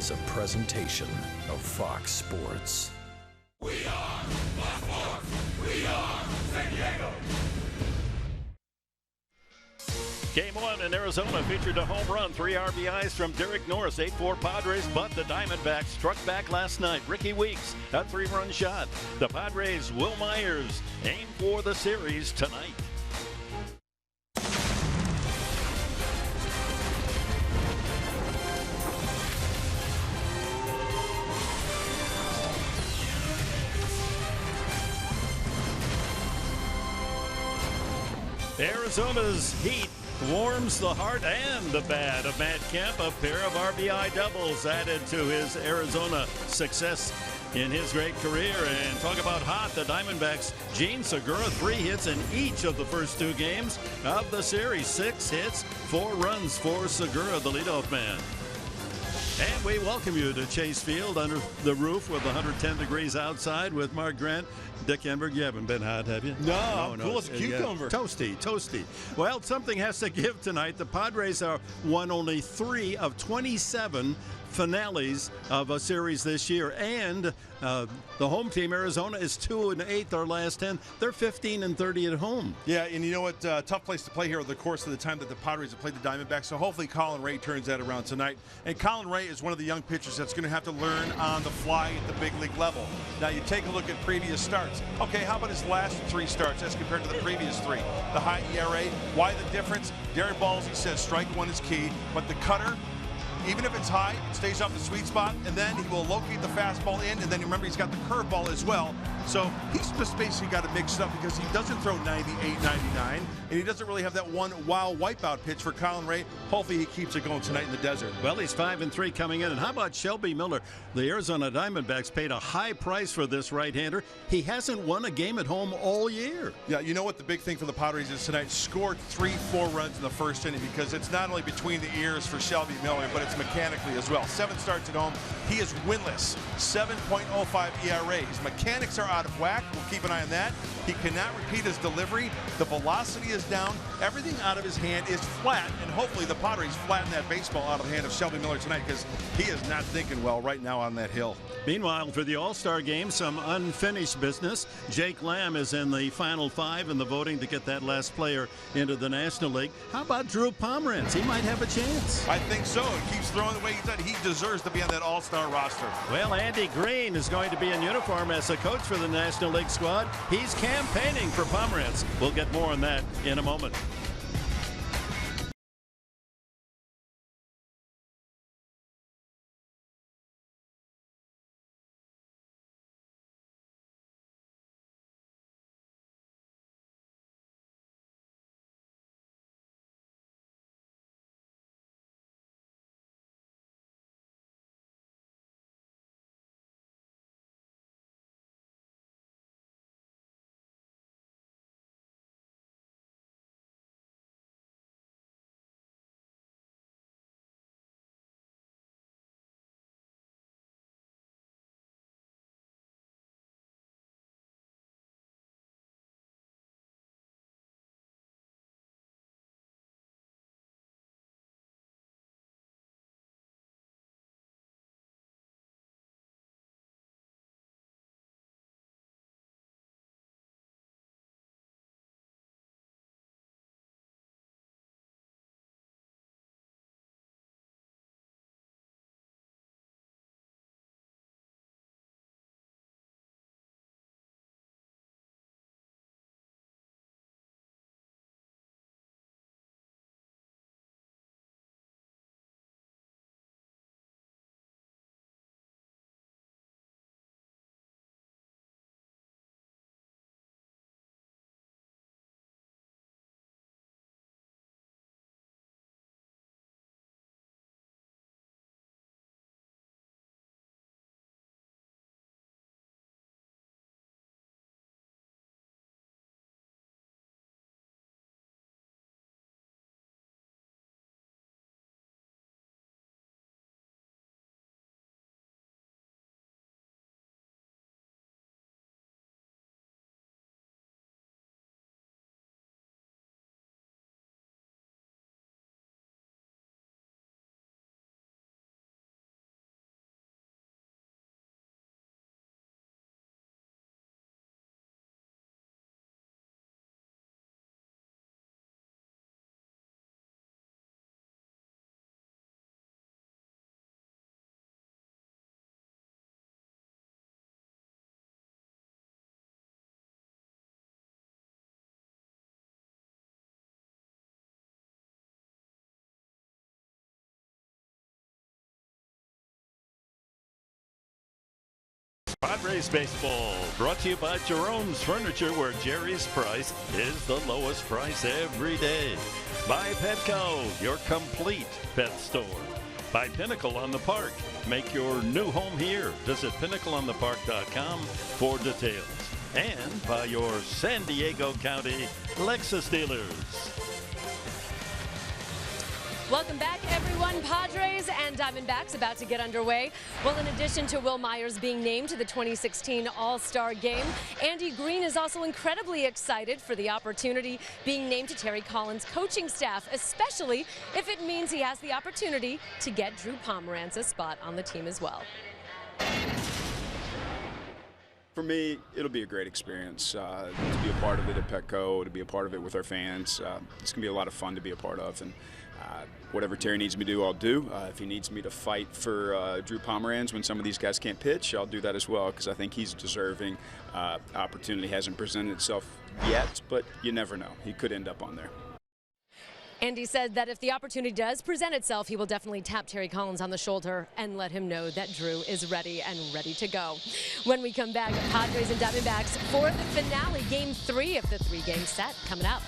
is a presentation of Fox Sports. We are Fox Sports. We are San Diego. Game one in Arizona featured a home run, 3 RBIs from Derek Norris, 8-4 Padres, but the Diamondbacks struck back last night. Ricky Weeks, a 3-run shot. The Padres' Will Myers aim for the series tonight. Arizona's heat warms the heart and the bat of Matt Kemp. A pair of RBI doubles added to his Arizona success in his great career. And talk about hot, the Diamondbacks, Gene Segura, 3 hits in each of the first 2 games of the series. 6 hits, 4 runs for Segura, the leadoff man. And we welcome you to Chase Field under the roof with 110 degrees outside with Mark Grant. Dick Enberg, you haven't been hot, have you? No, cool as a cucumber. Toasty. Well, something has to give tonight. The Padres are won only 3 of 27 finales of a series this year, and the home team, Arizona, is 2-8 their last 10. They're 15-30 at home. Yeah, and you know what? Tough place to play here over the course of the time that the Padres have played the Diamondbacks. So hopefully Colin Ray turns that around tonight. And Colin Ray is one of the young pitchers that's going to have to learn on the fly at the big league level. Now you take a look at previous starts. Okay, how about his last 3 starts as compared to the previous 3? The high ERA. Why the difference? Darren Ballsy says strike one is key, but the cutter, even if it's high, it stays off the sweet spot, and then he will locate the fastball in, and then remember he's got the curveball as well. So he's just basically got to mix it up because he doesn't throw 98, 99, and he doesn't really have that one wild wipeout pitch for Colin Ray. Hopefully he keeps it going tonight in the desert. Well, he's 5-3 coming in. And how about Shelby Miller? The Arizona Diamondbacks paid a high price for this right-hander. He hasn't won a game at home all year. Yeah, you know what the big thing for the Padres is tonight? Scored 3-4 runs in the first inning because it's not only between the ears for Shelby Miller, but it's mechanically as well. 7 starts at home. He is winless. 7.05 ERA. His mechanics are out of whack. We'll keep an eye on that. He cannot repeat his delivery. The velocity is down. Everything out of his hand is flat, and hopefully the Padres flatten that baseball out of the hand of Shelby Miller tonight because he is not thinking well right now on that hill. Meanwhile, for the All-Star game, some unfinished business. Jake Lamb is in the final 5 in the voting to get that last player into the National League. How about Drew Pomeranz? He might have a chance. I think so. He keeps throwing the way he's done. He deserves to be on that All-Star roster. Well, Andy Green is going to be in uniform as a coach for the National League squad. He's campaigning for Pomeranz. We'll get more on that in a moment. Padres baseball brought to you by Jerome's Furniture, where Jerry's price is the lowest price every day. By Petco, your complete pet store. By Pinnacle on the Park, make your new home here. Visit pinnacleonthepark.com for details. And by your San Diego County Lexus dealers. Welcome back, everyone. Padres and Diamondbacks about to get underway. Well, in addition to Will Myers being named to the 2016 All-Star Game, Andy Green is also incredibly excited for the opportunity being named to Terry Collins' coaching staff, especially if it means he has the opportunity to get Drew Pomeranz a spot on the team as well. For me, it'll be a great experience to be a part of it at Petco, to be a part of it with our fans. It's going to be a lot of fun to be a part of. And whatever Terry needs me to do, I'll do. If he needs me to fight for Drew Pomeranz when some of these guys can't pitch, I'll do that as well, because I think he's deserving. Opportunity hasn't presented itself yet, but you never know. He could end up on there. Andy said that if the opportunity does present itself, he will definitely tap Terry Collins on the shoulder and let him know that Drew is ready and ready to go. When we come back, Padres and Diamondbacks for the finale, Game 3 of the 3-game set coming up.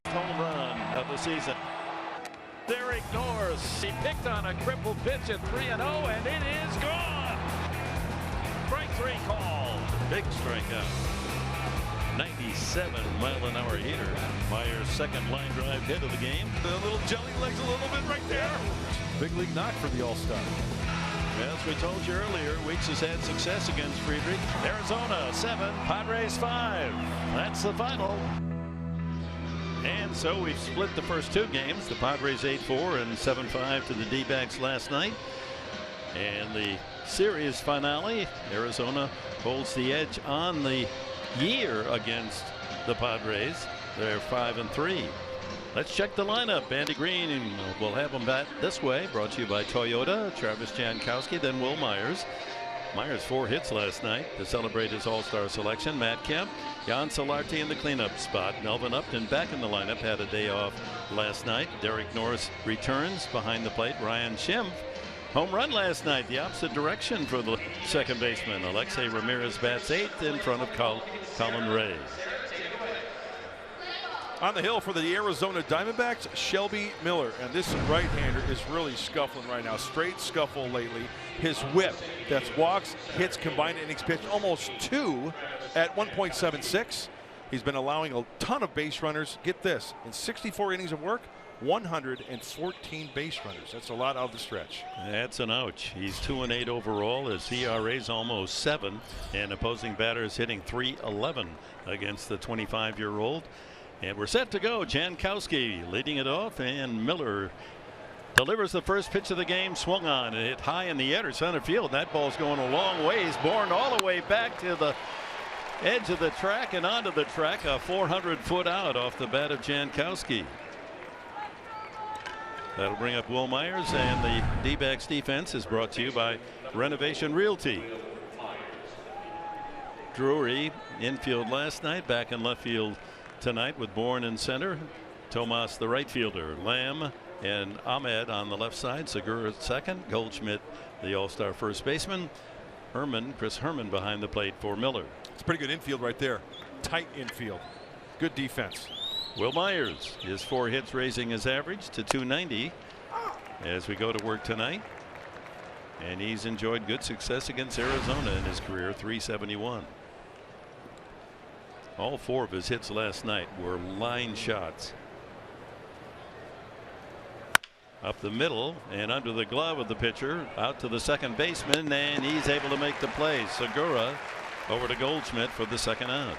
Home run of the season. Derek Norris, he picked on a crippled pitch at 3-0, and it is gone. Strike 3 called. Big strikeout. 97-mile-an-hour heater. Myers' second line drive hit of the game. The little jelly legs a little bit right there. Big league knock for the All-Star. As we told you earlier, Weeks has had success against Friedrich. Arizona 7, Padres 5. That's the final. And so we've split the first 2 games. The Padres 8-4 and 7-5 to the D-backs last night. And the series finale, Arizona holds the edge on the year against the Padres. They're 5-3. Let's check the lineup. Andy Green, and we'll have them bat this way. Brought to you by Toyota. Travis Jankowski, then Will Myers. Myers 4 hits last night to celebrate his All-Star selection. Matt Kemp, Jan Solarte in the cleanup spot. Melvin Upton back in the lineup, had a day off last night. Derek Norris returns behind the plate. Ryan Schimpf, home run last night, the opposite direction for the second baseman. Alexei Ramirez bats 8th in front of Colin Ray. On the hill for the Arizona Diamondbacks, Shelby Miller. And this right-hander is really scuffling right now. Straight scuffle lately. His whip, that's walks, hits, combined innings pitched, almost 2 at 1.76. He's been allowing a ton of base runners. Get this, in 64 innings of work, 114 base runners. That's a lot out of the stretch. That's an ouch. He's 2-8 overall. His ERA's almost 7, and opposing batters hitting .311 against the 25-year-old. And we're set to go. Jankowski leading it off, and Miller delivers the first pitch of the game. Swung on and hit high in the air to center field. That ball's going a long ways. Born all the way back to the edge of the track and onto the track. A 400-foot out off the bat of Jankowski. That'll bring up Wil Myers, and the D-backs defense is brought to you by Renovation Realty. Drury infield last night, back in left field tonight with Bourne in center. Tomas the right fielder. Lamb and Ahmed on the left side. Segura at second. Goldschmidt the all-star first baseman. Chris Herman behind the plate for Miller. It's pretty good infield right there. Tight infield. Good defense. Wil Myers, his 4 hits raising his average to .290 as we go to work tonight. And he's enjoyed good success against Arizona in his career, .371. All 4 of his hits last night were line shots. Up the middle and under the glove of the pitcher, out to the second baseman, and he's able to make the play. Segura over to Goldschmidt for the second out.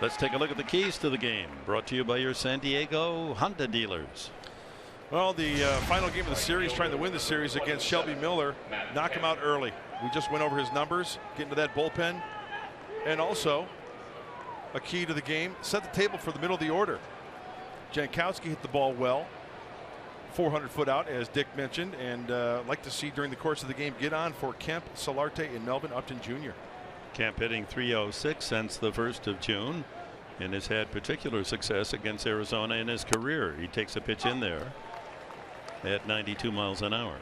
Let's take a look at the keys to the game, brought to you by your San Diego Honda dealers. Well, the final game of the series, trying to win the series against Shelby Miller, knock him out early. We just went over his numbers, get into that bullpen, and also a key to the game, set the table for the middle of the order. Jankowski hit the ball well, 400-foot out, as Dick mentioned, and like to see during the course of the game get on for Kemp, Solarte, and Melvin Upton Jr. Kemp hitting .306 since the 1st of June, and has had particular success against Arizona in his career. He takes a pitch in there at 92 miles an hour.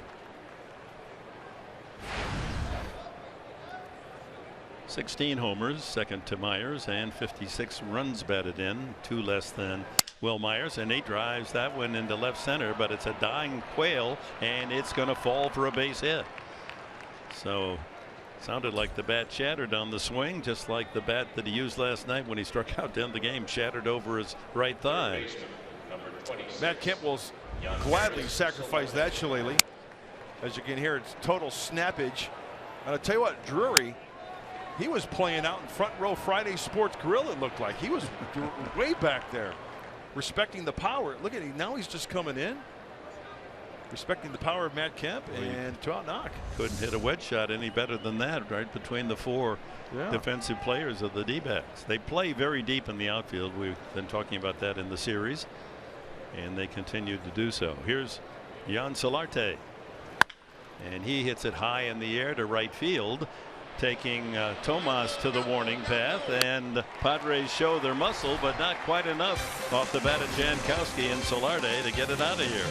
16 homers, second to Myers, and 56 runs batted in, 2 less than Wil Myers, and he drives that one into left center, but it's a dying Quail, and it's going to fall for a base hit. So sounded like the bat shattered on the swing, just like the bat that he used last night when he struck out to end the game, shattered over his right thigh. Matt Kemp will gladly sacrifice that shillelagh. As you can hear, it's total snappage. And I'll tell you what, Drury, he was playing out in front row Friday Sports Grill, it looked like. He was way back there, respecting the power. Look at him, now he's just coming in, respecting the power of Matt Kemp, and to out knock. Couldn't hit a wedge shot any better than that, right between the 4 defensive players of the D-backs. They play very deep in the outfield. We've been talking about that in the series, and they continued to do so. Here's Jan Solarte, and he hits it high in the air to right field, taking Tomas to the warning path, and Padres show their muscle, but not quite enough off the bat of Jankowski and Solarte to get it out of here.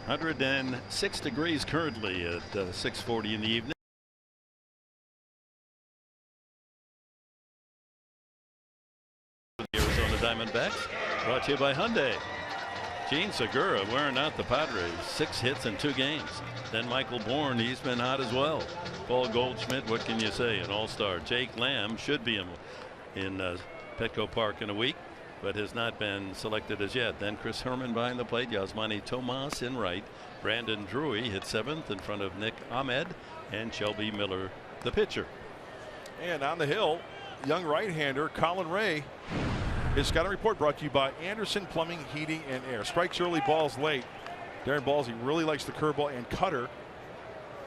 106 degrees currently at 6:40 in the evening. The Arizona Diamondbacks brought to you by Hyundai. Gene Segura wearing out the Padres. 6 hits in 2 games. Then Michael Bourne, he's been hot as well. Paul Goldschmidt, what can you say? An all-star. Jake Lamb should be in Petco Park in a week, but has not been selected as yet. Then Chris Herman behind the plate. Yasmani Tomas in right. Brandon Drury hit 7th in front of Nick Ahmed, and Shelby Miller, the pitcher. And on the hill, young right-hander Colin Ray. His scouting report brought to you by Anderson Plumbing, Heating, and Air. Strikes early, balls late. Darren Balls, he really likes the curveball and cutter.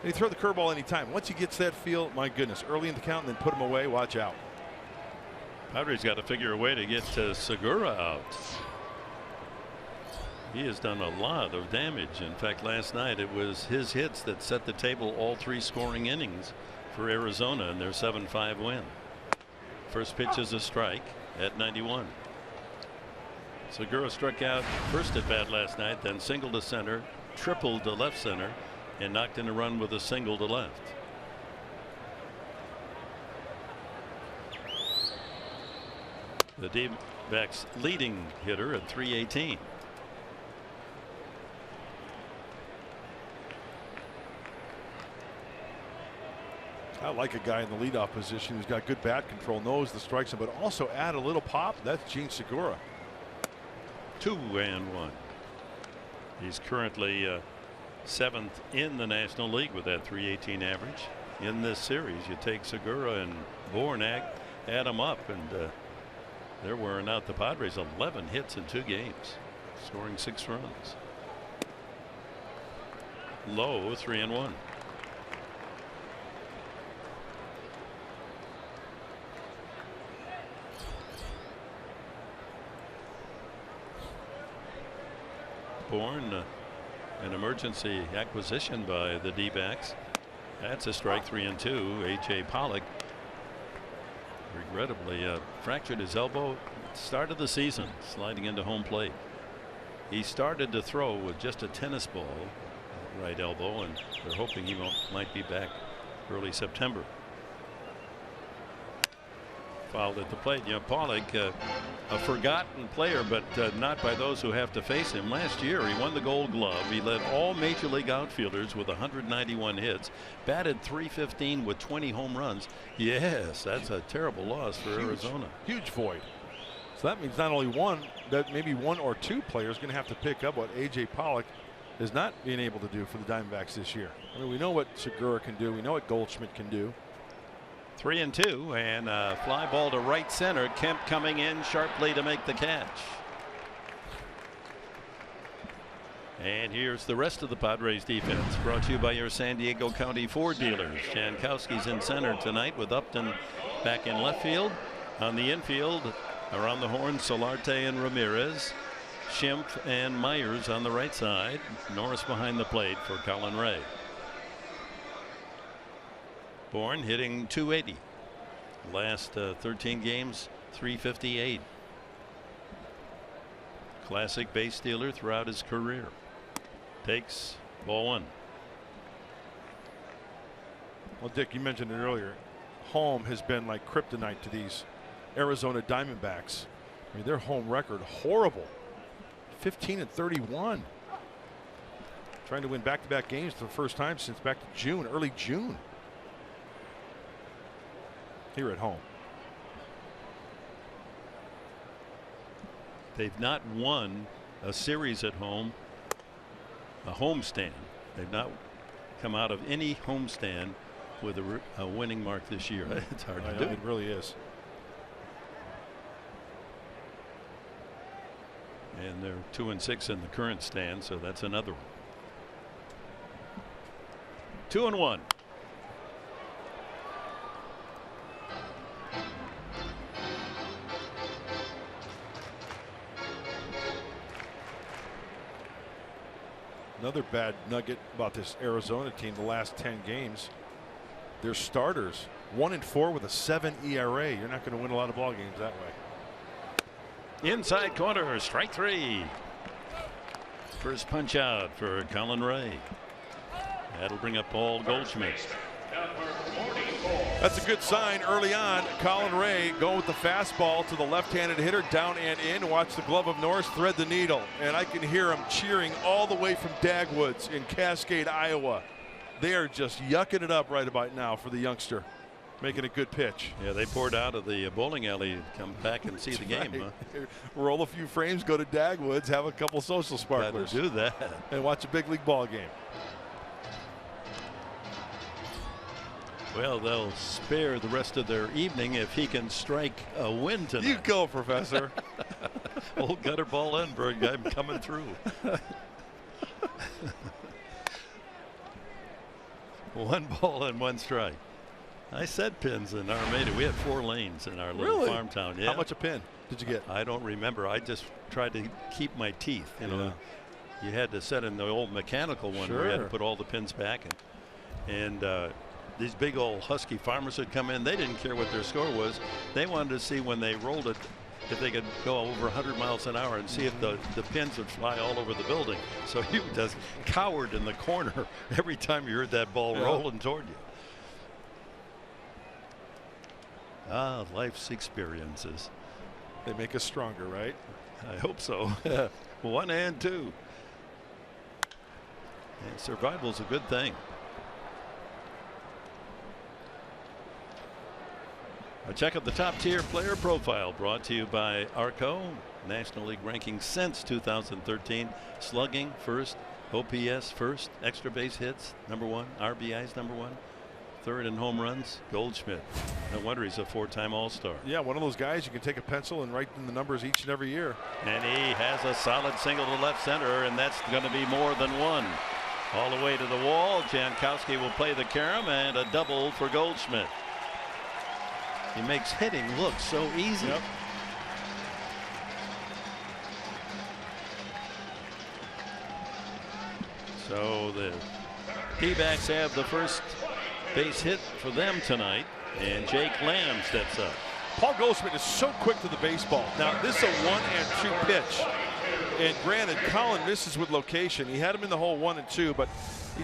And he throw the curveball anytime. Once he gets that feel, my goodness, early in the count and then put him away, watch out. Padres got to figure a way to get Segura out. He has done a lot of damage. In fact, last night it was his hits that set the table all 3 scoring innings for Arizona in their 7-5 win. First pitch is a strike at 91. Segura struck out first at bat last night, then singled to center, tripled to left center, and knocked in a run with a single to left. The D-backs leading hitter at 318. I like a guy in the leadoff position who's got good bat control, knows the strike zone, but also add a little pop. That's Gene Segura. 2-1. He's currently 7th in the National League with that 318 average. In this series, you take Segura and Bourne, add them up, and they're wearing out the Padres. 11 hits in 2 games, scoring 6 runs. Low 3-1. Bourne, an emergency acquisition by the D-backs. That's a strike. 3-2. A.J. Pollock regrettably fractured his elbow at the start of the season, sliding into home plate. He started to throw with just a tennis ball at right elbow, and they're hoping he might be back early September. Fouled at the plate. You know, Pollock, a forgotten player, but not by those who have to face him. Last year, he won the Gold Glove. He led all Major League outfielders with 191 hits, batted .315 with 20 home runs. Yes, that's a terrible loss for Arizona. Huge void. So that means not only one, that maybe 1 or 2 players going to have to pick up what A.J. Pollock is not being able to do for the Diamondbacks this year. I mean, we know what Segura can do. We know what Goldschmidt can do. 3-2, and a fly ball to right center. Kemp coming in sharply to make the catch. And here's the rest of the Padres defense, brought to you by your San Diego County Ford dealers. Jankowski's in center tonight with Upton back in left field. On the infield, around the horn, Solarte and Ramirez. Schimpf and Myers on the right side. Norris behind the plate for Colin Ray. Bourne hitting .280. Last 13 games, .358. Classic base stealer throughout his career. Takes ball 1. Well, Dick, you mentioned it earlier. Home has been like kryptonite to these Arizona Diamondbacks. I mean, their home record horrible. 15-31. Trying to win back-to-back games for the first time since back to June, early June. Here at home. They've not won a series at home, a homestand. They've not come out of any homestand with a winning mark this year. It's hard to do. It really is. And they're 2-6 in the current stand, so that's another one. 2-1. Another bad nugget about this Arizona team the last 10 games. Their starters 1-4 with a 7 ERA. You're not going to win a lot of ball games that way. Inside corner, strike 3. First punch out for Colin Ray. That'll bring up Paul Goldschmidt. That's a good sign early on. Colin Ray going with the fastball to the left-handed hitter, down and in. Watch the glove of Norris thread the needle. And I can hear him cheering all the way from Dagwoods in Cascade, Iowa. They are just yucking it up right about now for the youngster. Making a good pitch. Yeah, they poured out of the bowling alley to come back and see the game. Right. Huh? Roll a few frames, go to Dagwoods, have a couple social sparklers. Do that. And watch a big league ball game. Well, they'll spare the rest of their evening if he can strike a win tonight. You go, Professor. Old gutter ball Enberg, I'm coming through. One ball and one strike. I said pins in Armada. We had 4 lanes in our little farm town. Yeah. How much a pin did you get? I don't remember. I just tried to keep my teeth. You know, you had to set in the old mechanical one where you had to put all the pins back in. And these big old husky farmers would come in. They didn't care what their score was. They wanted to see when they rolled it if they could go over 100 miles an hour and see if the pins would fly all over the building. So you just cowered in the corner every time you heard that ball rolling toward you. Ah, life's experiences. They make us stronger, right? I hope so. 1 and 2. And survival's a good thing. A check of the top tier player profile brought to you by Arco. National League ranking since 2013. Slugging first, OPS first, extra base hits #1, RBIs #1. Third in home runs, Goldschmidt. No wonder he's a 4-time All-Star. Yeah, one of those guys you can take a pencil and write in the numbers each and every year. And he has a solid single to left center, and that's going to be more than one. All the way to the wall. Jankowski will play the carom, and a double for Goldschmidt. He makes hitting look so easy. Yep. So the D-backs have the first base hit for them tonight, and Jake Lamb steps up. Paul Goldschmidt is so quick to the baseball. Now this is a 1 and 2 pitch, and granted Colin misses with location. He had him in the hole 1 and 2, but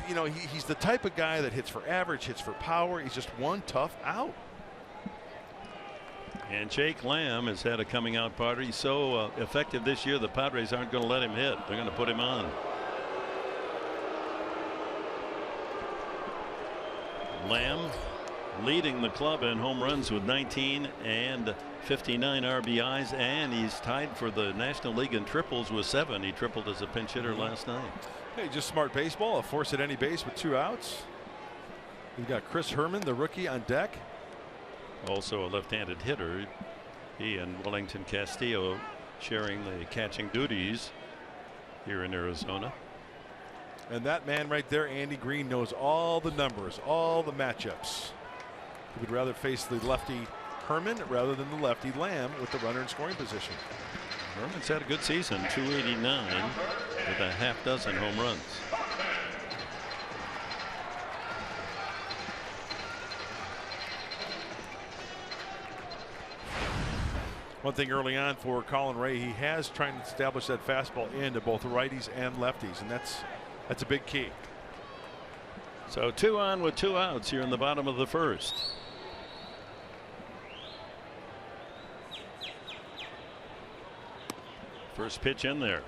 you know he's the type of guy that hits for average, hits for power. He's just one tough out. And Jake Lamb has had a coming out party. He's so effective this year, the Padres aren't going to let him hit. They're going to put him on. Lamb leading the club in home runs with 19 and 59 RBIs, and he's tied for the National League in triples with 7. He tripled as a pinch hitter last night. Hey, just smart baseball. A force at any base with 2 outs. We've got Chris Herman, the rookie, on deck. Also a left-handed hitter. He and Wellington Castillo sharing the catching duties here in Arizona. And that man right there, Andy Green, knows all the numbers, all the matchups. He would rather face the lefty Herman rather than the lefty Lamb with the runner in scoring position. Herman's had a good season, 289 with a half dozen home runs. One thing early on for Colin Ray, he has trying to establish that fastball into both righties and lefties, and that's a big key. So 2 on with 2 outs here in the bottom of the first. First pitch in there.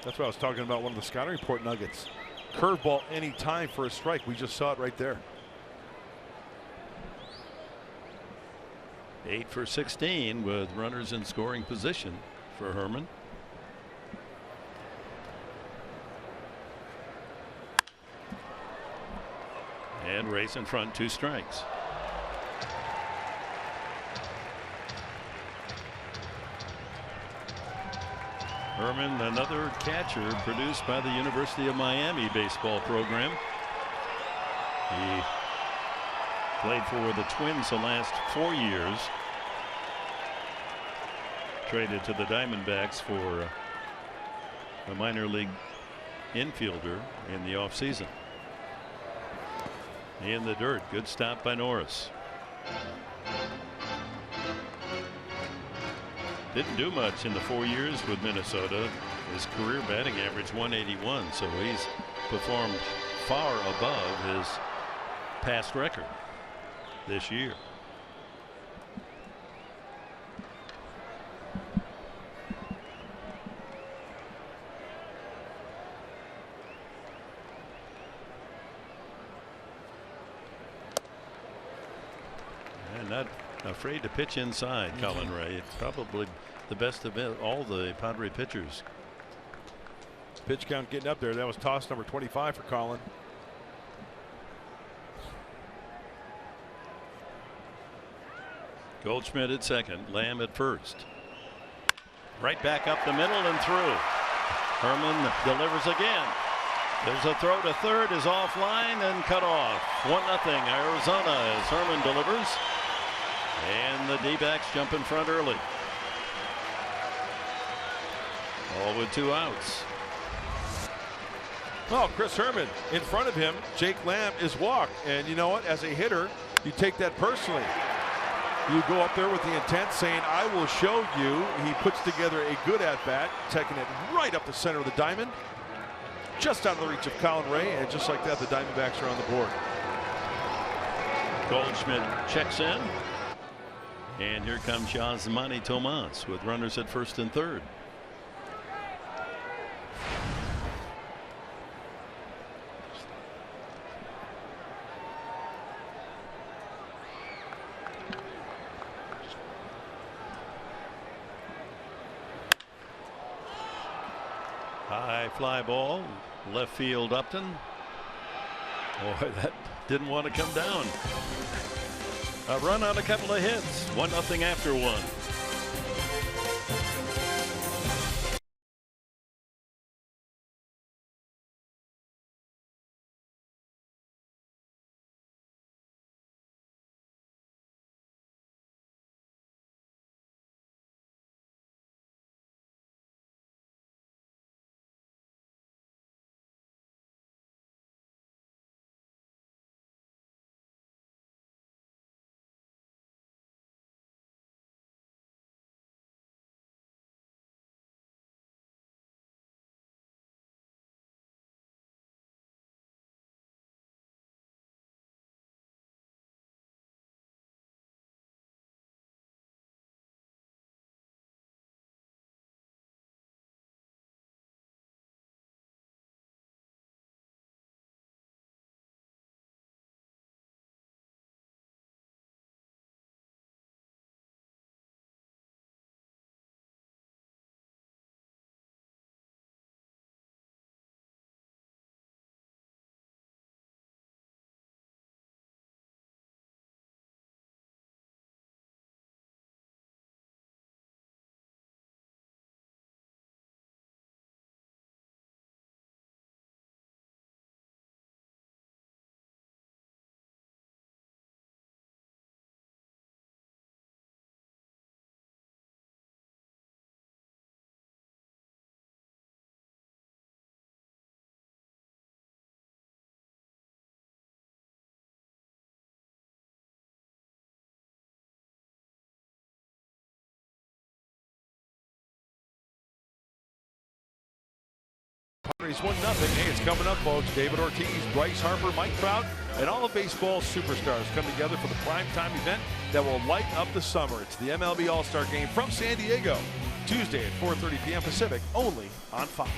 That's what I was talking about, one of the scouting report nuggets. Curveball any time for a strike. We just saw it right there. 8 for 16 with runners in scoring position for Herman. And race in front, 2 strikes. Herman, another catcher produced by the University of Miami baseball program. He played for the Twins the last 4 years. Traded to the Diamondbacks for a minor league infielder in the offseason. In the dirt, good stop by Norris. Didn't do much in the 4 years with Minnesota. His career batting average 181, so he's performed far above his past record this year. And not afraid to pitch inside. Colin Rea, probably the best of all the Padre pitchers. Pitch count getting up there. That was toss number 25 for Colin. Goldschmidt at second, Lamb at first. Right back up the middle and through. Herman delivers again. There's a throw to third, is offline and cut off. 1-0 Arizona as Herman delivers. And the D-backs jump in front early. All with 2 outs. Oh, Chris Herman in front of him. Jake Lamb is walked. And you know what? As a hitter, you take that personally. You go up there with the intent saying, I will show you. He puts together a good at-bat, taking it right up the center of the diamond. Just out of the reach of Colin Rea. And just like that, the Diamondbacks are on the board. Goldschmidt checks in. And here comes Yasmani Tomas with runners at first and third. High fly ball, left field Upton. Boy, that didn't want to come down. A run on a couple of hits. 1-0 after 1. Padres 1-0. Hey, it's coming up, folks. David Ortiz, Bryce Harper, Mike Trout, and all of baseball superstars come together for the primetime event that will light up the summer. It's the MLB All-Star Game from San Diego, Tuesday at 4:30 p.m. Pacific, only on Fox.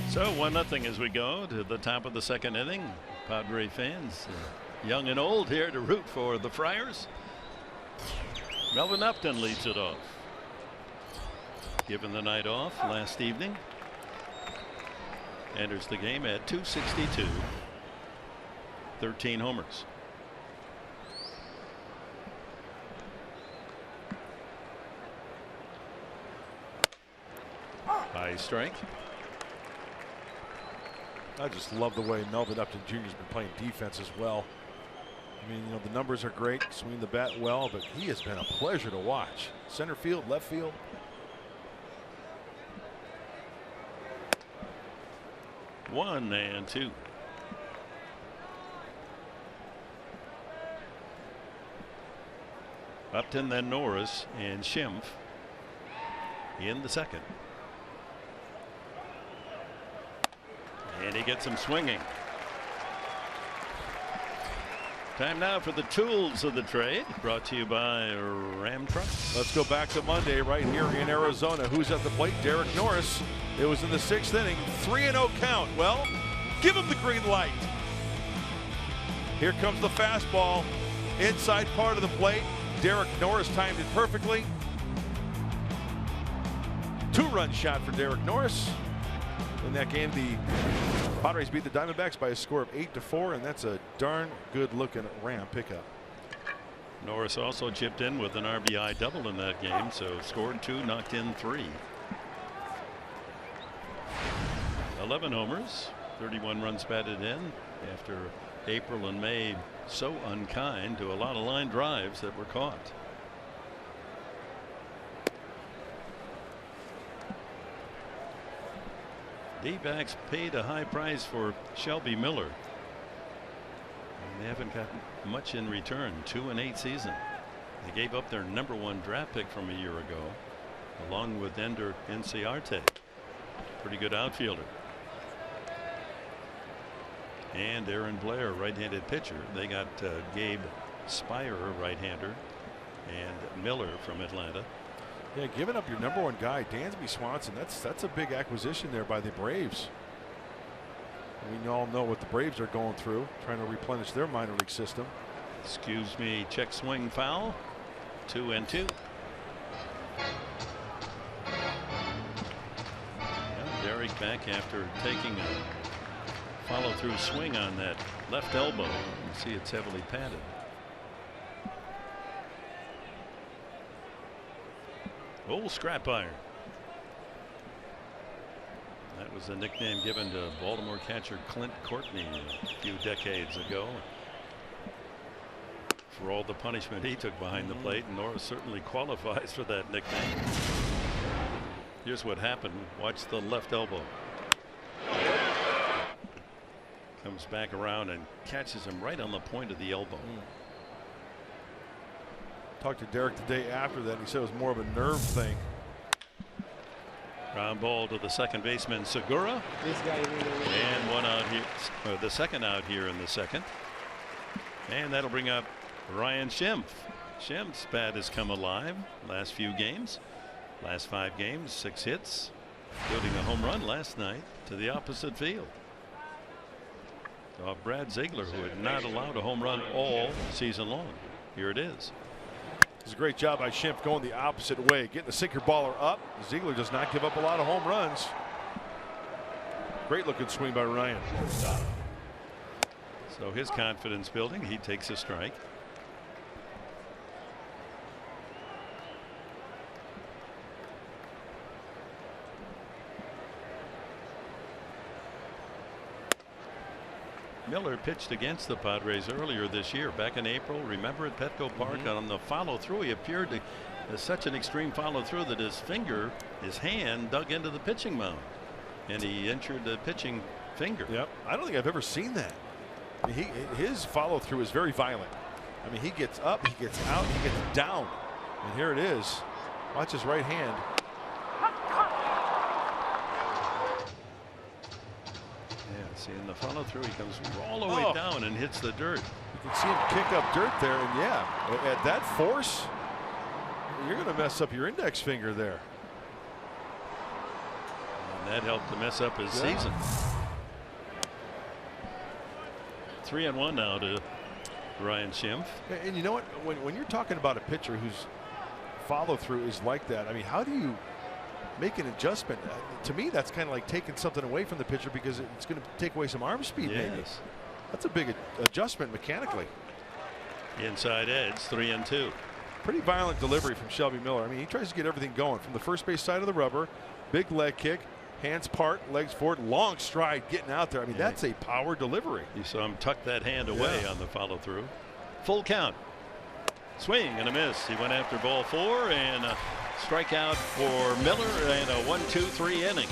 So 1-0 as we go to the top of the second inning. Padre fans, young and old, here to root for the Friars. Melvin Upton leads it off. Given the night off last evening. Enters the game at 262. 13 homers. High strike. I just love the way Melvin Upton Jr. has been playing defense as well. I mean, you know, the numbers are great, swinging the bat well, but he has been a pleasure to watch. Center field, left field. 1-2. Upton, then Norris and Schimpf. in the second. And he gets him swinging. Time now for the tools of the trade, brought to you by Ram Trucks. Let's go back to Monday right here in Arizona. Who's at the plate? Derek Norris. It was in the 6th inning. 3-0 count. Well, give him the green light. Here comes the fastball. Inside part of the plate. Derek Norris timed it perfectly. 2-run shot for Derek Norris. In that game, the Padres beat the Diamondbacks by a score of 8-4, and that's a darn good-looking Ram pickup. Norris also chipped in with an RBI double in that game, so scored 2, knocked in 3. 11 homers, 31 runs batted in after April and May so unkind to a lot of line drives that were caught. D-backs paid a high price for Shelby Miller. And they haven't gotten much in return. 2-8 season. They gave up their #1 draft pick from a year ago, along with Ender Inciarte. Pretty good outfielder. And Aaron Blair, right-handed pitcher. They got Gabe Spire, right-hander, and Miller from Atlanta. Yeah, giving up your #1 guy, Dansby Swanson, that's a big acquisition there by the Braves. We all know what the Braves are going through, trying to replenish their minor league system. Excuse me, check swing foul. 2-2. Yeah, Derek back after taking a follow-through swing on that left elbow. You see it's heavily padded. Old scrap iron. That was the nickname given to Baltimore catcher Clint Courtney a few decades ago for all the punishment he took behind the plate, and Norris certainly qualifies for that nickname. Here's what happened. Watch the left elbow. Comes back around and catches him right on the point of the elbow. Talked to Derek the day after that. He said it was more of a nerve thing. Ground ball to the second baseman Segura. And one out here, or the second out here in the second. And that'll bring up Ryan Schimpf. Schimpf's bat has come alive last few games. Last 5 games, 6 hits, including a home run last night to the opposite field. Brad Ziegler, who had not allowed a home run all season long. Here it is. It's a great job by Schimpf going the opposite way, getting the sinker baller up. Ziegler does not give up a lot of home runs. Great looking swing by Ryan. So his confidence building. He takes a strike. Miller pitched against the Padres earlier this year, back in April. Remember at Petco Park on the follow through, he appeared to such an extreme follow through that his hand dug into the pitching mound, and he injured the pitching finger. Yep, I don't think I've ever seen that. I mean, his follow through is very violent. I mean, he gets up, he gets out, he gets down, and here it is. Watch his right hand. See, in the follow through, he comes all the way down and hits the dirt. You can see him kick up dirt there, and yeah, at that force, you're going to mess up your index finger there. And that helped to mess up his season. 3-1 now to Ryan Schimpf. And you know what? When you're talking about a pitcher whose follow through is like that, I mean, how do you make an adjustment? To me, that's kind of like taking something away from the pitcher because it's going to take away some arm speed. Yes. Maybe that's a big adjustment mechanically. Inside edge, 3-2. Pretty violent delivery from Shelby Miller. I mean, he tries to get everything going from the first base side of the rubber. Big leg kick, hands part, legs forward, long stride getting out there. I mean, that's a power delivery. You saw him tuck that hand away on the follow through. Full count. Swing and a miss. He went after ball 4 and a strikeout for Miller and a 1-2-3 inning.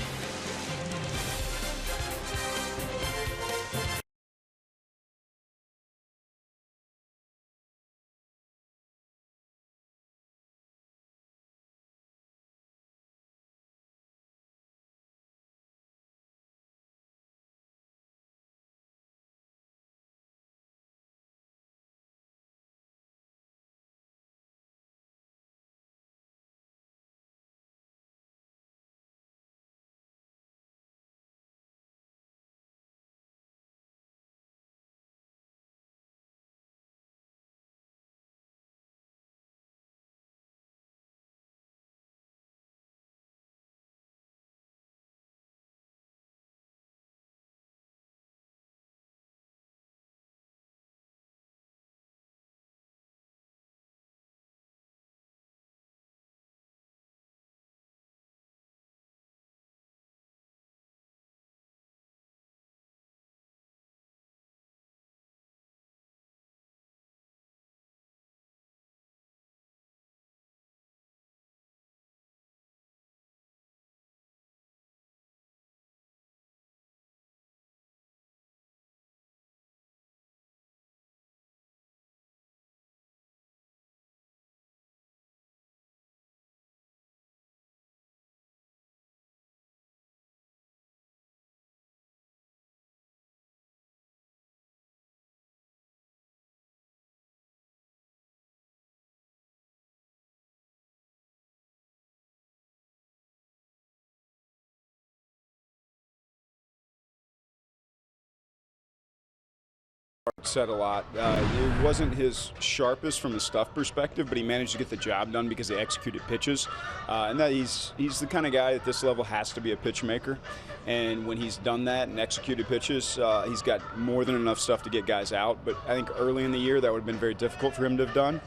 said a lot. It wasn't his sharpest from a stuff perspective, but he managed to get the job done because he executed pitches. And that he's the kind of guy at this level has to be a pitch maker. And when he's done that and executed pitches, he's got more than enough stuff to get guys out. But I think early in the year that would have been very difficult for him to have done.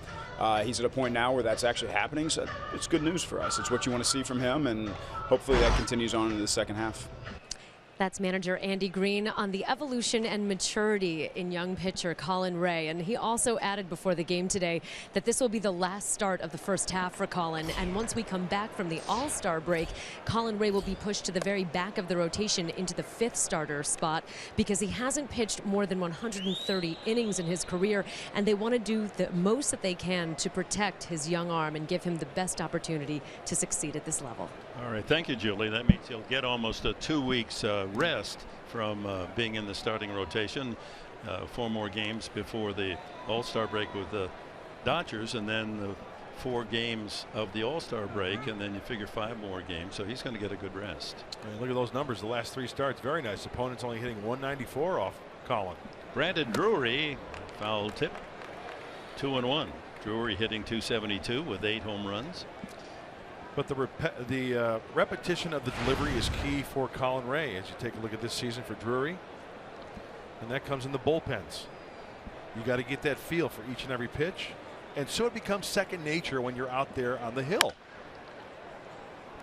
He's at a point now where that's actually happening, so it's good news for us. It's what you want to see from him, and hopefully that continues on into the second half. That's manager Andy Green on the evolution and maturity in young pitcher Colin Rea. And he also added before the game today that this will be the last start of the first half for Colin. And once we come back from the All-Star break, Colin Rea will be pushed to the very back of the rotation into the 5th starter spot because he hasn't pitched more than 130 innings in his career. And they want to do the most that they can to protect his young arm and give him the best opportunity to succeed at this level. All right, thank you, Julie. That means he'll get almost a 2 weeks rest from being in the starting rotation. 4 more games before the All-Star break with the Dodgers, and then the 4 games of the All-Star break, and then you figure 5 more games. So he's going to get a good rest. And look at those numbers. The last 3 starts, very nice. Opponents only hitting 194 off Colin. Brandon Drury, foul tip, 2-1. Drury hitting .272 with 8 home runs. But the repetition of the delivery is key for Colin Rea as you take a look at this season for Drury. And that comes in the bullpens. You got to get that feel for each and every pitch. And so it becomes second nature when you're out there on the hill.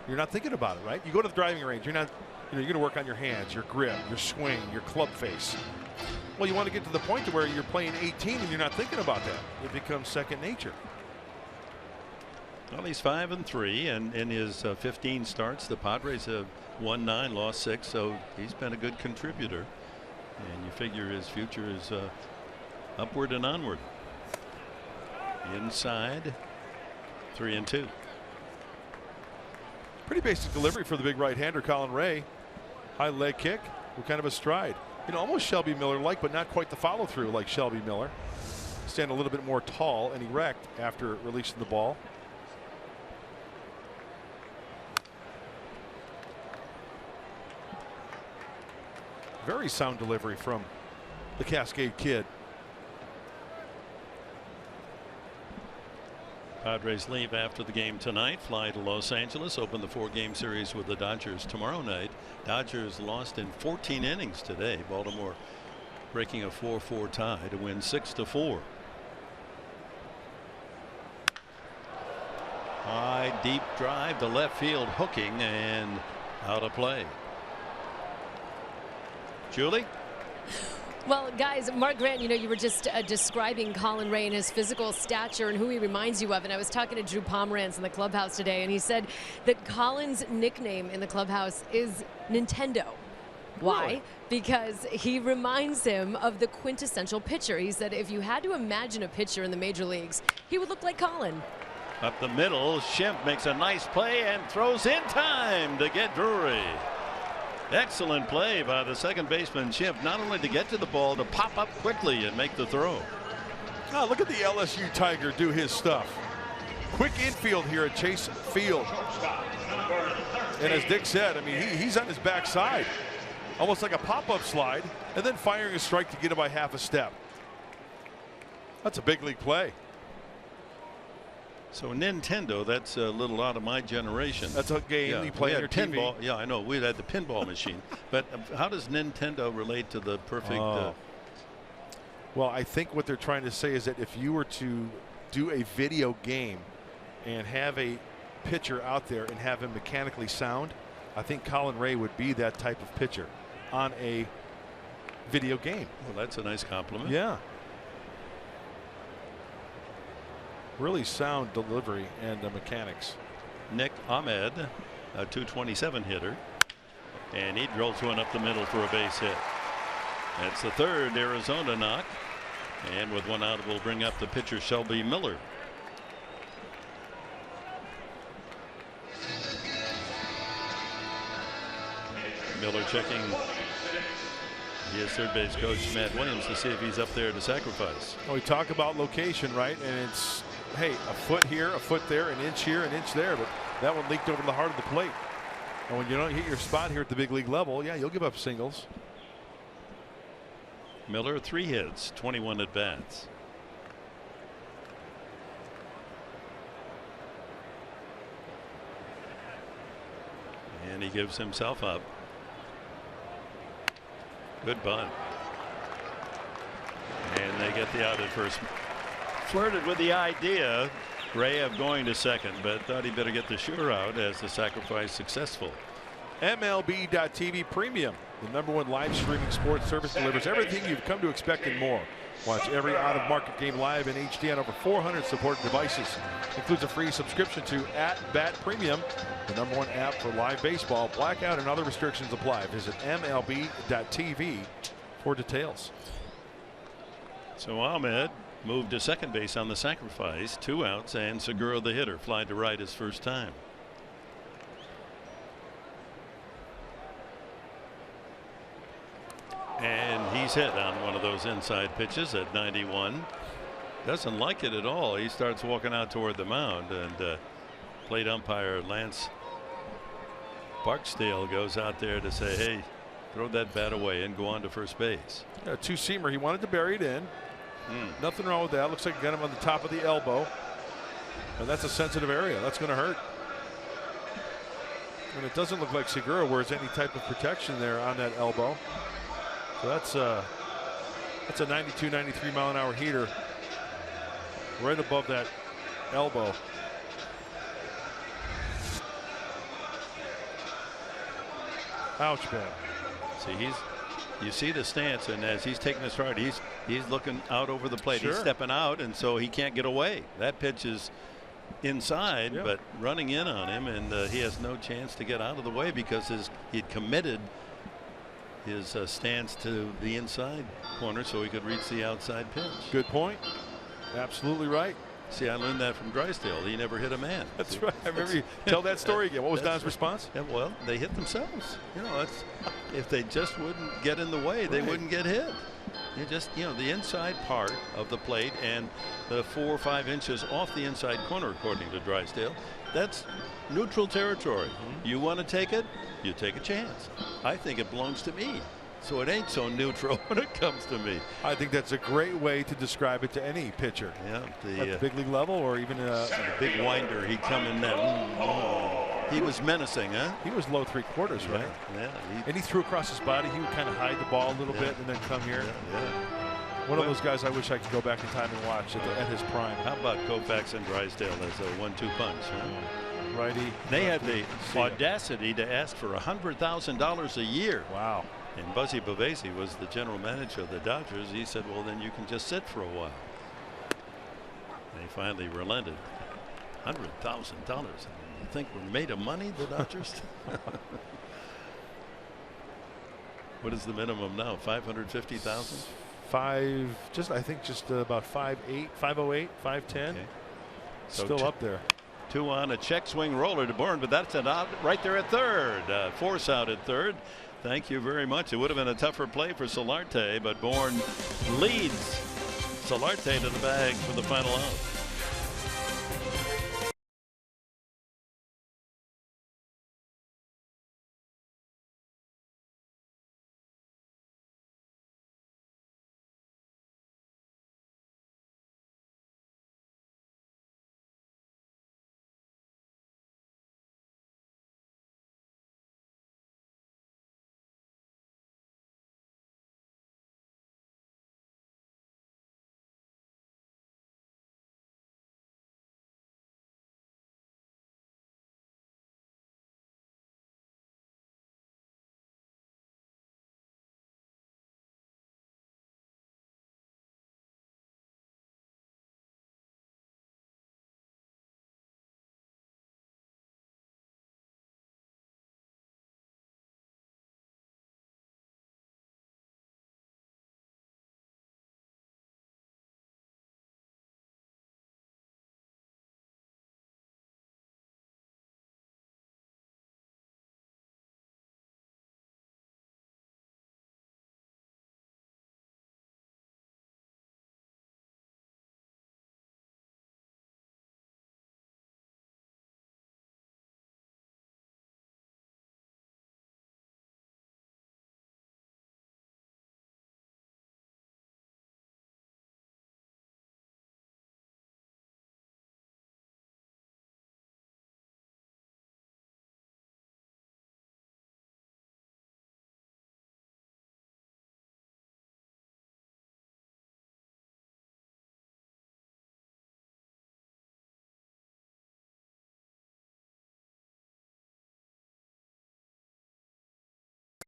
You're not thinking about it, right? You go to the driving range, you're not, you're going to work on your hands, your grip, your swing, your club face. Well, you want to get to the point to where you're playing 18 and you're not thinking about that. It becomes second nature. Well, he's 5-3, and in his 15 starts, the Padres have won 9, lost 6, so he's been a good contributor. And you figure his future is upward and onward. Inside, 3-2. Pretty basic delivery for the big right-hander, Colin Rea. High leg kick with kind of a stride. You know, almost Shelby Miller-like, but not quite the follow-through like Shelby Miller. Stand a little bit more tall and erect after releasing the ball. Very sound delivery from the Cascade Kid. Padres leave after the game tonight, fly to Los Angeles, open the 4-game series with the Dodgers tomorrow night. Dodgers lost in 14 innings today. Baltimore breaking a 4-4 tie to win 6-4. High deep drive to left field, hooking and out of play. Julie? Well, guys, Mark Grant, you know, you were just describing Colin Rea and his physical stature and who he reminds you of. And I was talking to Drew Pomeranz in the clubhouse today, and he said that Colin's nickname in the clubhouse is Nintendo. Why? Really? Because he reminds him of the quintessential pitcher. He said if you had to imagine a pitcher in the major leagues, he would look like Colin. Up the middle, Schimpf makes a nice play and throws in time to get Drury. Excellent play by the second baseman Schimpf, not only to get to the ball, to pop up quickly and make the throw. Oh, look at the LSU Tiger do his stuff. Quick infield here at Chase Field. And as Dick said, I mean, he's on his backside, almost like a pop-up slide, and then firing a strike to get it by half a step. That's a big league play. So Nintendo, that's a little out of my generation. That's a game you play on your pinball. TV. Yeah, I know. We had the pinball machine. But how does Nintendo relate to the perfect? Well, I think what they're trying to say is that if you were to do a video game and have a pitcher out there and have him mechanically sound, I think Colin Rea would be that type of pitcher on a video game. Well, that's a nice compliment. Yeah. Really sound delivery and the mechanics. Nick Ahmed, a .227 hitter, and he drills one up the middle for a base hit. That's the third Arizona knock, and with one out, it will bring up the pitcher Shelby Miller. Miller checking his third base coach Matt Williams to see if he's up there to sacrifice. We talk about location, right? And it's, hey, a foot here, a foot there, an inch here, an inch there, but that one leaked over to the heart of the plate. And when you don't hit your spot here at the big league level, yeah, you'll give up singles. Miller 3 hits, 21 at bats. And he gives himself up. Good bunt. And they get the out at first. Flirted with the idea, Ray, of going to second, but thought he better get the sure out as the sacrifice successful. MLB.TV Premium, the #1 live streaming sports service, delivers everything you've come to expect and more. Watch every out-of-market game live in HD on over 400 supported devices. Includes a free subscription to @Bat Premium, the #1 app for live baseball. Blackout and other restrictions apply. Visit MLB.TV for details. So Ahmed moved to second base on the sacrifice. 2 outs, and Segura, the hitter, fly to right his first time. And he's hit on one of those inside pitches at 91. Doesn't like it at all. He starts walking out toward the mound, and plate umpire Lance Barksdale goes out there to say, hey, throw that bat away and go on to first base. Yeah, 2-seamer. He wanted to bury it in. Nothing wrong with that. Looks like he got him on the top of the elbow. And that's a sensitive area. That's going to hurt. And it doesn't look like Segura wears any type of protection there on that elbow. So that's a 92, 93 mile an hour heater right above that elbow. Ouch, man. See, you see the stance, and as he's taking the stride, he's looking out over the plate. Sure. He's stepping out, and so he can't get away. That pitch is inside, but running in on him, and he has no chance to get out of the way because he'd committed his stance to the inside corner so he could reach the outside pitch. Good point. Absolutely right. See, I learned that from Drysdale. He never hit a man. That's right. I remember you tell that story again. What was Don's response? Yeah, well, they hit themselves. You know, if they just wouldn't get in the way, they wouldn't get hit. You just, the inside part of the plate and the 4 or 5 inches off the inside corner, according to Drysdale, that's neutral territory. You want to take it, you take a chance. I think it belongs to me. So it ain't so neutral when it comes to me. I think that's a great way to describe it to any pitcher. Yeah, at the big league level, or even the big winder. He'd come in there. He was menacing, huh? He was low 3/4, right? Yeah. And he threw across his body. He would kind of hide the ball a little bit and then come here. One of those guys I wish I could go back in time and watch at his prime. How about Koufax and Drysdale as a 1-2 punch? Huh? Righty. They had the audacity to ask for $100,000 a year. Wow. And Buzzy Bavasi was the general manager of the Dodgers. He said, well, then you can just sit for a while. They finally relented. $100,000. You think we're made of money, the Dodgers? What is the minimum now? 550,000? I think just about 5'8", 508, 5'10. Okay. So still up there. 2 on, a check swing roller to Bourne, but that's an out right there at third. Force out at third. Thank you very much. It would have been a tougher play for Solarte, but Bourne leads Solarte to the bag for the final out.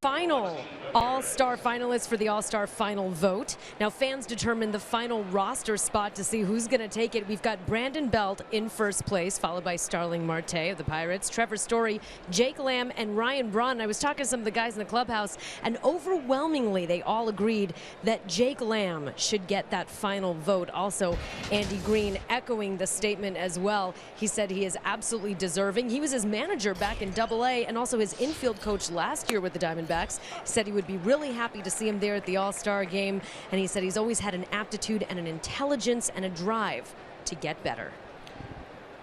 final All-Star finalists for the All-Star Final vote. Now, fans determine the final roster spot to see who's going to take it. We've got Brandon Belt in first place, followed by Starling Marte of the Pirates, Trevor Story, Jake Lamb, and Ryan Braun. I was talking to some of the guys in the clubhouse, and overwhelmingly, they all agreed that Jake Lamb should get that final vote. Also, Andy Green echoing the statement as well. He said he is absolutely deserving. He was his manager back in Double-A and also his infield coach last year with the Diamondbacks. Said he would be really happy to see him there at the All-Star game, and he said he's always had an aptitude and an intelligence and a drive to get better.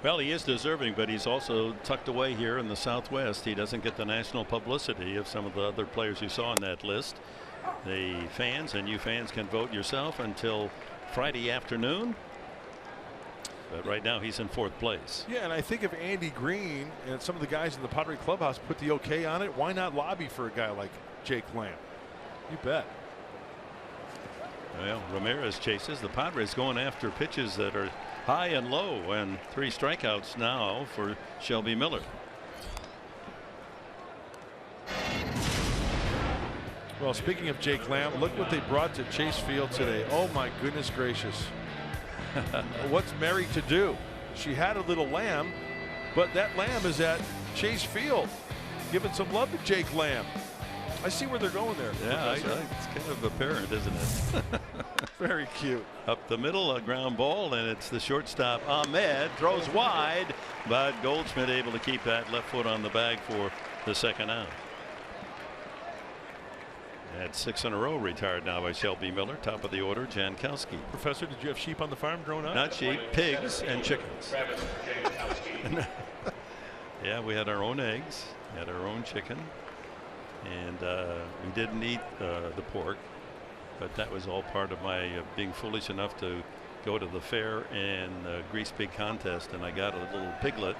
Well, he is deserving, but he's also tucked away here in the Southwest. He doesn't get the national publicity of some of the other players you saw on that list. The fans, and you fans can vote yourself until Friday afternoon. But right now he's in fourth place. Yeah, and I think if Andy Green and some of the guys in the Padre clubhouse put the okay on it, why not lobby for a guy like Jake Lamb? You bet. Well, Ramirez chases. The Padres going after pitches that are high and low, and 3 strikeouts now for Shelby Miller. Well, speaking of Jake Lamb, look what they brought to Chase Field today. Oh my goodness gracious. What's Mary to do? She had a little lamb, but that lamb is at Chase Field, giving some love to Jake Lamb. I see where they're going there. Yeah, it's kind of apparent, isn't it? Very cute. Up the middle, a ground ball, and it's the shortstop Ahmed throws wide, but Goldschmidt able to keep that left foot on the bag for the second out. At 6 in a row retired now by Shelby Miller. Top of the order, Jankowski. Professor, did you have sheep on the farm growing up? Not sheep, pigs and chickens. Yeah, we had our own eggs, had our own chicken, and we didn't eat the pork, but that was all part of my being foolish enough to go to the fair and grease pig contest, and I got a little piglet.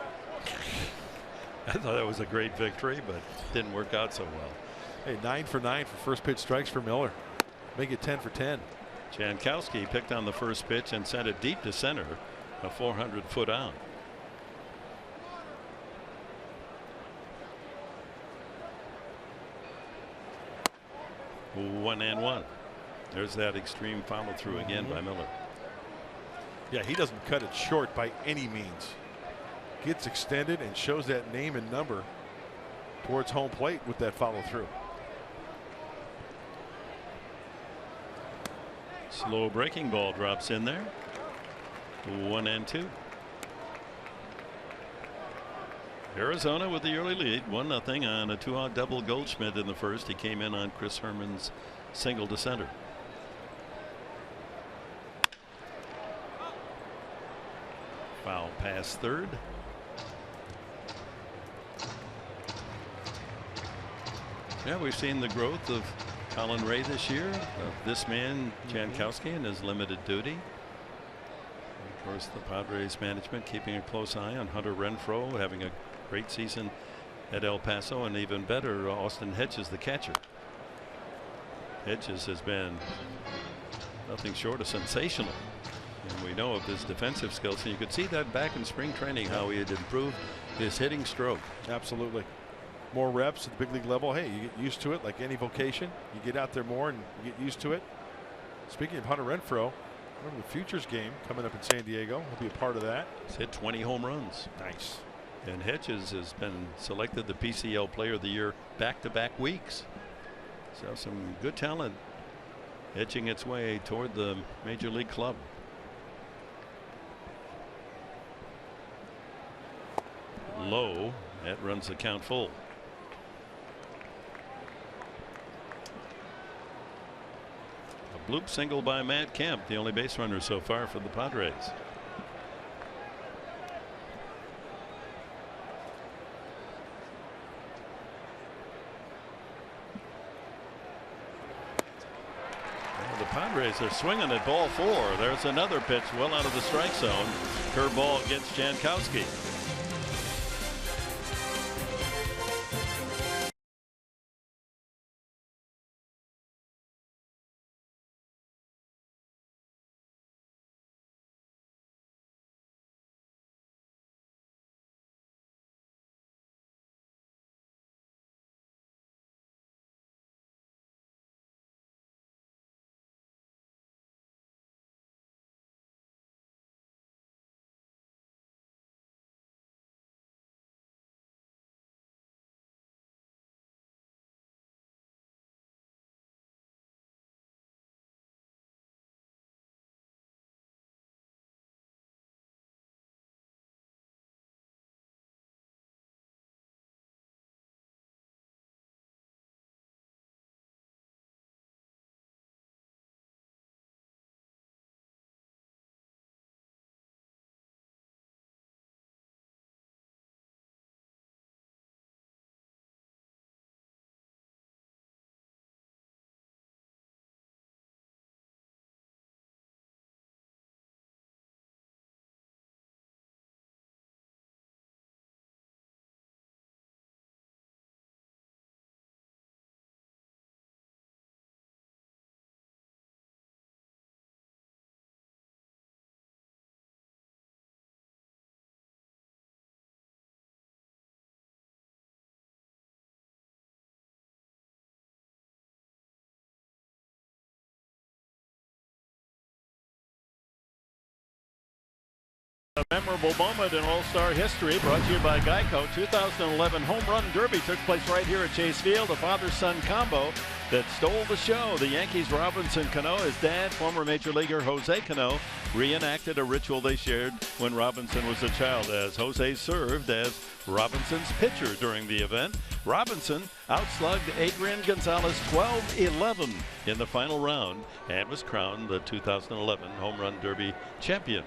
I thought that was a great victory, but didn't work out so well. Hey, 9 for 9 for first pitch strikes for Miller. Make it 10 for 10. Jankowski picked on the first pitch and sent it deep to center, a 400-foot out. One and one. There's that extreme follow through again by Miller. Yeah, he doesn't cut it short by any means. Gets extended and shows that name and number towards home plate with that follow through. Slow breaking ball drops in there. 1 and 2. Arizona with the early lead, 1-0 on a 2-out double. Goldschmidt in the first. He came in on Chris Herman's single to center. Foul pass third. Yeah, we've seen the growth of Colin Ray this year, of this man Jankowski in his limited duty. And of course, the Padres management keeping a close eye on Hunter Renfroe, having a great season at El Paso, and even better, Austin Hedges, the catcher. Hedges has been nothing short of sensational, and we know of his defensive skills, and you could see that back in spring training how he had improved his hitting stroke. Absolutely. More reps at the big league level. Hey, you get used to it like any vocation. You get out there more and you get used to it. Speaking of Hunter Renfroe, remember the Futures game coming up in San Diego. He'll be a part of that. He's hit 20 home runs. Nice. And Hedges has been selected the PCL Player of the Year back-to-back weeks. So some good talent edging its way toward the major league club. Low, that runs the count full. A bloop single by Matt Kemp, the only base runner so far for the Padres. The Padres are swinging at ball 4. There's another pitch well out of the strike zone. Curveball gets Jankowski. A memorable moment in All-Star history brought to you by Geico. 2011 Home Run Derby took place right here at Chase Field. A father-son combo that stole the show. The Yankees' Robinson Cano, his dad, former Major Leaguer Jose Cano, reenacted a ritual they shared when Robinson was a child, as Jose served as Robinson's pitcher during the event. Robinson outslugged Adrian Gonzalez 12-11 in the final round and was crowned the 2011 Home Run Derby champion.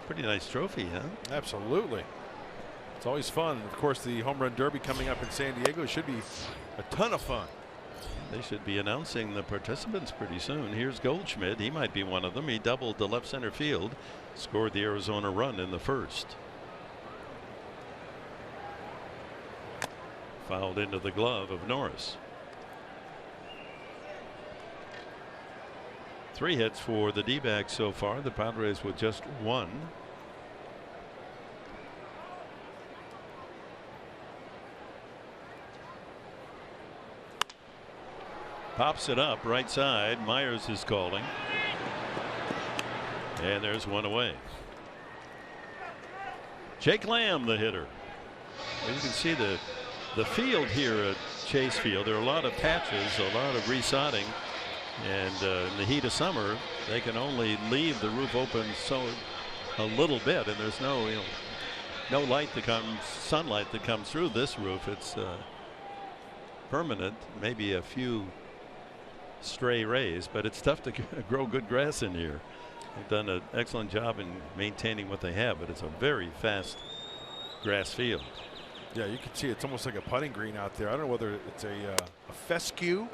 Pretty nice trophy, huh? Absolutely. It's always fun. Of course, the Home Run Derby coming up in San Diego should be a ton of fun. They should be announcing the participants pretty soon. Here's Goldschmidt. He might be one of them. He doubled to left center field, scored the Arizona run in the first. Fouled into the glove of Norris. 3 hits for the D-backs so far. The Padres with just 1. Pops it up right side. Myers is calling. And there's one away. Jake Lamb, the hitter. Well, you can see the field here at Chase Field. There are a lot of patches, a lot of resodding. And in the heat of summer, they can only leave the roof open a little bit, and there's no light that comes, sunlight that comes through this roof. It's permanent, maybe a few stray rays, but it's tough to grow good grass in here. They've done an excellent job in maintaining what they have, but it's a very fast grass field. Yeah, you can see it's almost like a putting green out there. I don't know whether it's a fescue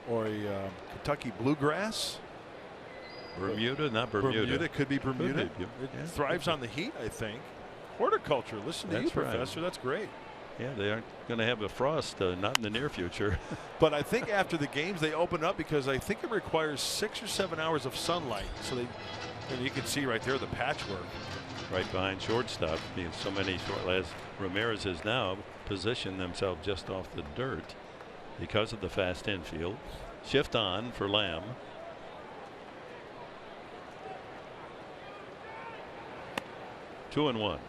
or a Kentucky bluegrass. Bermuda, not Bermuda. Bermuda, could be Bermuda. Could be. It Yeah. thrives on the heat, I think. Horticulture, listen to you, That's right. Professor. That's great. Yeah, they aren't going to have a frost, not in the near future. But I think after the games they open up because I think it requires 6 or 7 hours of sunlight. So and you can see right there the patchwork. Right behind shortstop, being so many as Ramirez has now positioned themselves just off the dirt because of the fast infield. Shift on for Lamb. Two and one.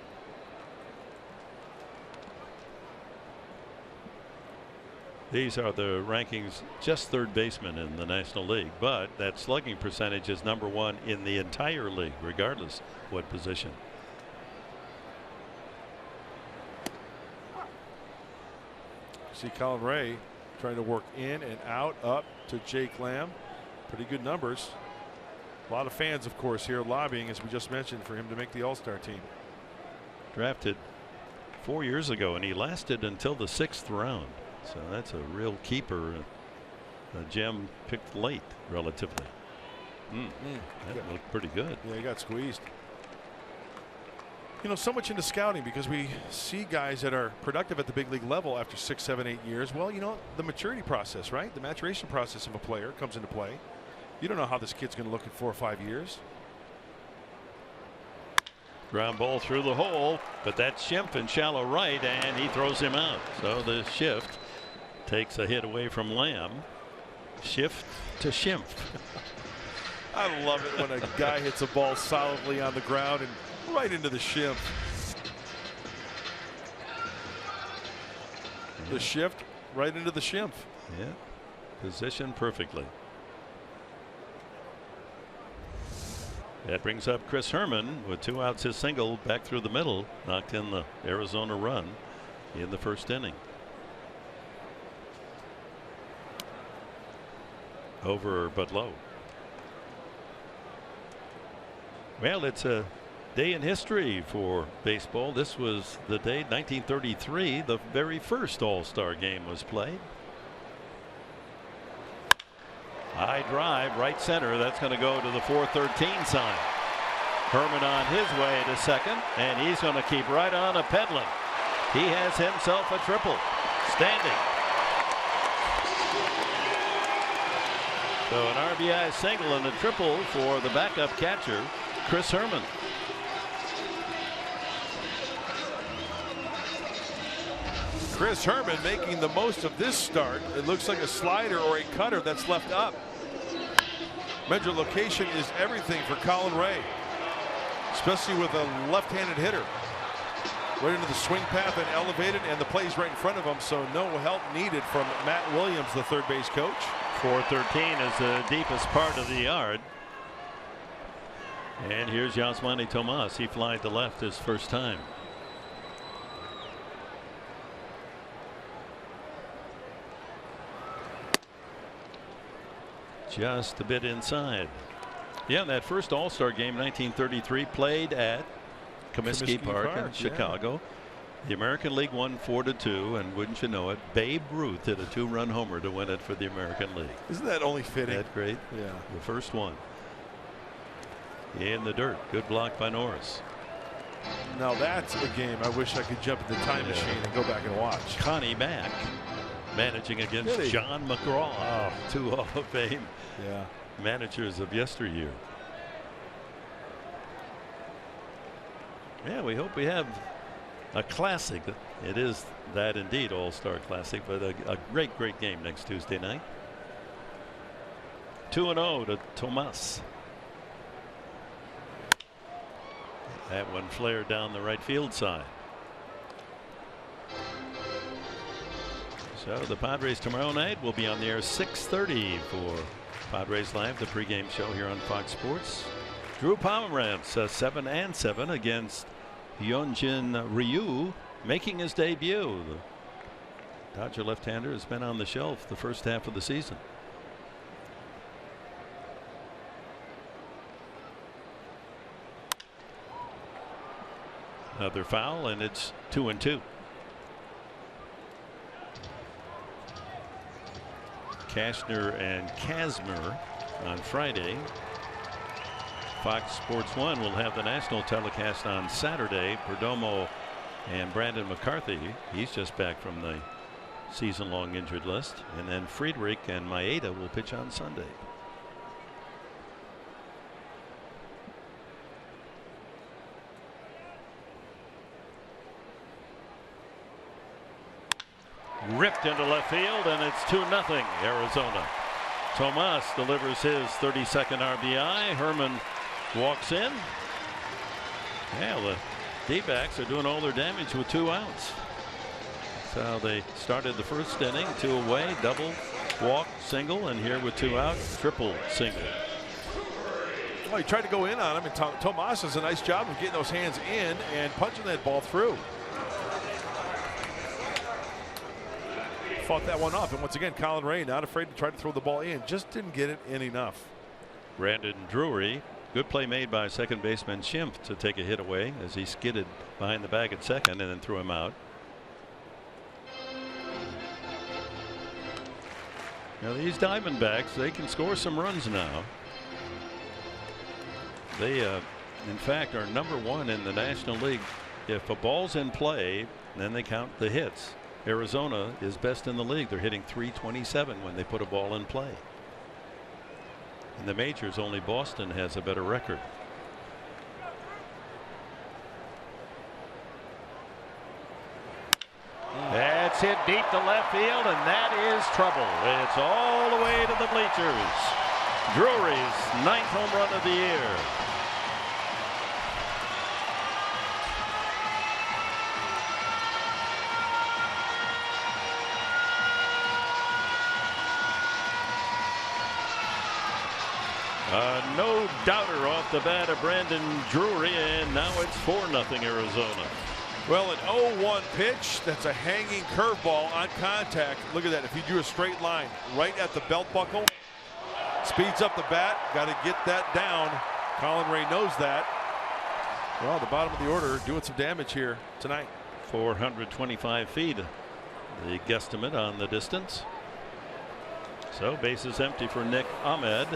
These are the rankings, just third baseman in the National League, but that slugging percentage is #1 in the entire league, regardless what position. See Colin Ray trying to work in and out, up to Jake Lamb. Pretty good numbers. A lot of fans, of course, here lobbying, as we just mentioned, for him to make the All-Star team. Drafted 4 years ago, and he lasted until the 6th round. So that's a real keeper, a gem picked late, relatively. That looked pretty good. Yeah, he got squeezed. You know, so much into scouting because we see guys that are productive at the big league level after 6, 7, 8 years. Well, you know, the maturity process, right? The maturation process of a player comes into play. You don't know how this kid's going to look in 4 or 5 years. Ground ball through the hole, but that's Schimpf in shallow right, and he throws him out. So the shift takes a hit away from Lamb. Shift to Schimpf. I love it when a guy hits a ball solidly on the ground and right into the Schimpf. The shift right into the Schimpf. Yeah, positioned perfectly. That brings up Chris Herman with 2 outs, his single back through the middle, knocked in the Arizona run in the first inning. Over but low. Well, it's a day in history for baseball. This was the day, 1933, the very first All-Star game was played. High drive, right center. That's going to go to the 413 sign. Herman on his way to second, and he's going to keep right on a peddling. He has himself a triple. Standing. So an RBI single and a triple for the backup catcher, Chris Herman. Chris Herman making the most of this start. It looks like a slider or a cutter that's left up. Measure location is everything for Colin Ray. especially with a left-handed hitter. Right into the swing path and elevated, and the play's right in front of him, so no help needed from Matt Williams, the third base coach. 413 is the deepest part of the yard. And here's Yasmani Tomas. He flied to left his first time. Just a bit inside. Yeah, that first All-Star game, 1933, played at Comiskey Park in Chicago. The American League won 4-2, and wouldn't you know it, Babe Ruth hit a 2-run homer to win it for the American League. Isn't that only fitting? That great? Yeah. The first one. In the dirt. Good block by Norris. Now that's a game I wish I could jump in the time machine and go back and watch. Connie Mack managing against John McGraw, two Hall of Fame managers of yesteryear. Yeah, we hope we have a classic. It is that indeed, All-Star Classic, but a great game next Tuesday night. 2-0 to Tomas. That one flared down the right field side. So the Padres tomorrow night will be on the air 6:30 for Padres Live, the pregame show here on Fox Sports. Drew Pomeranz 7-7 against Hyunjin Ryu, making his debut. The Dodger left-hander has been on the shelf the first half of the season. Another foul, and it's 2-2. Cashner and Kazmir on Friday. Fox Sports 1 will have the national telecast on Saturday. Perdomo and Brandon McCarthy, he's just back from the season-long injured list. And then Friedrich and Maeda will pitch on Sunday. Ripped into left field, and it's 2-0 Arizona. Tomas delivers his 32nd RBI. Herman walks in. Yeah, the D-backs are doing all their damage with 2 outs. That's how they started the first inning. 2 away, double, walk, single, and here with 2 out, triple single. Well, he tried to go in on him, and Tomas does a nice job of getting those hands in and punching that ball through. Fought that one off, and once again, Colin Ray not afraid to try to throw the ball in, just didn't get it in enough. Brandon Drury, good play made by second baseman Schimpf to take a hit away as he skidded behind the bag at second and then threw him out. Now these Diamondbacks, they can score some runs now. They in fact are #1 in the National League. If a ball's in play, then they count the hits. Arizona is best in the league. They're hitting .327 when they put a ball in play. In the majors, only Boston has a better record. That's hit deep to left field, and that is trouble. It's all the way to the bleachers. Drury's 9th home run of the year. No doubter off the bat of Brandon Drury, and now it's 4-0 Arizona. Well, an 0-1 pitch, that's a hanging curveball on contact. Look at that. If you drew a straight line right at the belt buckle, speeds up the bat, got to get that down. Colin Ray knows that. Well, the bottom of the order doing some damage here tonight. 425 feet, the guesstimate on the distance. So bases empty for Nick Ahmed.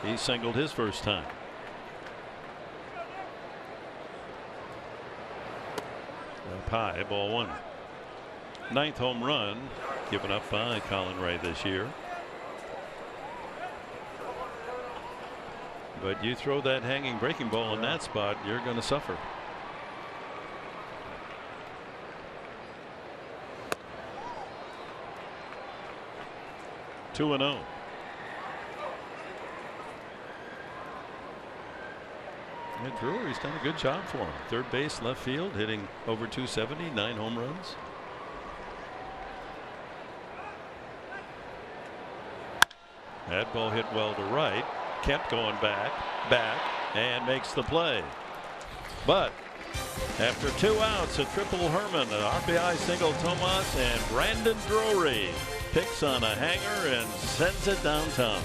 He singled his first time. Up high, ball 1. 9th home run given up by Colin Ray this year. But you throw that hanging breaking ball in that spot, you're going to suffer. Two and 0. And Drury's done a good job for him. Third base, left field, hitting over 270, 9 home runs. That ball hit well to right. Kemp going back, and makes the play. But after 2 outs, a triple Herman, an RBI single Tomas, and Brandon Drury picks on a hanger and sends it downtown.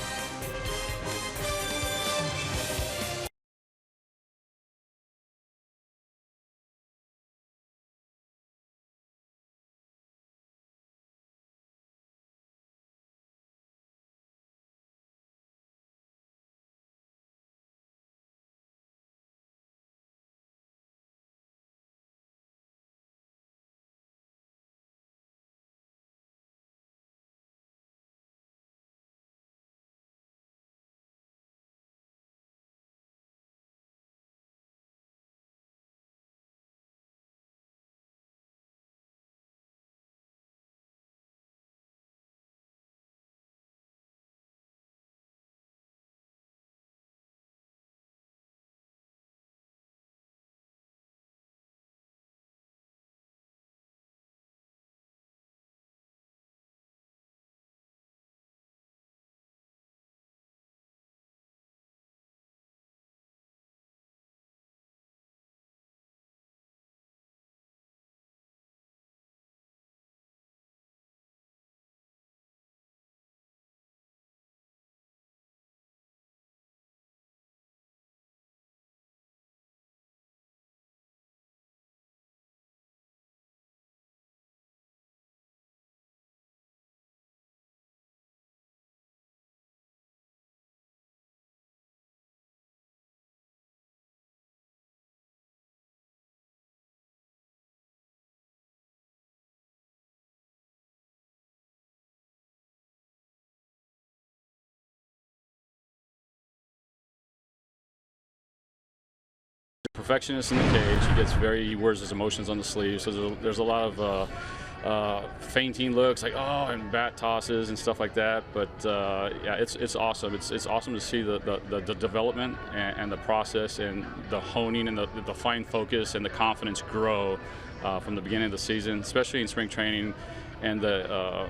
Perfectionist in the cage. He wears his emotions on the sleeve. So there's a lot of feinting looks, like and bat tosses and stuff like that. But yeah, it's awesome. It's awesome to see the development and the process and the honing and the fine focus and the confidence grow from the beginning of the season, especially in spring training, and the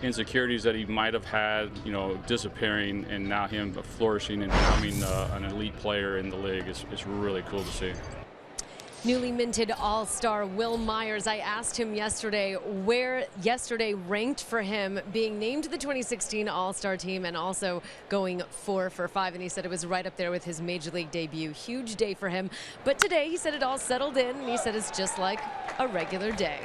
insecurities that he might have had, disappearing, and now him flourishing and becoming an elite player in the league is really cool to see. Newly minted All-Star Wil Myers, I asked him yesterday where yesterday ranked for him being named to the 2016 All-Star team and also going 4 for 5, and he said it was right up there with his Major League debut. Huge day for him. But today he said it all settled in, and he said it's just like a regular day.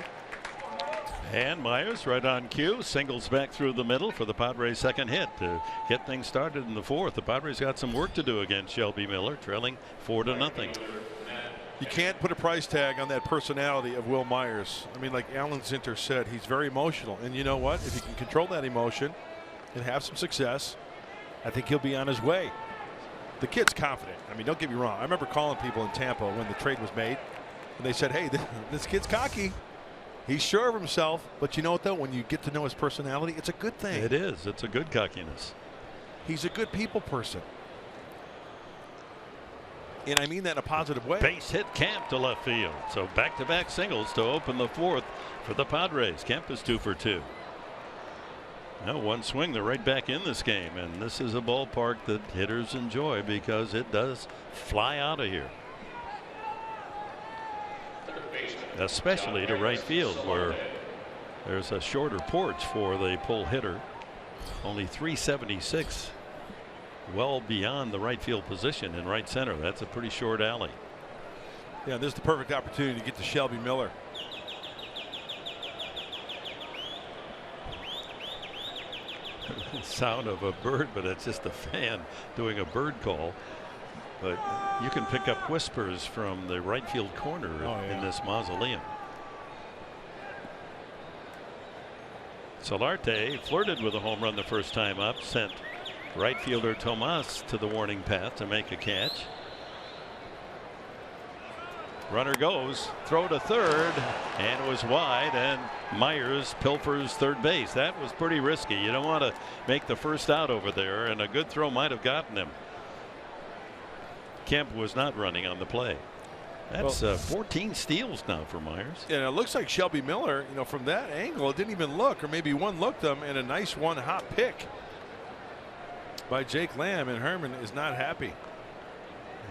And Myers right on cue, singles back through the middle for the Padres' second hit to get things started in the 4th. The Padres got some work to do against Shelby Miller, trailing 4-0. You can't put a price tag on that personality of Wil Myers. I mean, like Alan Zinter said, he's very emotional. And you know what? If he can control that emotion and have some success, I think he'll be on his way. The kid's confident. I mean, don't get me wrong. I remember calling people in Tampa when the trade was made, and they said, hey, this kid's cocky. He's sure of himself, but you know what, though? When you get to know his personality, it's a good thing. It is. It's a good cockiness. He's a good people person. And I mean that in a positive way. Base hit Kemp to left field. So back-to-back singles to open the 4th for the Padres. Kemp is 2 for 2. Now one swing, they're right back in this game. And this is a ballpark that hitters enjoy because it does fly out of here. Especially to right field, where there's a shorter porch for the pull hitter. Only 376, well beyond the right field position in right center. That's a pretty short alley. Yeah, this is the perfect opportunity to get to Shelby Miller. Sound of a bird, but it's just a fan doing a bird call. But you can pick up whispers from the right field corner in this mausoleum. Solarte flirted with a home run the first time up, sent right fielder Tomas to the warning path to make a catch. Runner goes, throw to third, and it was wide, and Myers pilfers third base. That was pretty risky. You don't want to make the first out over there, and a good throw might have gotten him. Kemp was not running on the play. That's 14 steals now for Myers. And it looks like Shelby Miller, from that angle, it didn't even look, or maybe one looked them, and a nice one-hop pick by Jake Lamb, and Herman is not happy.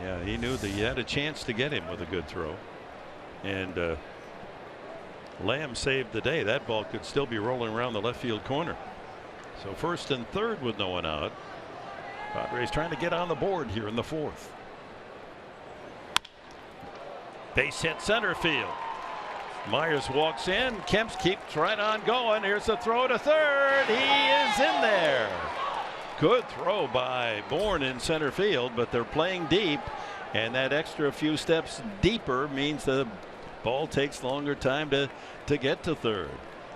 Yeah, he knew that he had a chance to get him with a good throw. And Lamb saved the day. That ball could still be rolling around the left field corner. So 1st and 3rd with no one out. Padres trying to get on the board here in the 4th. Base hit center field. Myers walks in. Kemp keeps right on going. Here's the throw to 3rd. He is in there. Good throw by Bourne in center field, but they're playing deep, and that extra few steps deeper means the ball takes longer time to get to 3rd.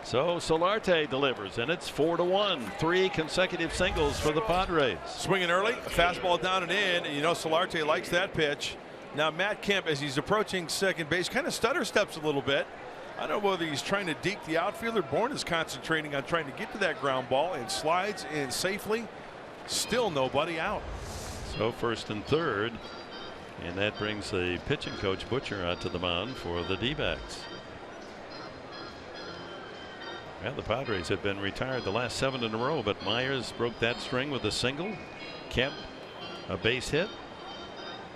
So Solarte delivers, and it's 4-1. 3 consecutive singles for the Padres. Swinging early, a fastball down and in, and Solarte likes that pitch. Now Matt Kemp, as he's approaching second base, kind of stutter steps a little bit. I don't know whether he's trying to deke the outfielder. Bourne is concentrating on trying to get to that ground ball, and slides in safely. Still nobody out. So 1st and 3rd, and that brings the pitching coach Butcher out to the mound for the D-backs. Well, the Padres have been retired the last 7 in a row, but Myers broke that string with a single. Kemp a base hit.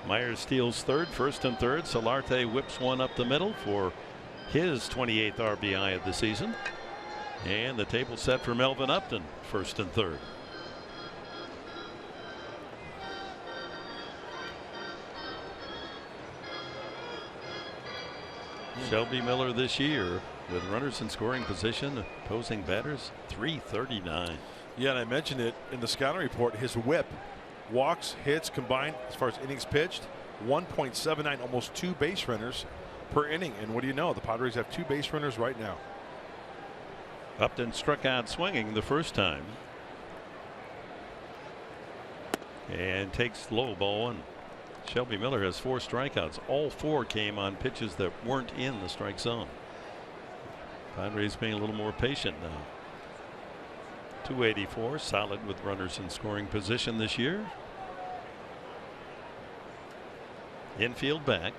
Myers steals 3rd, 1st and 3rd. Solarte whips one up the middle for his 28th RBI of the season. And the table set for Melvin Upton, 1st and 3rd. Shelby Miller this year with runners in scoring position, opposing batters .339. Yeah, and I mentioned it in the scouting report. His whip, walks, hits combined as far as innings pitched, 1.79, almost 2 base runners per inning. And what do you know? The Padres have 2 base runners right now. Upton struck out swinging the first time. And takes low, ball 1. Shelby Miller has 4 strikeouts. All 4 came on pitches that weren't in the strike zone. Padres being a little more patient now. 284, solid with runners in scoring position this year. Infield back.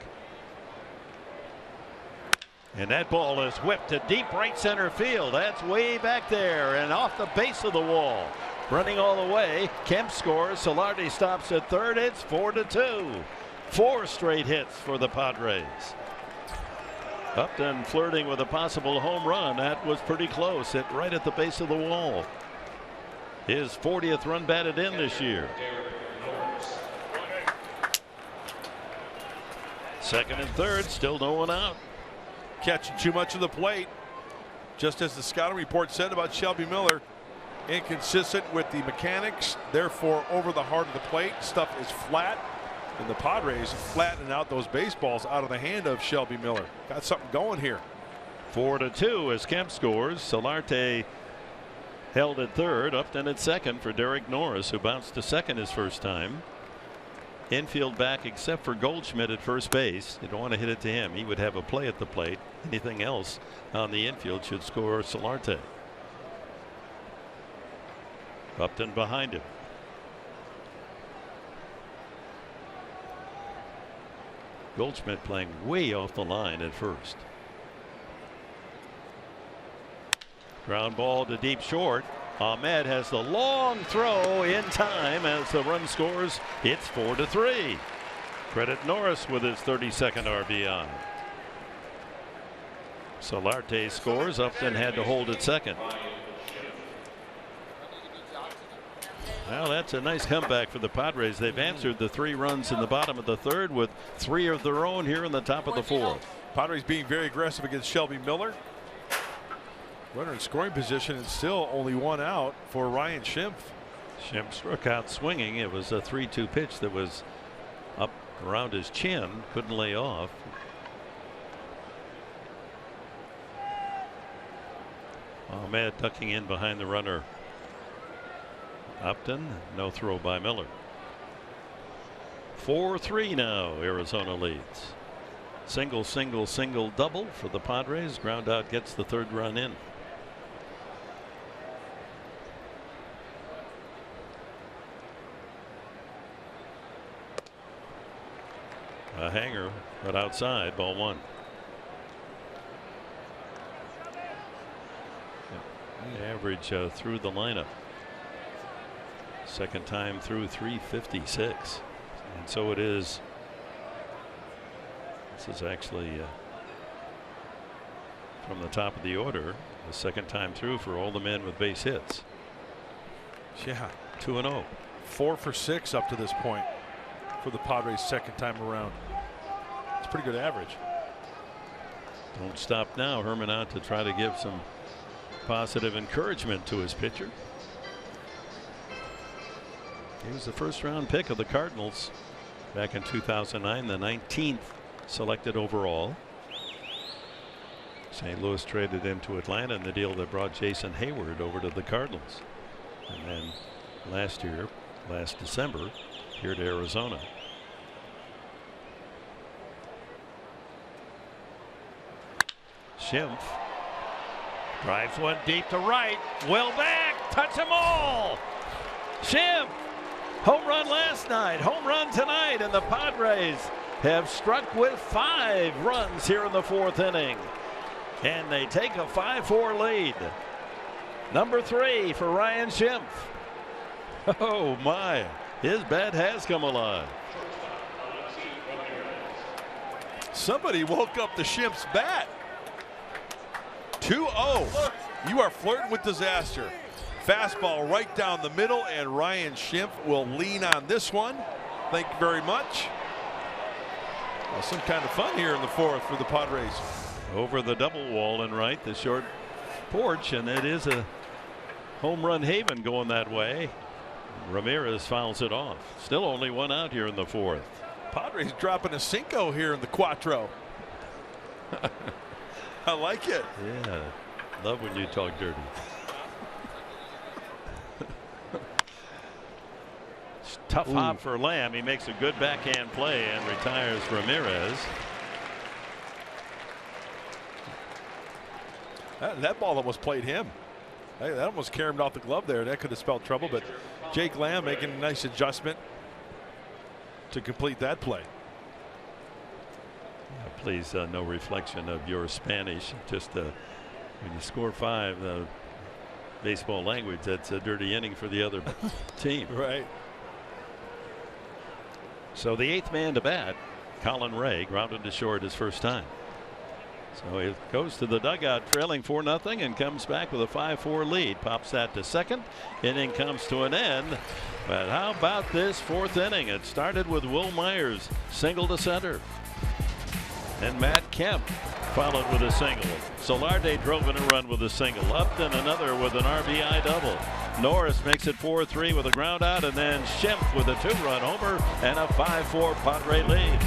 And that ball is whipped to deep right center field. That's way back there and off the base of the wall. Running all the way. Kemp scores. Solarte stops at 3rd. It's 4-2. 4 straight hits for the Padres. Upton flirting with a possible home run. That was pretty close. Hit right at the base of the wall. His 40th run batted in this year. 2nd and 3rd. Still no one out. Catching too much of the plate. Just as the scouting report said about Shelby Miller. Inconsistent with the mechanics, therefore over the heart of the plate. Stuff is flat, and the Padres flattening out those baseballs out of the hand of Shelby Miller. Got something going here. 4-2 as Kemp scores. Solarte held at 3rd. Upton at 2nd for Derek Norris, who bounced to 2nd his first time. Infield back except for Goldschmidt at first base. You don't want to hit it to him. He would have a play at the plate. Anything else on the infield should score Solarte. Upton behind him. Goldschmidt playing way off the line at first. Ground ball to deep short. Ahmed has the long throw in time as the run scores. It's 4-3. Credit Norris with his 32nd RBI. Solarte scores. Upton had to hold at 2nd. Well, that's a nice comeback for the Padres. They've answered the 3 runs in the bottom of the 3rd with 3 of their own here in the top of the 4th. Padres being very aggressive against Shelby Miller. Runner in scoring position and still only 1 out for Ryan Schimpf. Schimpf struck out swinging. It was a 3-2 pitch that was up around his chin. Couldn't lay off. Ahmed ducking in behind the runner. Upton, no throw by Miller. 4-3 now. Arizona leads. Single, single, single, double for the Padres. Ground out gets the 3rd run in. hanger, but outside, ball one. Average through the lineup. Second time through 356. And so it is. This is actually from the top of the order, the second time through for all the men with base hits. Yeah. 2-0. 4 for 6 up to this point for the Padres second time around. It's a pretty good average. Don't stop now. Herman out to try to give some positive encouragement to his pitcher. He was the first round pick of the Cardinals back in 2009, the 19th selected overall. St. Louis traded him to Atlanta in the deal that brought Jason Hayward over to the Cardinals. And then last December, here to Arizona. Schimpf drives one deep to right. Well back. Touch them all. Schimpf. Home run last night. Home run tonight. And the Padres have struck with 5 runs here in the 4th inning. And they take a 5-4 lead. Number 3 for Ryan Schimpf. Oh my. His bat has come alive. Somebody woke up the Schimpf's bat. 2-0. You are flirting with disaster. Fastball right down the middle, and Ryan Schimpf will lean on this one. Thank you very much. Well, some kind of fun here in the 4th for the Padres. Over the double wall and right, the short porch, and it is a home run haven going that way. Ramirez fouls it off. Still only 1 out here in the 4th. Padres dropping a Cinco here in the Quattro. I like it. Yeah, love when you talk dirty. Tough hop for Lamb. He makes a good backhand play and retires Ramirez. That ball almost played him. Hey, that almost carried him off the glove there. That could have spelled trouble, but Jake Lamb making a nice adjustment to complete that play. Please, no reflection of your Spanish. Just when you score 5, baseball language, that's a dirty inning for the other team. Right. So the 8th man to bat, Colin Ray, grounded to short his first time. So he goes to the dugout trailing 4-0 and comes back with a 5-4 lead. Pops that to second. Inning comes to an end. But how about this 4th inning? It started with Will Myers single to center. And Matt Kemp followed with a single. Solarde drove in a run with a single. Upton another with an RBI double. Norris makes it 4-3 with a ground out, and then Schimpf with a 2-run homer and a 5-4 Padre lead.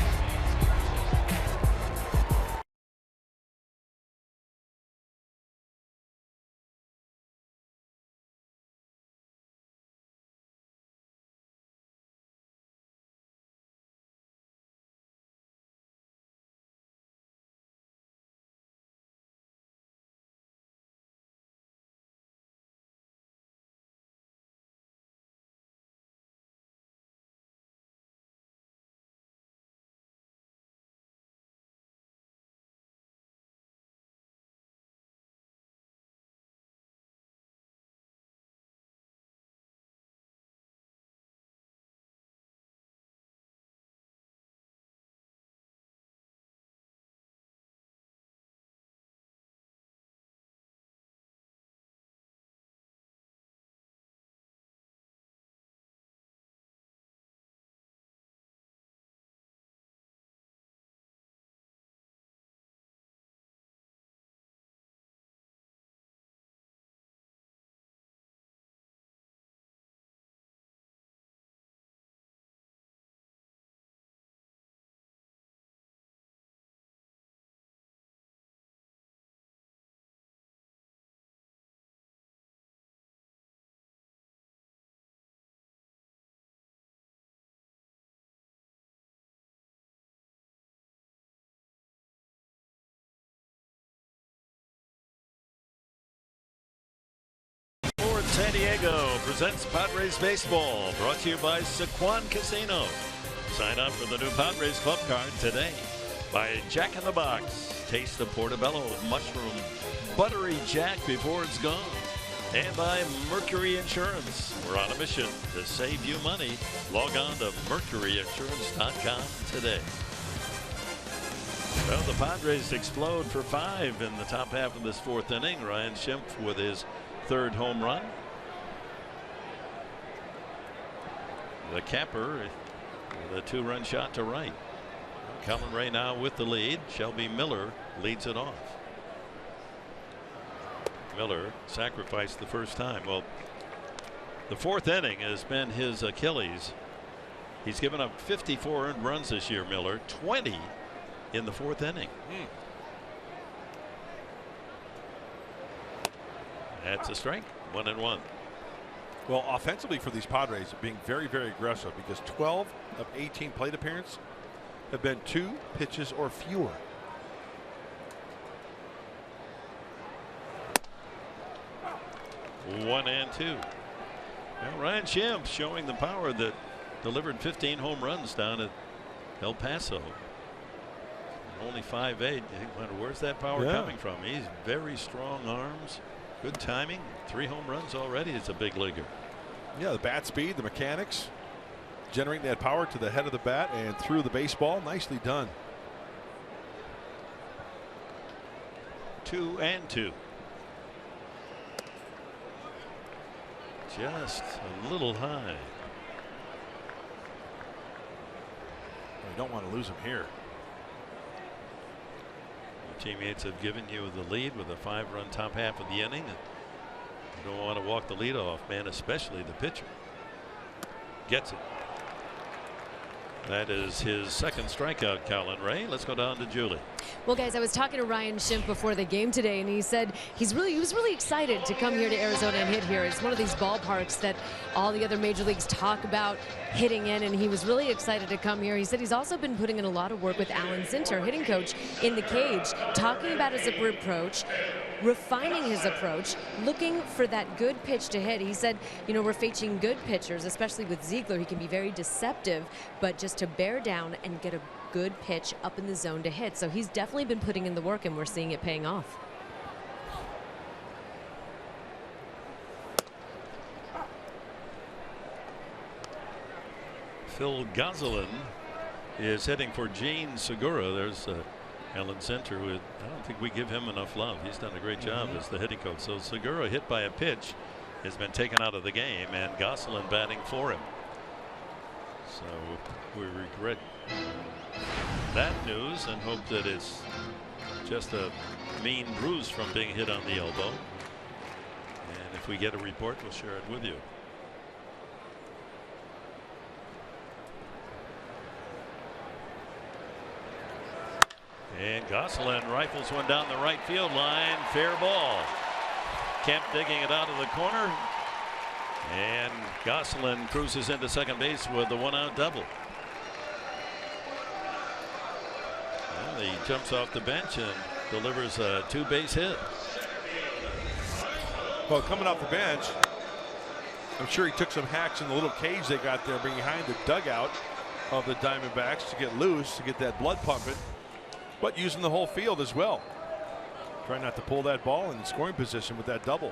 San Diego presents Padres baseball, brought to you by Sycuan Casino. Sign up for the new Padres Club card today by Jack in the Box. Taste of Portobello mushroom buttery jack before it's gone. And by Mercury Insurance. We're on a mission to save you money. Log on to mercuryinsurance.com today. Well, the Padres explode for 5 in the top half of this 4th inning. Ryan Schimpf with his 3rd home run. The capper with a 2-run shot to right. Colin Ray now with the lead. Shelby Miller leads it off. Miller sacrificed the first time. Well, the 4th inning has been his Achilles. He's given up 54 earned runs this year, Miller. 20 in the 4th inning. That's a strike. 1-1. Well, offensively for these Padres, being very, very aggressive because 12 of 18 plate appearances have been 2 pitches or fewer. One and 2. Well, Ryan Schimpf showing the power that delivered 15 home runs down at El Paso. Only 5'8". You wonder, where's that power coming from? He's very strong arms, good timing. 3 home runs already as a big leaguer. Yeah, the bat speed, the mechanics, generating that power to the head of the bat and through the baseball. Nicely done. 2 and 2. Just a little high. You don't want to lose him here. Your teammates have given you the lead with a 5-run top half of the inning. And you don't want to walk the leadoff man, especially the pitcher. Gets it. That is his 2nd strikeout, Colin Ray. Let's go down to Julie. Well, guys, I was talking to Ryan Schimpf before the game today, and he said he was really excited to come here to Arizona and hit here. It's one of these ballparks that all the other major leagues talk about hitting in, and he was really excited to come here. He said he's also been putting in a lot of work with Alan Zinter, hitting coach, in the cage, talking about his approach, refining his approach, looking for that good pitch to hit. He said, you know, we're facing good pitchers, especially with Ziegler. He can be very deceptive, but just to bear down and get a good pitch up in the zone to hit. So he's definitely been putting in the work, and we're seeing it paying off. Phil Gosselin is heading for Gene Segura. There's Alan Zinter, who I don't think we give him enough love. He's done a great job as the hitting coach. So Segura, hit by a pitch, has been taken out of the game, and Gosselin batting for him. So we regret that news and hope that it's just a mean bruise from being hit on the elbow. And if we get a report, we'll share it with you. And Gosselin rifles one down the right field line. Fair ball. Kemp digging it out of the corner. And Gosselin cruises into second base with the 1-out double. Well, he jumps off the bench and delivers a 2-base hit. Well, coming off the bench, I'm sure he took some hacks in the little cage they got there behind the dugout of the Diamondbacks to get loose, to get that blood pumping, but using the whole field as well. Trying not to pull that ball in scoring position with that double.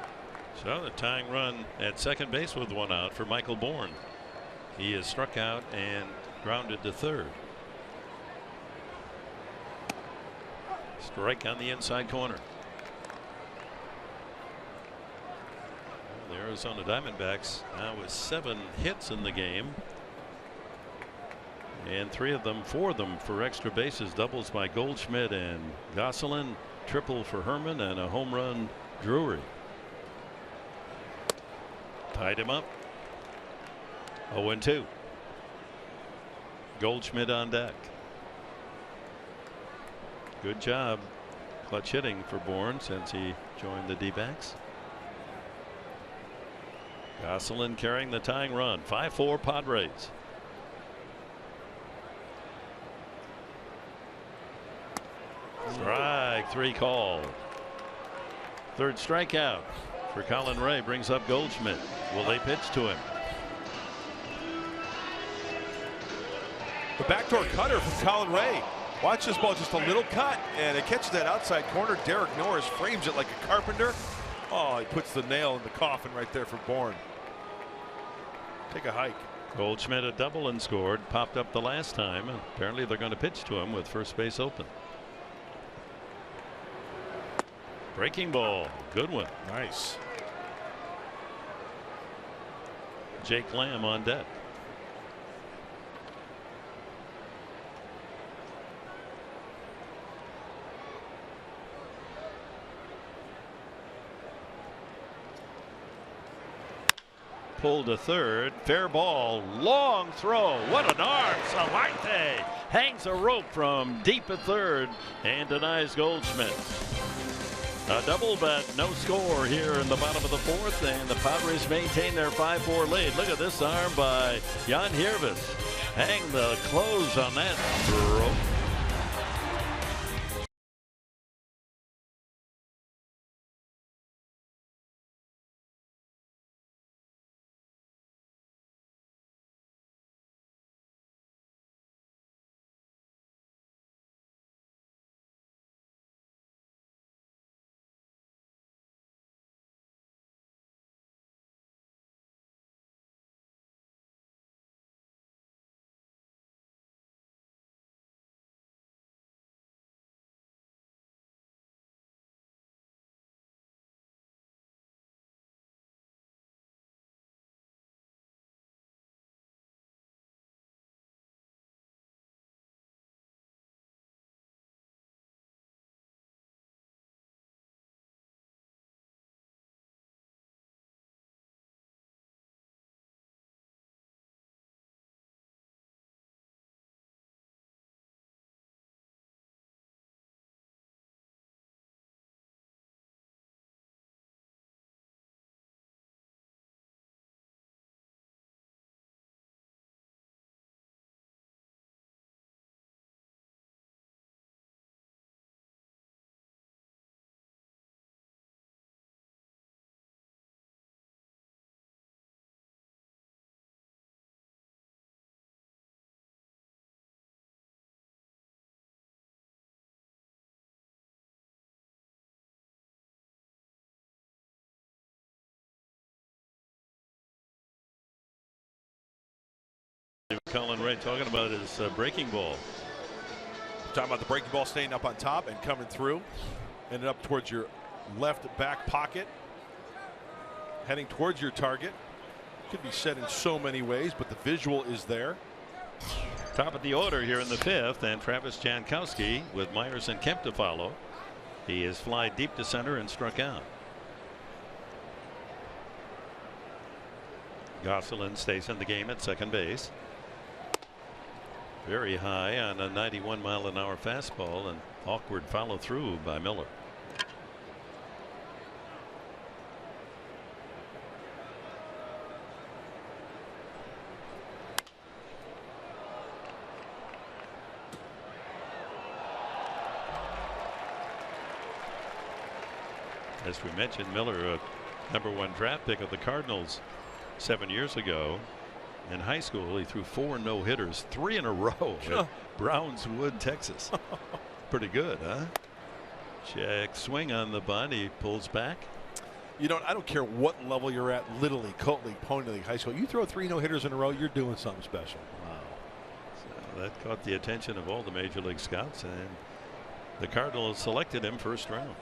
So the tying run at second base with 1 out for Michael Bourne. He is struck out and grounded to third. Strike on the inside corner. The Arizona Diamondbacks now with 7 hits in the game. And 4 of them for extra bases, doubles by Goldschmidt and Gosselin, triple for Herman, and a home run Drury. Tied him up. 0-2. Goldschmidt on deck. Good job clutch hitting for Bourne since he joined the D-backs. Gosselin carrying the tying run. 5-4 Padres. Strike 3 called. Third strikeout for Colin Ray brings up Goldschmidt. Will they pitch to him? The backdoor cutter from Colin Ray. Watch this ball, just a little cut, and it catches that outside corner. Derek Norris frames it like a carpenter. Oh, he puts the nail in the coffin right there for Bourne. Take a hike. Goldschmidt a double and scored, popped up the last time. Apparently they're going to pitch to him with first base open. Breaking ball, good one. Nice. Jake Lamb on deck. Pulled to third, fair ball, long throw. What an arm! Salarte hangs a rope from deep at third and denies Goldschmidt. A double, but no score here in the bottom of the fourth, and the Padres maintain their 5-4 lead. Look at this arm by Jan Hirvis. Hang the close on that rope. Colin Ray talking about his breaking ball. Talking about the breaking ball staying up on top and coming through. Ended up towards your left back pocket. Heading towards your target. Could be said in so many ways, but the visual is there. Top of the order here in the fifth, and Travis Jankowski with Myers and Kemp to follow. He has fly deep to center and struck out. Gosselin stays in the game at second base. Very high on a 91-mile-an-hour fastball, and awkward follow through by Miller. As we mentioned, Miller, a #1 draft pick of the Cardinals 7 years ago. In high school, he threw 4 no-hitters, 3 in a row at Brownswood, Texas. Pretty good, huh? Check swing on the bunt. He pulls back. You know, I don't care what level you're at, Little League, Colt League, Pony League, high school. You throw 3 no-hitters in a row, you're doing something special. Wow. So that caught the attention of all the major league scouts, and the Cardinals selected him first round.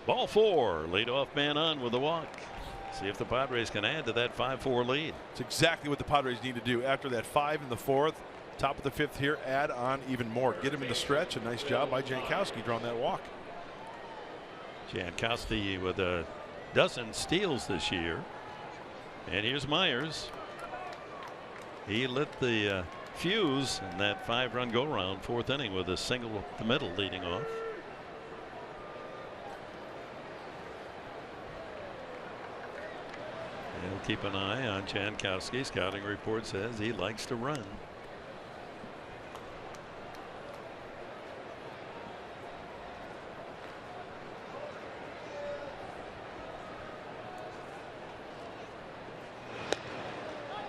Ball 4, leadoff man on with a walk. See if the Padres can add to that 5-4 lead. It's exactly what the Padres need to do after that 5 in the fourth. Top of the fifth here, add on even more. Get him in the stretch. A nice job by Jankowski drawing that walk. Jankowski with a dozen steals this year. And here's Myers. He lit the fuse in that 5-run go-round fourth inning with a single up the middle leading off. He'll keep an eye on Jankowski. Scouting report says he likes to run.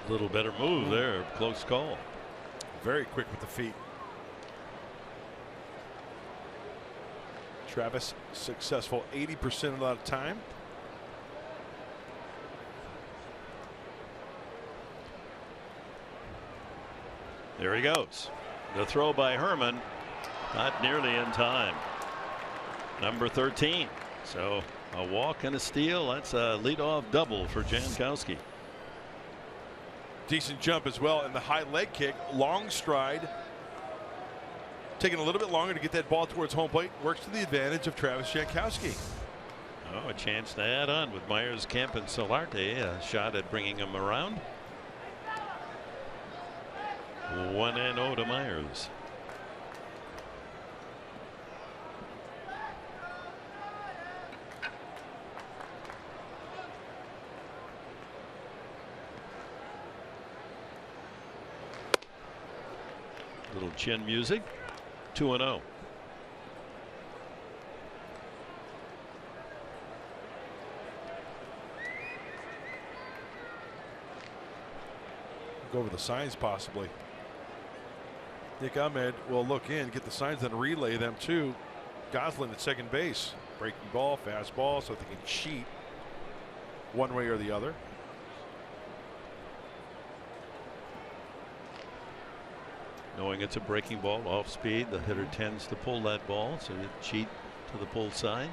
A little better move there. Close call. very quick with the feet. Travis successful 80% of the time. There he goes. The throw by Herman, not nearly in time. Number 13. So a walk and a steal. That's a leadoff double for Jankowski. Decent jump as well, and the high leg kick, long stride. Taking a little bit longer to get that ball towards home plate. Works to the advantage of Travis Jankowski. Oh, a chance to add on with Myers, Kemp, and Solarte. A shot at bringing him around. 1-0 to Myers. Little chin music. 2-0. Go over the signs possibly. Nick Ahmed will look in, get the signs, then relay them to Goslin at second base. Breaking ball, fastball, so they can cheat one way or the other. Knowing it's a breaking ball off speed, the hitter tends to pull that ball, so you cheat to the pull side.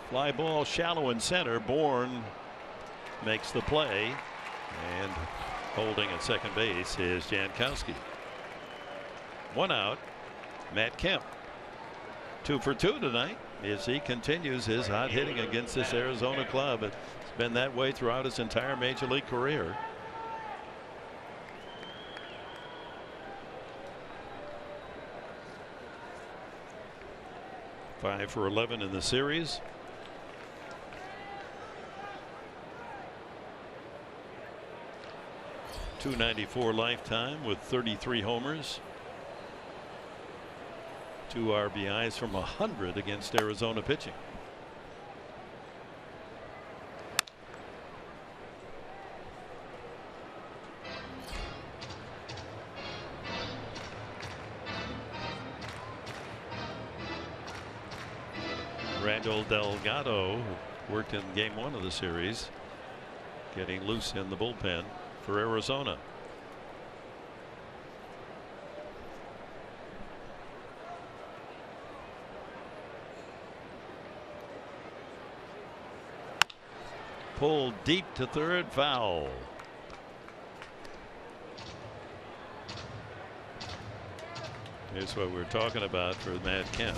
Fly ball shallow in center. Bourne makes the play, and holding at second base is Jankowski. 1 out. Matt Kemp 2 for 2 tonight as he continues his hot hitting against this Arizona club. It's been that way throughout his entire major league career. Five for 11 in the series. .294 lifetime with 33 homers. 2 RBIs from 100 against Arizona pitching. Randall Delgado worked in game 1 of the series, getting loose in the bullpen for Arizona. Pulled deep to third, foul. Here's what we're talking about for Matt Kemp.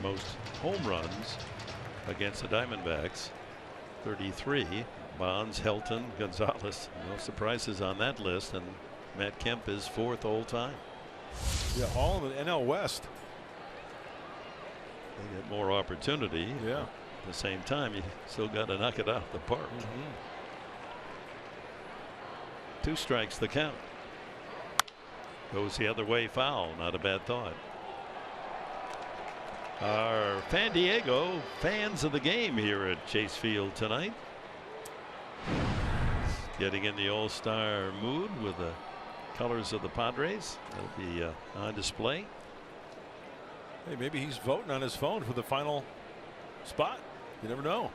Most home runs against the Diamondbacks, 33. Bonds, Helton, Gonzalez, no surprises on that list, and Matt Kemp is 4th all time. Yeah, all in the NL West. They get more opportunity. Yeah. At the same time, you still got to knock it out of the park. 2 strikes the count. Goes the other way, foul. Not a bad thought. Our San Diego fans of the game here at Chase Field tonight, getting in the All-Star mood with the colors of the Padres. That'll be on display. Hey, maybe he's voting on his phone for the final spot. You never know.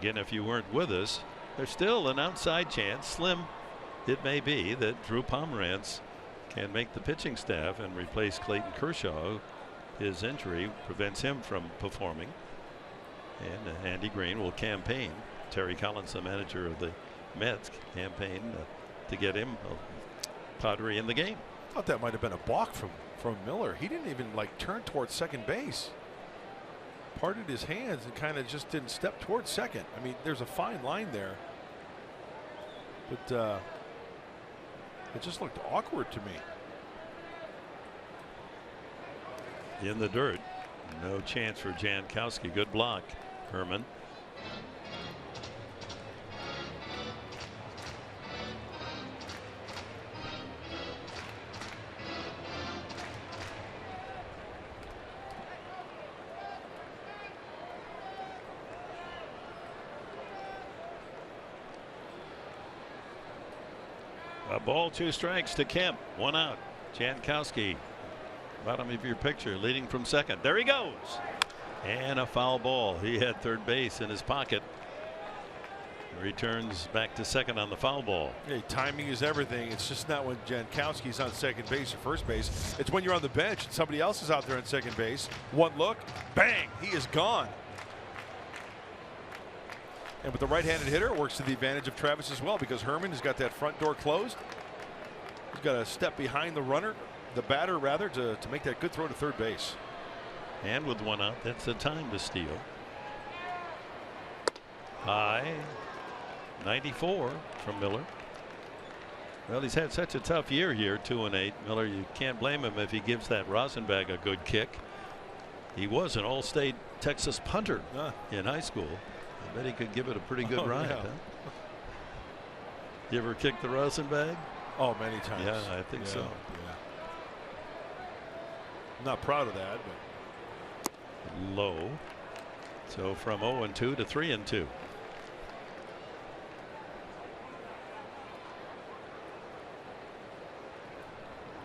Again, if you weren't with us, there's still an outside chance, slim it may be, that Drew Pomeranz can make the pitching staff and replace Clayton Kershaw. His injury prevents him from performing, and Andy Green will campaign. Terry Collins, the manager of the Mets, campaign to get him a Padre in the game. I thought that might have been a balk from Miller. He didn't even like turn towards second base. Parted his hands and kind of just didn't step towards second. I mean, there's a fine line there, but it just looked awkward to me. In the dirt, no chance for Jankowski. Good block, Herman. ball, 2 strikes to Kemp. 1 out. Jankowski, bottom of your picture, leading from second. There he goes. And a foul ball. He had third base in his pocket. Returns back to second on the foul ball. Yeah, timing is everything. It's just not when Jankowski's on second base or first base. It's when you're on the bench and somebody else is out there on second base. One look, bang, he is gone. And with the right-handed hitter, it works to the advantage of Travis as well, because Herman has got that front door closed. He's got to step behind the runner, the batter rather, to make that good throw to third base. And with 1 out, that's the time to steal. High. 94 from Miller. Well, he's had such a tough year here, 2-8. Miller, you can't blame him if he gives that Rosenbag a good kick. He was an all-state Texas punter in high school. I bet he could give it a pretty good ride. Yeah. Huh? You ever kicked the Rosenbag? Oh, many times. Yeah, I think so. Yeah. I'm not proud of that, but low. So from 0-2 to 3-2.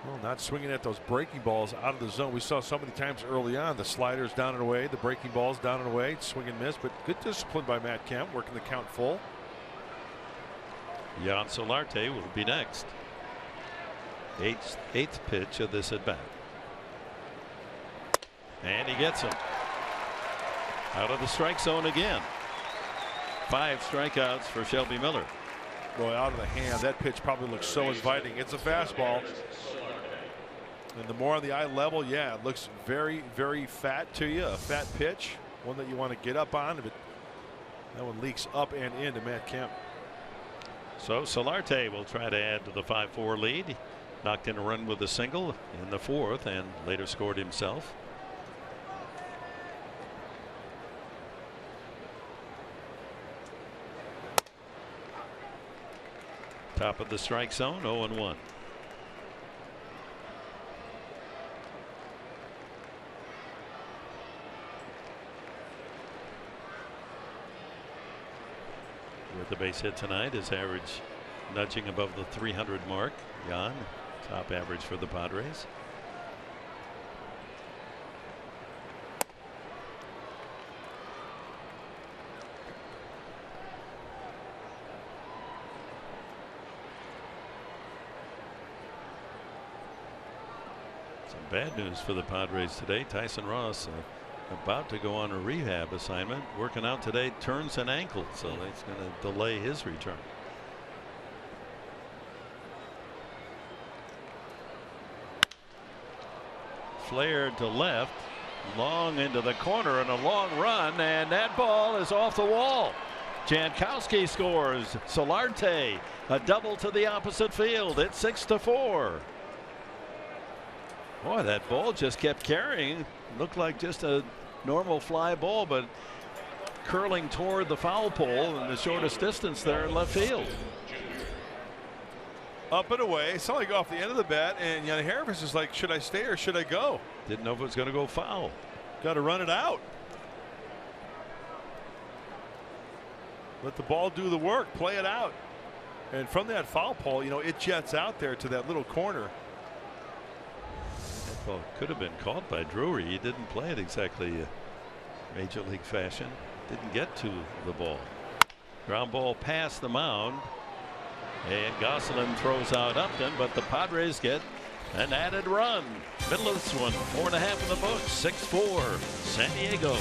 well, not swinging at those breaking balls out of the zone. We saw so many times early on, the sliders down and away, the breaking balls down and away, swing and miss, but good discipline by Matt Kemp, working the count full. Jan Solarte will be next. Eighth pitch of this at bat. And he gets him out of the strike zone again. 5 strikeouts for Shelby Miller. Boy, out of the hand, that pitch probably looks so inviting. It's a fastball. And the more on the eye level, yeah, it looks very, very fat to you. A fat pitch, one that you want to get up on. But that one leaks up and into Matt Kemp. So Solarte will try to add to the 5-4 lead. He knocked in a run with a single in the 4th and later scored himself. Top of the strike zone, 0-1. With the base hit tonight, his average nudging above the 300 mark. Jan, top average for the Padres. Some bad news for the Padres today. Tyson Ross about to go on a rehab assignment, working out today, turns an ankle, so that's going to delay his return. Flared to left, long into the corner, and a long run, and that ball is off the wall. Jankowski scores. Solarte a double to the opposite field. It's 6-4. Boy, that ball just kept carrying. Looked like just a normal fly ball, but curling toward the foul pole in the shortest distance there in left field. Up and away, something off the end of the bat, and Yanni Harris is like, should I stay or should I go? Didn't know if it was going to go foul. Got to run it out. Let the ball do the work, play it out. And from that foul pole, you know, it jets out there to that little corner. Well, could have been caught by Drury. He didn't play it exactly major league fashion. Didn't get to the ball. Ground ball past the mound. And Gosselin throws out Upton, but the Padres get an added run. Middle of this one, 4.5 in the books, 6-4, San Diego.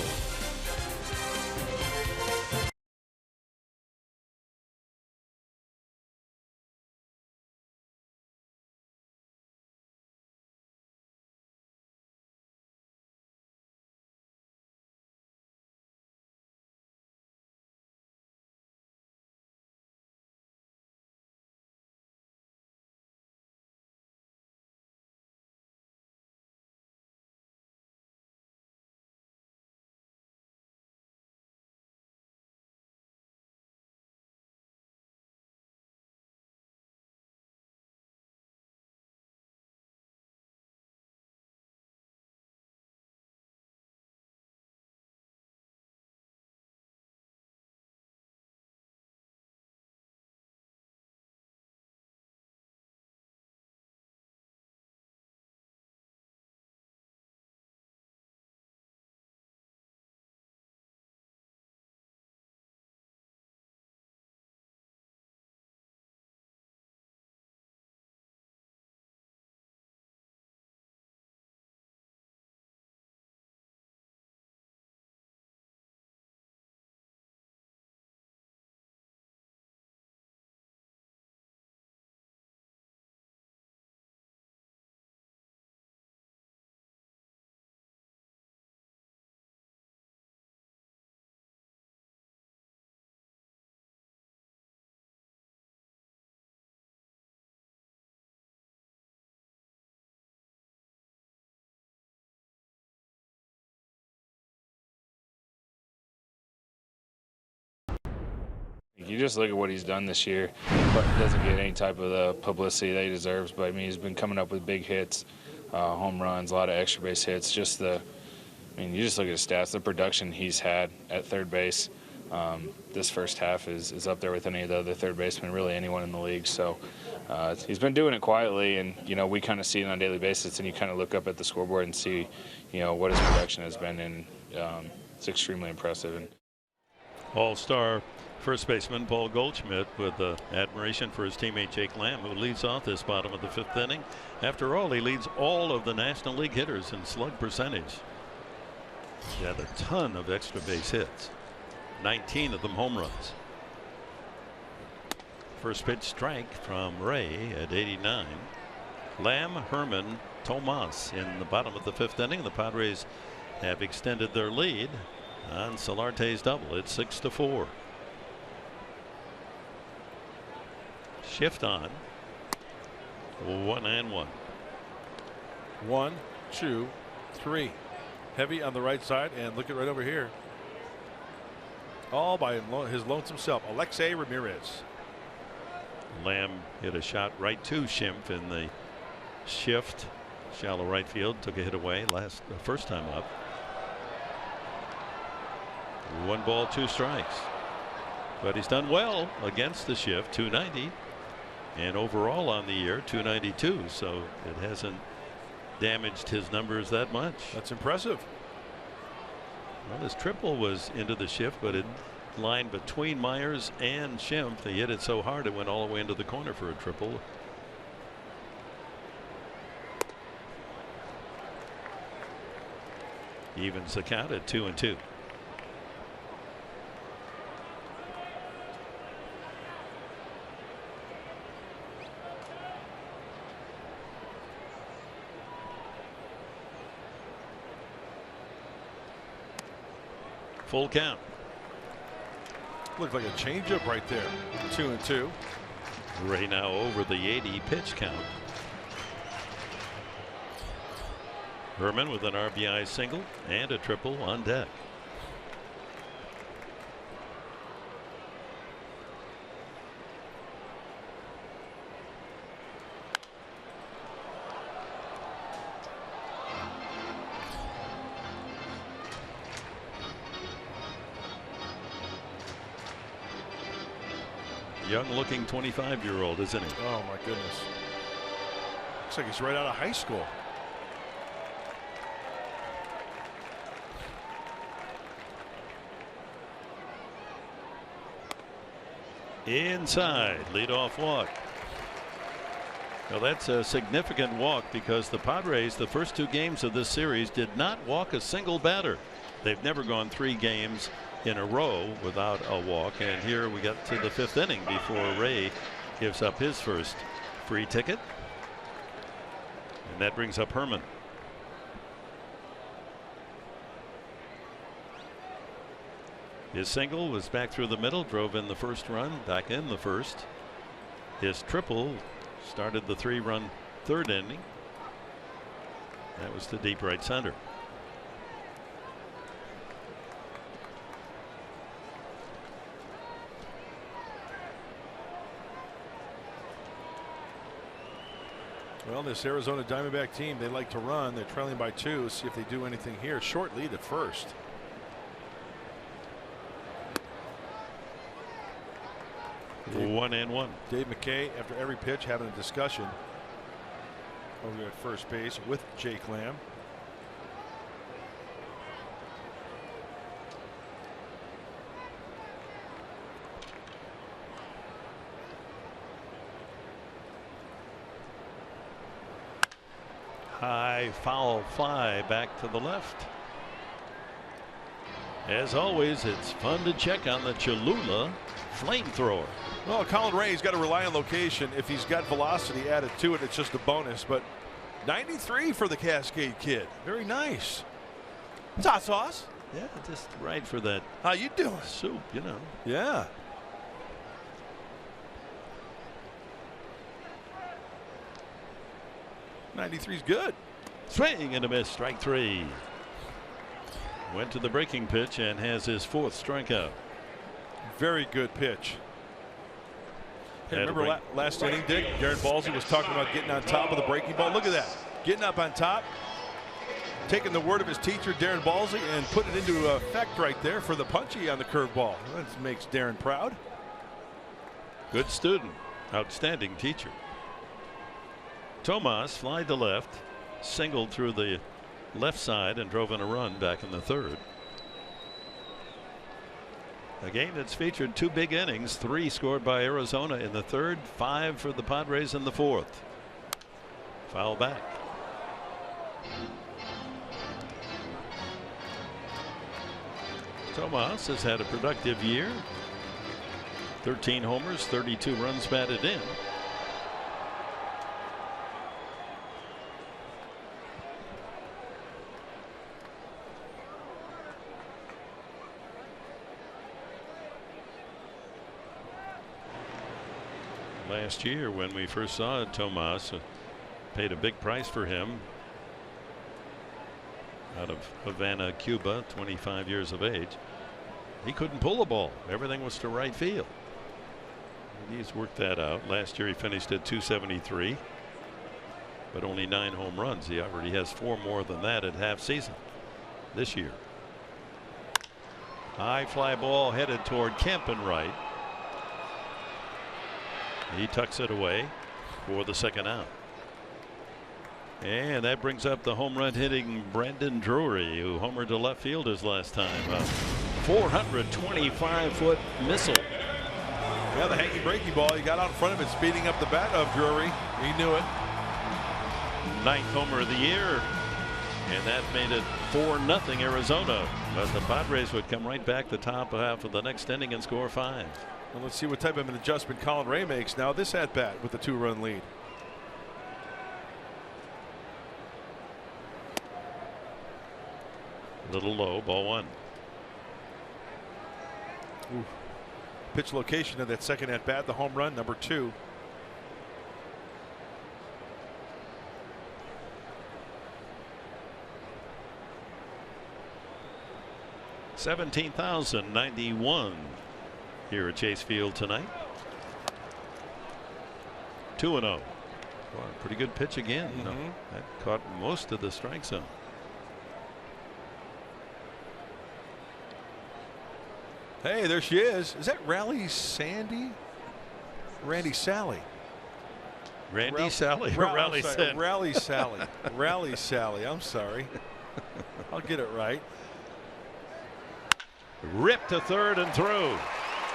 You just look at what he's done this year, but doesn't get any type of the publicity that he deserves. But I mean, he's been coming up with big hits, home runs, a lot of extra base hits. You just look at his stats, the production he's had at third base. This first half is up there with any of the other third basemen, really anyone in the league. So he's been doing it quietly, and we kind of see it on a daily basis. And you kind of look up at the scoreboard and see, what his production has been, and it's extremely impressive. And All-star first baseman Paul Goldschmidt with admiration for his teammate Jake Lamb, who leads off this bottom of the 5th inning. After all, he leads all of the National League hitters in slug percentage. He had a ton of extra base hits, 19 of them home runs. First pitch strike from Ray at 89. Lamb, Herman, Tomas in the bottom of the 5th inning. The Padres have extended their lead on Solarte's double. It's 6-4. Shift on. 1-1. 1, 2, 3. Heavy on the right side, and look at right over here. All by his lonesome self, Alexei Ramirez. Lamb hit a shot right to Schimpf in the shift. Shallow right field, took a hit away first time up. 1 ball, 2 strikes. But he's done well against the shift, 290. And overall on the year, 292. So it hasn't damaged his numbers that much. That's impressive. Well, his triple was into the shift, but it lined between Myers and Schimpf. He hit it so hard it went all the way into the corner for a triple. Evens the count at 2-2. Full count. Looked like a changeup right there. 2-2. Ray now over the 80 pitch count. Herman with an RBI single and a triple on deck. Young looking 25-year-old, isn't he? Oh my goodness. Looks like he's right out of high school. Inside, leadoff walk. Well, that's a significant walk because the Padres, the first 2 games of this series, did not walk a single batter. They've never gone 3 games in a row without a walk, and here we get to the 5th inning before Ray gives up his first free ticket, and that brings up Herman. His single was back through the middle, drove in the first run, back in the first. His triple started the 3-run 3rd inning. That was to deep right center. Well, this Arizona Diamondback team, they like to run. They're trailing by 2. See if they do anything here. Short lead at first. Dave, 1-1. Dave McKay, after every pitch, having a discussion over at first base with Jake Lamb. High foul fly back to the left. As always, it's fun to check on the Cholula flamethrower. Well, Colin Ray's got to rely on location. If he's got velocity added to it, it's just a bonus. But 93 for the Cascade kid. Very nice. Hot sauce. Yeah, just right for that. How you doing? Soup, you know. Yeah. '93's good. Swing and a miss. Strike 3. Went to the breaking pitch and has his 4th strikeout. Very good pitch. Hey, remember last inning, Dick? Darren Balsley was talking about getting on top of the breaking ball. Look at that. Getting up on top. Taking the word of his teacher, Darren Balsley, and putting it into effect right there for the punchy on the curveball. That makes Darren proud. Good student. Outstanding teacher. Tomas flied to left, singled through the left side and drove in a run back in the third. A game that's featured 2 big innings, 3 scored by Arizona in the third, 5 for the Padres in the fourth. Foul back. Tomas has had a productive year. 13 homers, 32 runs batted in. Last year when we first saw Tomas, paid a big price for him out of Havana, Cuba, 25 years of age. He couldn't pull the ball. Everything was to right field. He's worked that out. Last year he finished at 273, but only 9 home runs. He already has 4 more than that at half season this year. High fly ball headed toward Kemp and right. He tucks it away for the second out. And that brings up the home run hitting Brandon Drury, who homered to left field his last time. A 425-foot missile. Yeah, the hanging breaking ball. He got out in front of it, speeding up the bat of Drury. He knew it. 9th homer of the year. And that made it 4-0 Arizona. But the Padres would come right back the top half of the next inning and score 5. Well, let's see what type of an adjustment Colin Ray makes now this at bat with the 2-run lead. A little low, ball 1. Ooh. Pitch location of that second at bat, the home run, number 2. $17,091 here at Chase Field tonight. 2-0. Wow, pretty good pitch again. That caught most of the strike zone. Hey, there she is. Is that Randy Sally? Randy Sally or Rally Sandy? Rally Sally. Rally Sally. I'm sorry. I'll get it right. Ripped to third and through.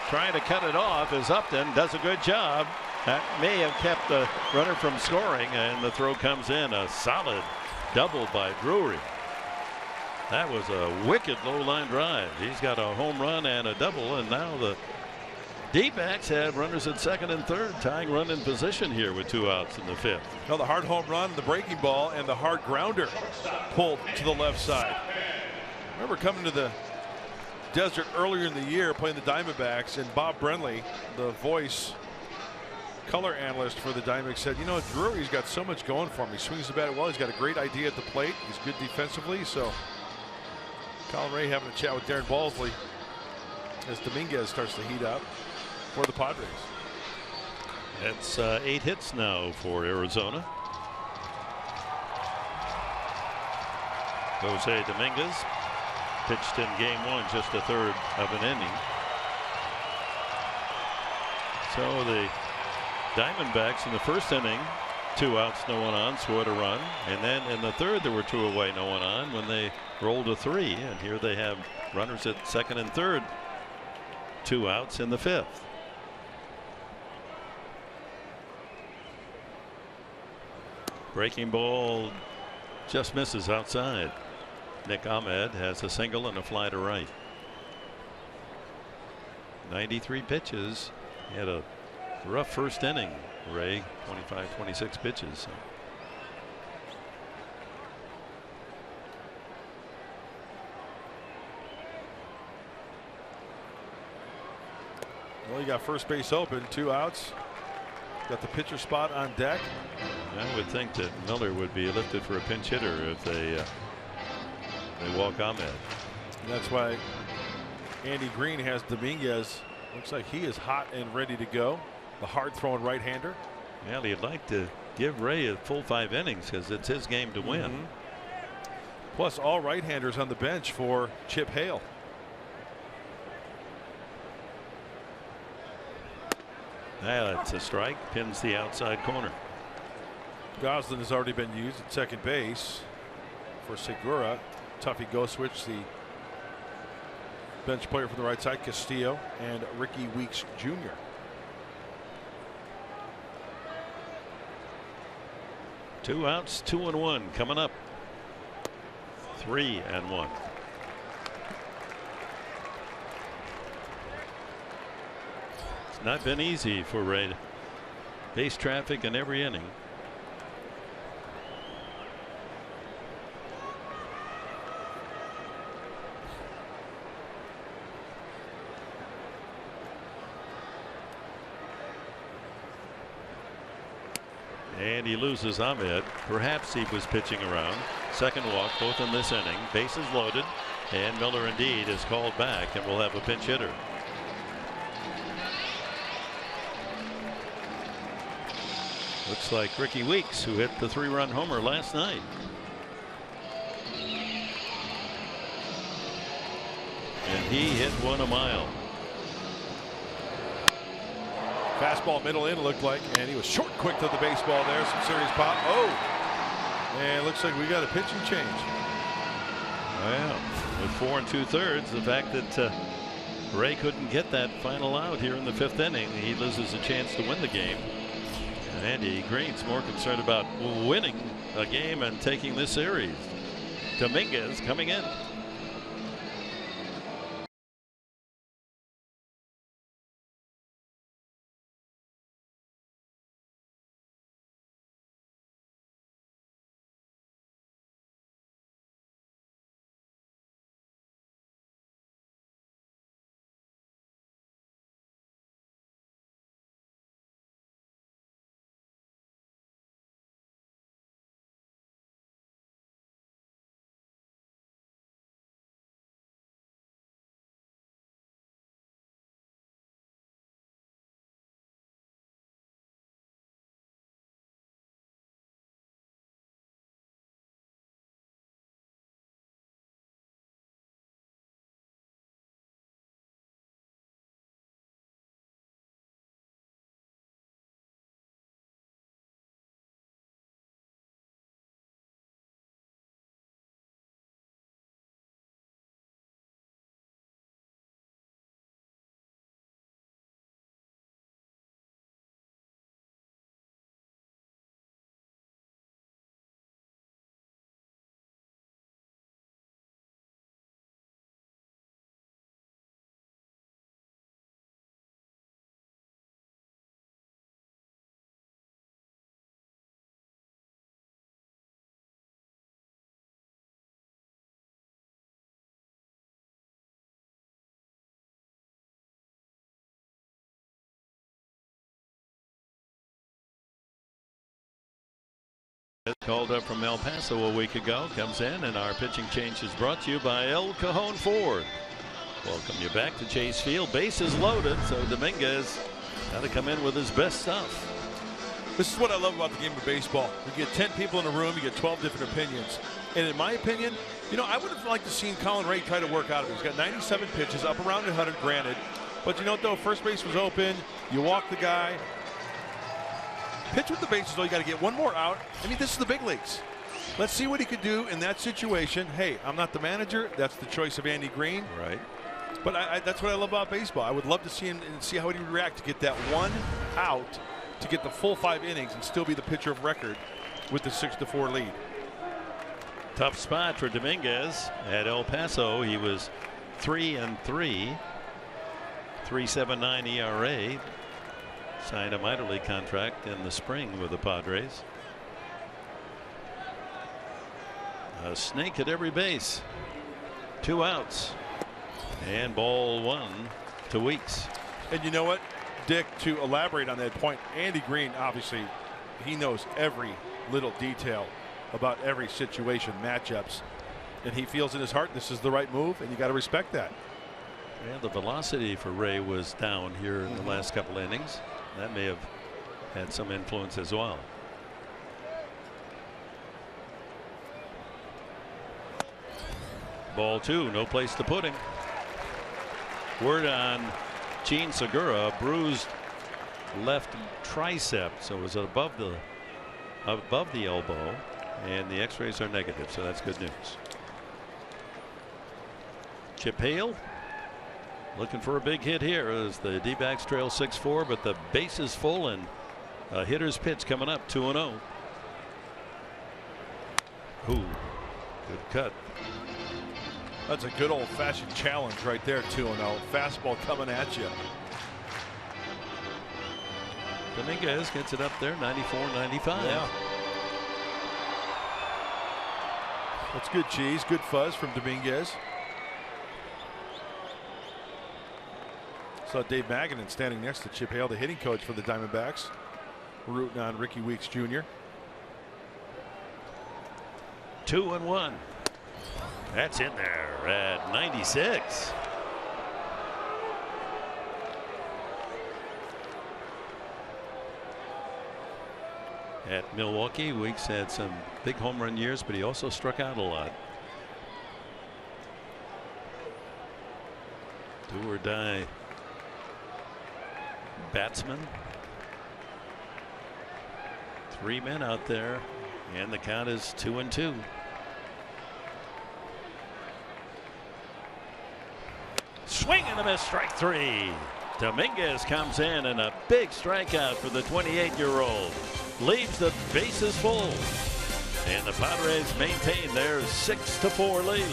Trying to cut it off as Upton does a good job. That may have kept the runner from scoring, and the throw comes in. A solid double by Drury. That was a wicked low line drive. He's got a home run and a double, and now the D-backs have runners at second and third, tying run in position here with 2 outs in the 5th. Now the hard home run, the breaking ball, and the hard grounder pulled to the left side. Remember coming to the desert earlier in the year playing the Diamondbacks, and Bob Brenly, the voice color analyst for the Diamondbacks, said, you know, Drury's got so much going for him. He swings the bat well. He's got a great idea at the plate. He's good defensively. So Colin Ray having a chat with Darren Balsley as Dominguez starts to heat up for the Padres. It's 8 hits now for Arizona. Jose Dominguez pitched in game 1, just a third of an inning. So the Diamondbacks in the first inning, 2 outs, no one on, scored a run, and then in the third there were 2 away, no one on when they rolled to 3, and here they have runners at second and third, 2 outs in the 5th. Breaking ball just misses outside. Nick Ahmed has a single and a fly to right. 93 pitches. He had a rough first inning, Ray. 25-26 pitches. Well, you got first base open, 2 outs. Got the pitcher spot on deck. I would think that Miller would be lifted for a pinch hitter if they walk Ahmed. And that's why Andy Green has Dominguez. Looks like he is hot and ready to go. The hard-throwing right-hander. Well, he'd like to give Ray a full 5 innings because it's his game to win. Plus, all right-handers on the bench for Chip Hale. That's a strike. Pins the outside corner. Goslin has already been used at second base for Segura. Tuffy Goswitch, the bench player from the right side, Castillo, and Ricky Weeks Jr. Two outs, 2-1 coming up. 3-1. It's not been easy for Ray. Base traffic in every inning. And he loses Ahmed. Perhaps he was pitching around. Second walk, both in this inning. Bases loaded, and Miller indeed is called back, and we'll have a pinch hitter. Looks like Ricky Weeks, who hit the 3-run homer last night. And he hit one a mile. Fastball middle in, looked like, and he was short quick to the baseball there. Some serious pop. Oh, and it looks like we got a pitching change. Well, with 4 2/3, the fact that Ray couldn't get that final out here in the 5th inning, he loses a chance to win the game. And Andy Green's more concerned about winning a game and taking this series. Dominguez coming in. Called up from El Paso a week ago, comes in, and our pitching change is brought to you by El Cajon Ford. Welcome you back to Chase Field. Bases loaded, so Dominguez got to come in with his best stuff. This is what I love about the game of baseball. You get 10 people in a room, you get 12 different opinions. And in my opinion, you know, I would have liked to seen Colin Ray try to work out of it. He's got 97 pitches, up around 100, granted. But you know what, though? First base was open. You walk the guy. Pitch with the bases, though. You got to get one more out. I mean, this is the big leagues. Let's see what he could do in that situation. Hey, I'm not the manager. That's the choice of Andy Green. Right. But that's what I love about baseball. I would love to see him and see how he would react to get that one out, to get the full 5 innings and still be the pitcher of record with the 6-4 lead. Tough spot for Dominguez at El Paso. He was 3-3, 3.79 ERA. Signed a minor league contract in the spring with the Padres. A snake at every base. 2 outs. And ball 1 to Weeks. And you know what, Dick, to elaborate on that point, Andy Green, obviously, he knows every little detail about every situation, matchups, and he feels in his heart this is the right move, and you got to respect that. And the velocity for Ray was down here in the last couple innings. that may have had some influence as well. Ball 2, no place to put him. Word on Gene Segura, bruised left tricep, so it was above the elbow, and the x-rays are negative, so that's good news. Chip Hale looking for a big hit here as the D-backs trail 6-4, but the base is full and a hitter's pitch coming up. 2-0. Ooh, good cut. That's a good old-fashioned challenge right there. 2-0. Fastball coming at you. Dominguez gets it up there, 94-95. Yeah. That's good cheese, good fuzz from Dominguez. Saw Dave Magadan standing next to Chip Hale, the hitting coach for the Diamondbacks, rooting on Ricky Weeks Jr. 2-1. That's in there at 96. At Milwaukee, Weeks had some big home run years, but he also struck out a lot. Do or die batsman. 3 men out there, and the count is 2-2. Swing and a miss, strike 3. Dominguez comes in and a big strikeout for the 28-year-old. Leaves the bases full, and the Padres maintain their 6-4 lead.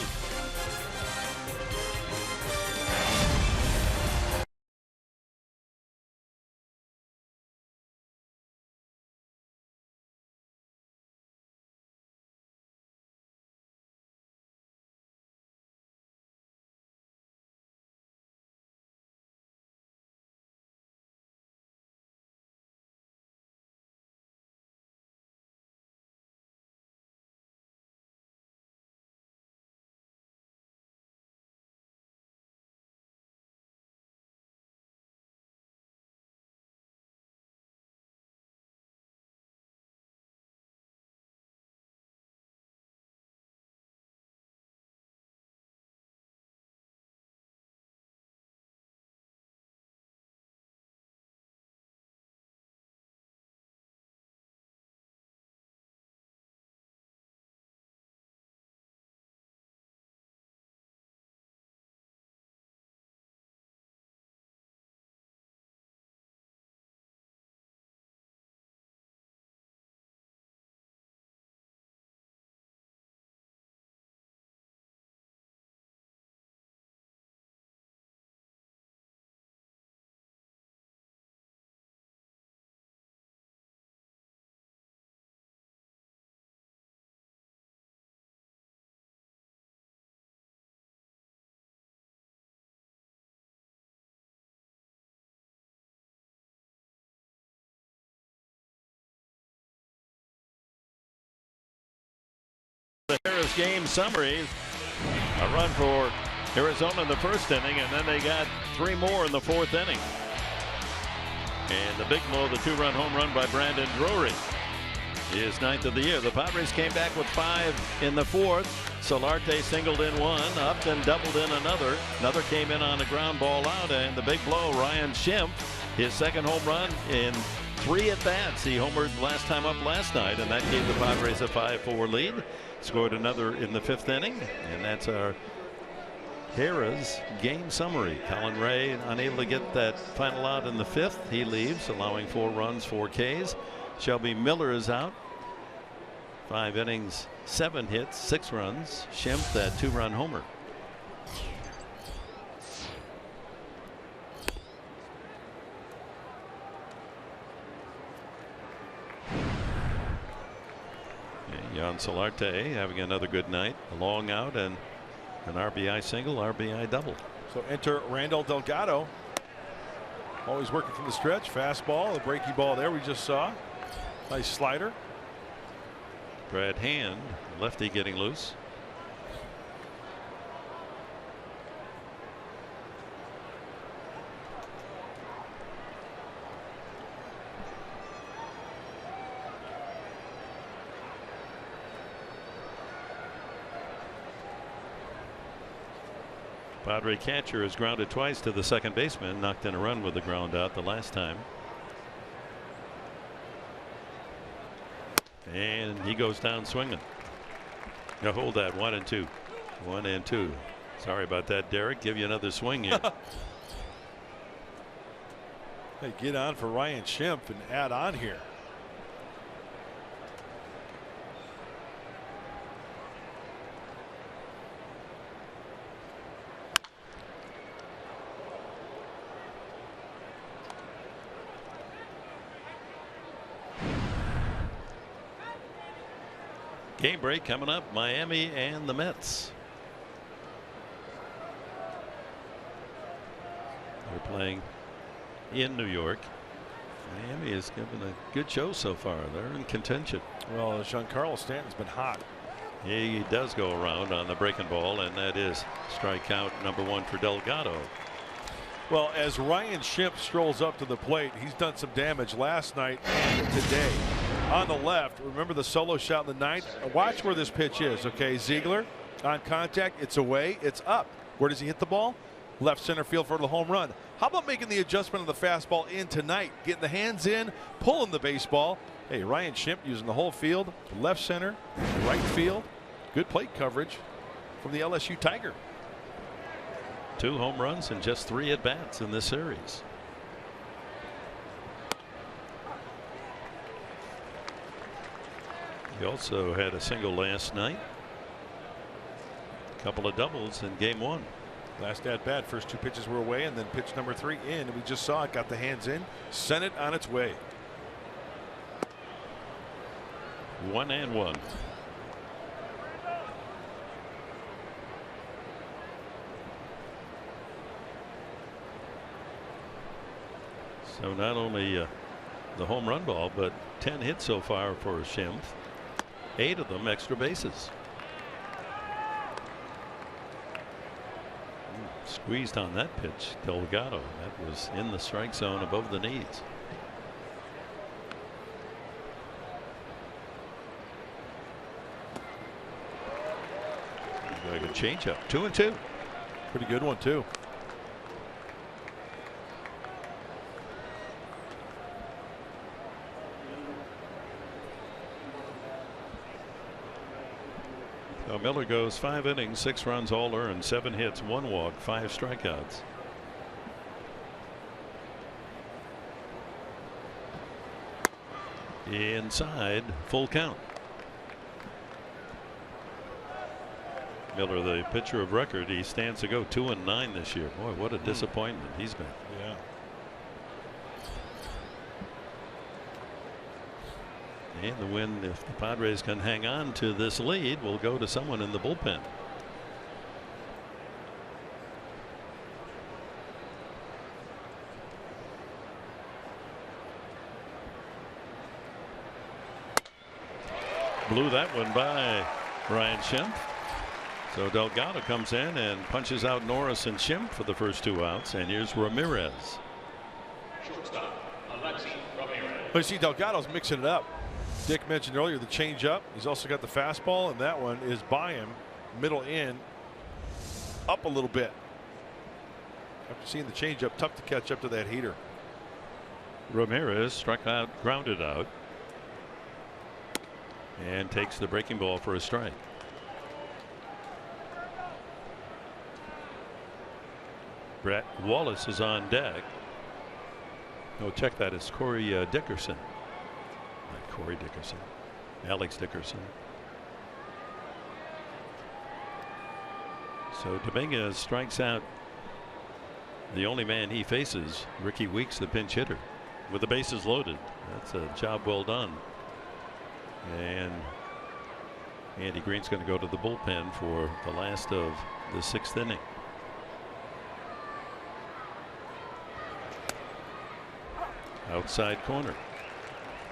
The Harris game summary. A run for Arizona in the first inning, and then they got 3 more in the 4th inning. And the big blow, the 2-run home run by Brandon Drury, is 9th of the year. The Padres came back with 5 in the 4th. Solarte singled in 1, Upton doubled in another. Another came in on a ground ball out, and the big blow, Ryan Schimpf, his 2nd home run in 3 at-bats. He homered last time up last night, and that gave the Padres a 5-4 lead. Scored another in the 5th inning, and that's our Harris game summary. Colin Ray unable to get that final out in the 5th. He leaves, allowing 4 runs, 4 Ks. Shelby Miller is out. 5 innings, 7 hits, 6 runs. Schimpf, that 2-run homer. Jan Solarte having another good night. A long out and an RBI single, RBI double. So enter Randall Delgado. Always working from the stretch. Fastball, the breaky ball there we just saw. Nice slider. Brad Hand, lefty, getting loose. Padre catcher has grounded twice to the second baseman, knocked in a run with the ground out the last time. And he goes down swinging. Now hold that. 1-2. 1-2. Sorry about that, Derek. Give you another swing here. Hey, get on for Ryan Schimpf and add on here. Game break coming up. Miami and the Mets. They're playing in New York. Miami has given a good show so far. They're in contention. Well, Giancarlo Stanton's been hot. He does go around on the breaking ball, and that is strikeout number 1 for Delgado. Well, as Ryan Schimpf strolls up to the plate, he's done some damage last night and today. On the left, remember the solo shot in the ninth? Watch where this pitch is, okay? Ziegler on contact. It's away. It's up. Where does he hit the ball? Left center field for the home run. How about making the adjustment of the fastball in tonight? Getting the hands in, pulling the baseball. Hey, Ryan Schimpf using the whole field, left center, right field. Good plate coverage from the LSU Tiger. 2 home runs and just 3 at bats in this series. He also had a single last night. A couple of doubles in game 1. Last at bat, first 2 pitches were away, and then pitch number 3 in. And we just saw it, got the hands in, sent it on its way. 1-1. So not only the home run ball, but 10 hits so far for Schimpf. 8 of them extra bases. Squeezed on that pitch, Delgado. That was in the strike zone above the knees. Like a changeup. 2-2. Pretty good one too. So Miller goes 5 innings, 6 runs, all earned, 7 hits, 1 walk, 5 strikeouts. Inside, full count. Miller, the pitcher of record, he stands to go 2-9 this year. Boy, what a disappointment he's been. Yeah. And the win, if the Padres can hang on to this lead, will go to someone in the bullpen. Blew that one by Ryan Schimpf. So Delgado comes in and punches out Norris and Schimpf for the first 2 outs. And here's Ramirez. Shortstop, Alexi Ramirez. But you see, Delgado's mixing it up. Dick mentioned earlier the changeup. He's also got the fastball, and that one is by him, middle in, up a little bit. After seeing the changeup, tough to catch up to that heater. Ramirez struck out, grounded out, and takes the breaking ball for a strike. Brett Wallace is on deck. No, check that. It's Corey Dickerson. Not Corey Dickerson. Alex Dickerson. So Dominguez strikes out the only man he faces, Ricky Weeks, the pinch hitter, with the bases loaded. That's a job well done. And Andy Green's going to go to the bullpen for the last of the 6th inning. Outside corner.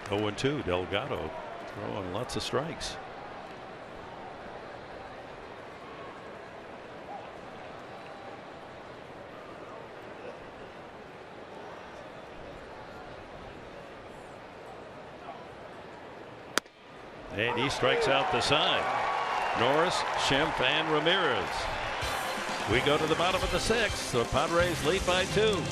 0-2. Delgado throwing lots of strikes. And he strikes out the side. Norris, Schimpf, and Ramirez. We go to the bottom of the 6th. The Padres lead by 2.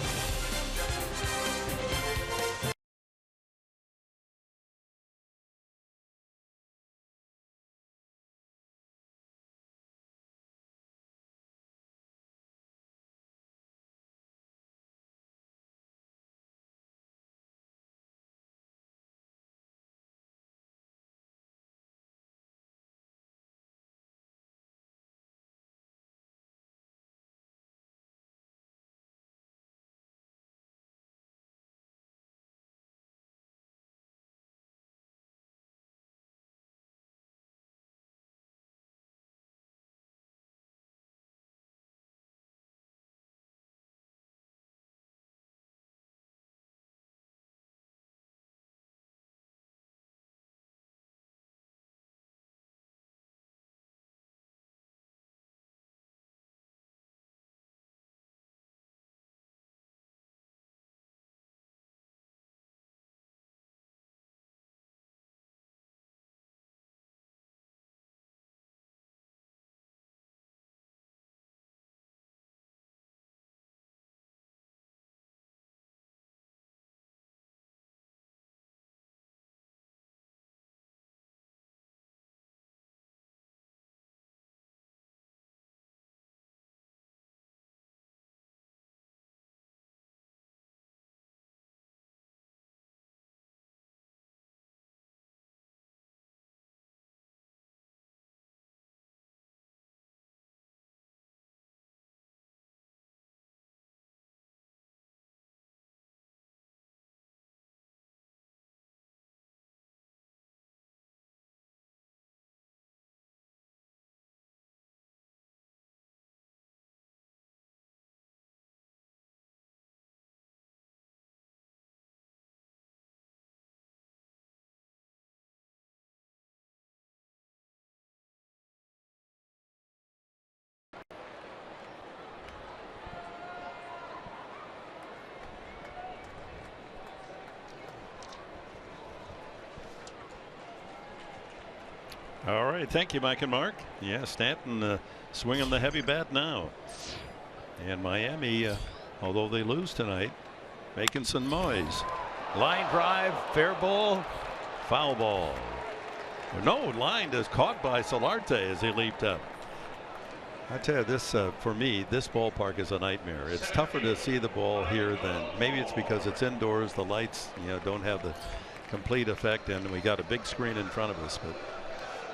All right, thank you, Mike and Mark. Yeah, Stanton swinging the heavy bat now. And Miami, although they lose tonight, making some noise. Line drive, fair ball, foul ball. No, line is caught by Solarte as he leaped up. I tell you, this for me, this ballpark is a nightmare. It's tougher to see the ball here than maybe it's because it's indoors. The lights, don't have the complete effect, and we got a big screen in front of us. But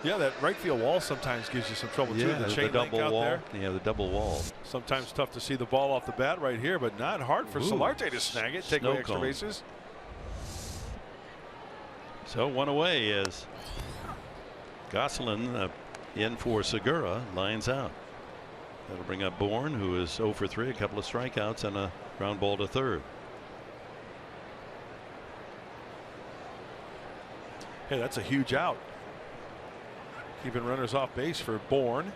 yeah, that right field wall sometimes gives you some trouble too. The chain link out there. Yeah, the double wall. Sometimes tough to see the ball off the bat right here, but not hard for Solarte to snag it, take away extra bases. So one away as Gosselin in for Segura, lines out. That'll bring up Bourne, who is 0 for 3, a couple of strikeouts and a ground ball to third. Hey, that's a huge out. Keeping runners off base for Bourne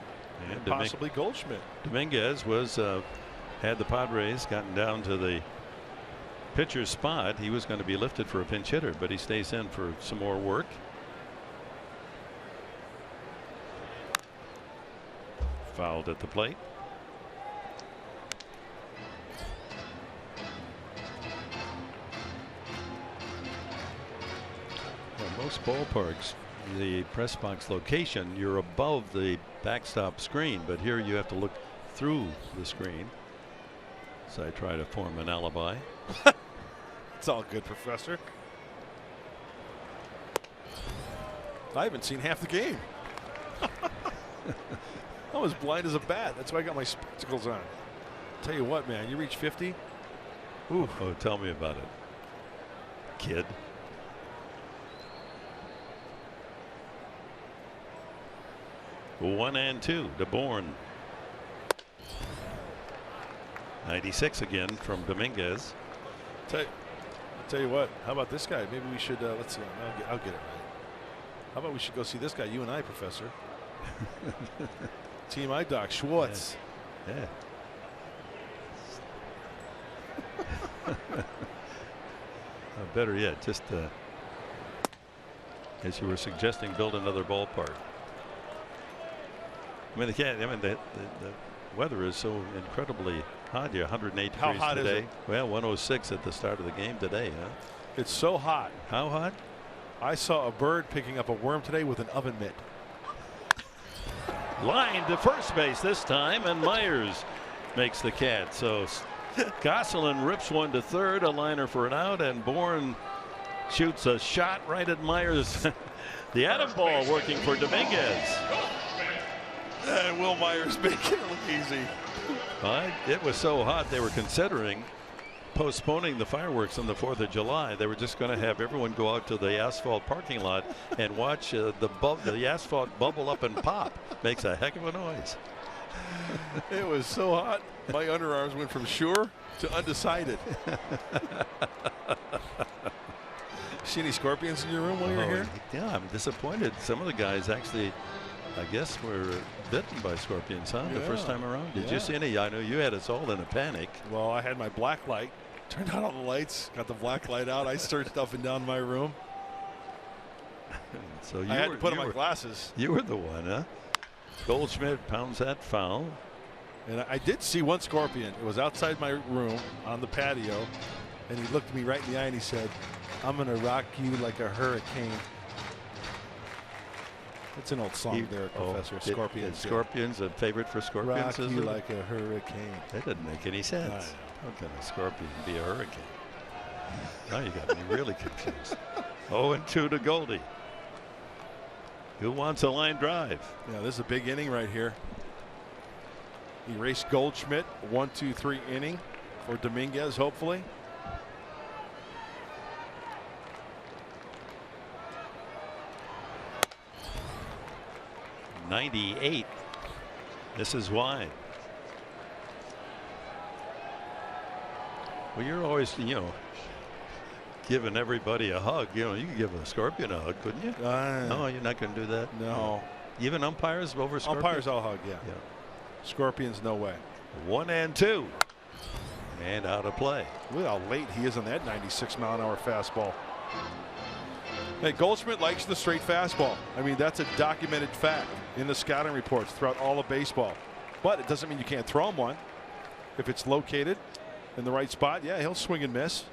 and possibly Goldschmidt. Dominguez was had the Padres gotten down to the pitcher's spot, he was going to be lifted for a pinch hitter, but he stays in for some more work. Fouled at the plate. Well, most ballparks, the press box location, you're above the backstop screen, but here you have to look through the screen. So I try to form an alibi. It's all good, Professor. I haven't seen half the game. I'm as blind as a bat. That's why I got my spectacles on. Tell you what, man, you reach 50. Ooh. Oh, tell me about it, kid. One and two to Bourne. 96 again from Dominguez. Tell you what, how about this guy? Maybe we should, let's see, I'll get it right. How about we should go see this guy, you and I, Professor? Team iDoc, Schwartz. Yeah. Better yet, just as you were suggesting, build another ballpark. I mean, they can't. I mean, the weather is so incredibly hot here. 108 How degrees hot today. is it? Well, 106 at the start of the game today, huh? It's so hot. How hot? I saw a bird picking up a worm today with an oven mitt. Line to first base this time, and Myers makes the catch. So Gosselin rips one to third, a liner for an out, and Bourne shoots a shot right at Myers. The Adam ball working for Dominguez. And Will Myers making it look easy. It was so hot they were considering postponing the fireworks on the 4th of July. They were just going to have everyone go out to the asphalt parking lot and watch the asphalt bubble up and pop. Makes a heck of a noise. It was so hot, my underarms went from sure to undecided. See any scorpions in your room while you're here? Yeah, I'm disappointed. Some of the guys actually, I guess, were bitten by scorpions, huh? The first time around. Did you see any? I know you had us all in a panic. Well, I had my black light. Turned on all the lights, got the black light out. I searched up and down my room. So you I had to put on my glasses. You were the one, huh? Goldschmidt pounds that foul. And I did see one scorpion. It was outside my room on the patio. And he looked me right in the eye and he said, "I'm going to rock you like a hurricane." It's an old song there, Professor. Scorpions. Scorpions, a favorite for scorpions, rock you like a hurricane. That doesn't make any sense. How can a scorpion be a hurricane? Now you got me really confused. 0-2 to Goldie. Who wants a line drive? Yeah, this is a big inning right here. Erase Goldschmidt. 1-2-3 inning for Dominguez, hopefully. '98. This is wide. Well, you're always, giving everybody a hug. You could give a scorpion a hug, couldn't you? No, you're not going to do that. No. Even umpires over scorpions? Umpires I'll hug, yeah. Scorpions, no way. 1-2. And out of play. Look how late he is on that 96-mile-an-hour fastball. Hey, Goldschmidt likes the straight fastball. I mean, that's a documented fact in the scouting reports throughout all of baseball. But it doesn't mean you can't throw him one. If it's located in the right spot, yeah, he'll swing and miss.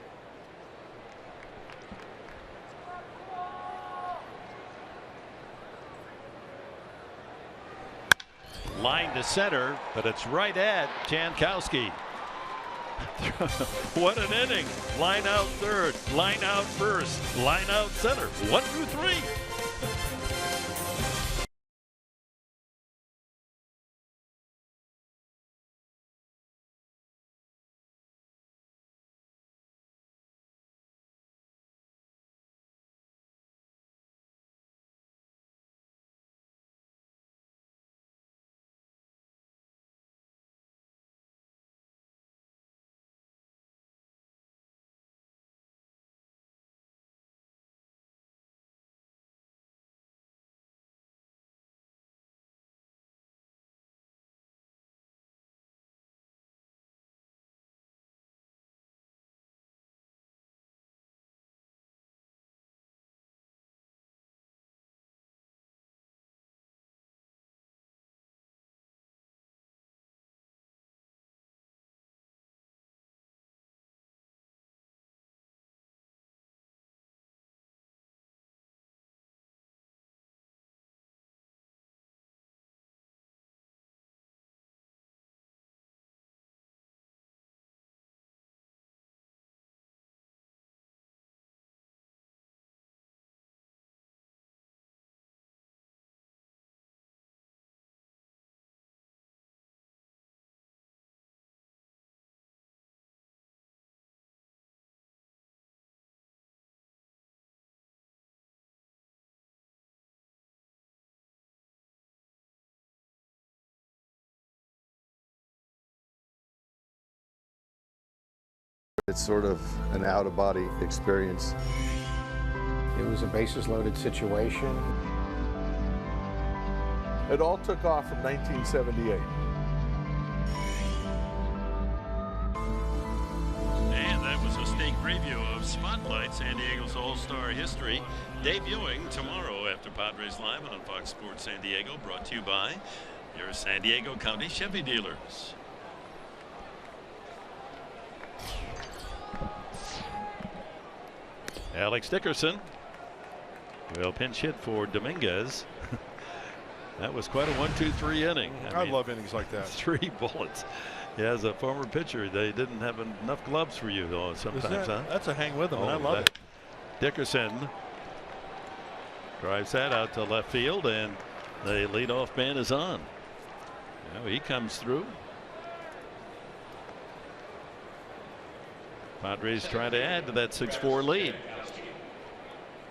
Line to center, but it's right at Jankowski. What an inning. Line out third, line out first, line out center. 1, 2, 3. It's sort of an out-of-body experience. It was a bases-loaded situation. It all took off from 1978. And that was a sneak preview of Spotlight San Diego's All-Star history, debuting tomorrow after Padres Live on Fox Sports San Diego, brought to you by Your San Diego County Chevy dealers. Alex Dickerson will pinch hit for Dominguez. That was quite a 1-2-3 inning. I love innings like that. 3 bullets. Yeah, as a former pitcher, they didn't have enough gloves for you though sometimes, huh? That's a hang with them, and I love it. Dickerson drives that out to left field, and the leadoff man is on. Now he comes through. Padres trying to add to that 6-4 lead.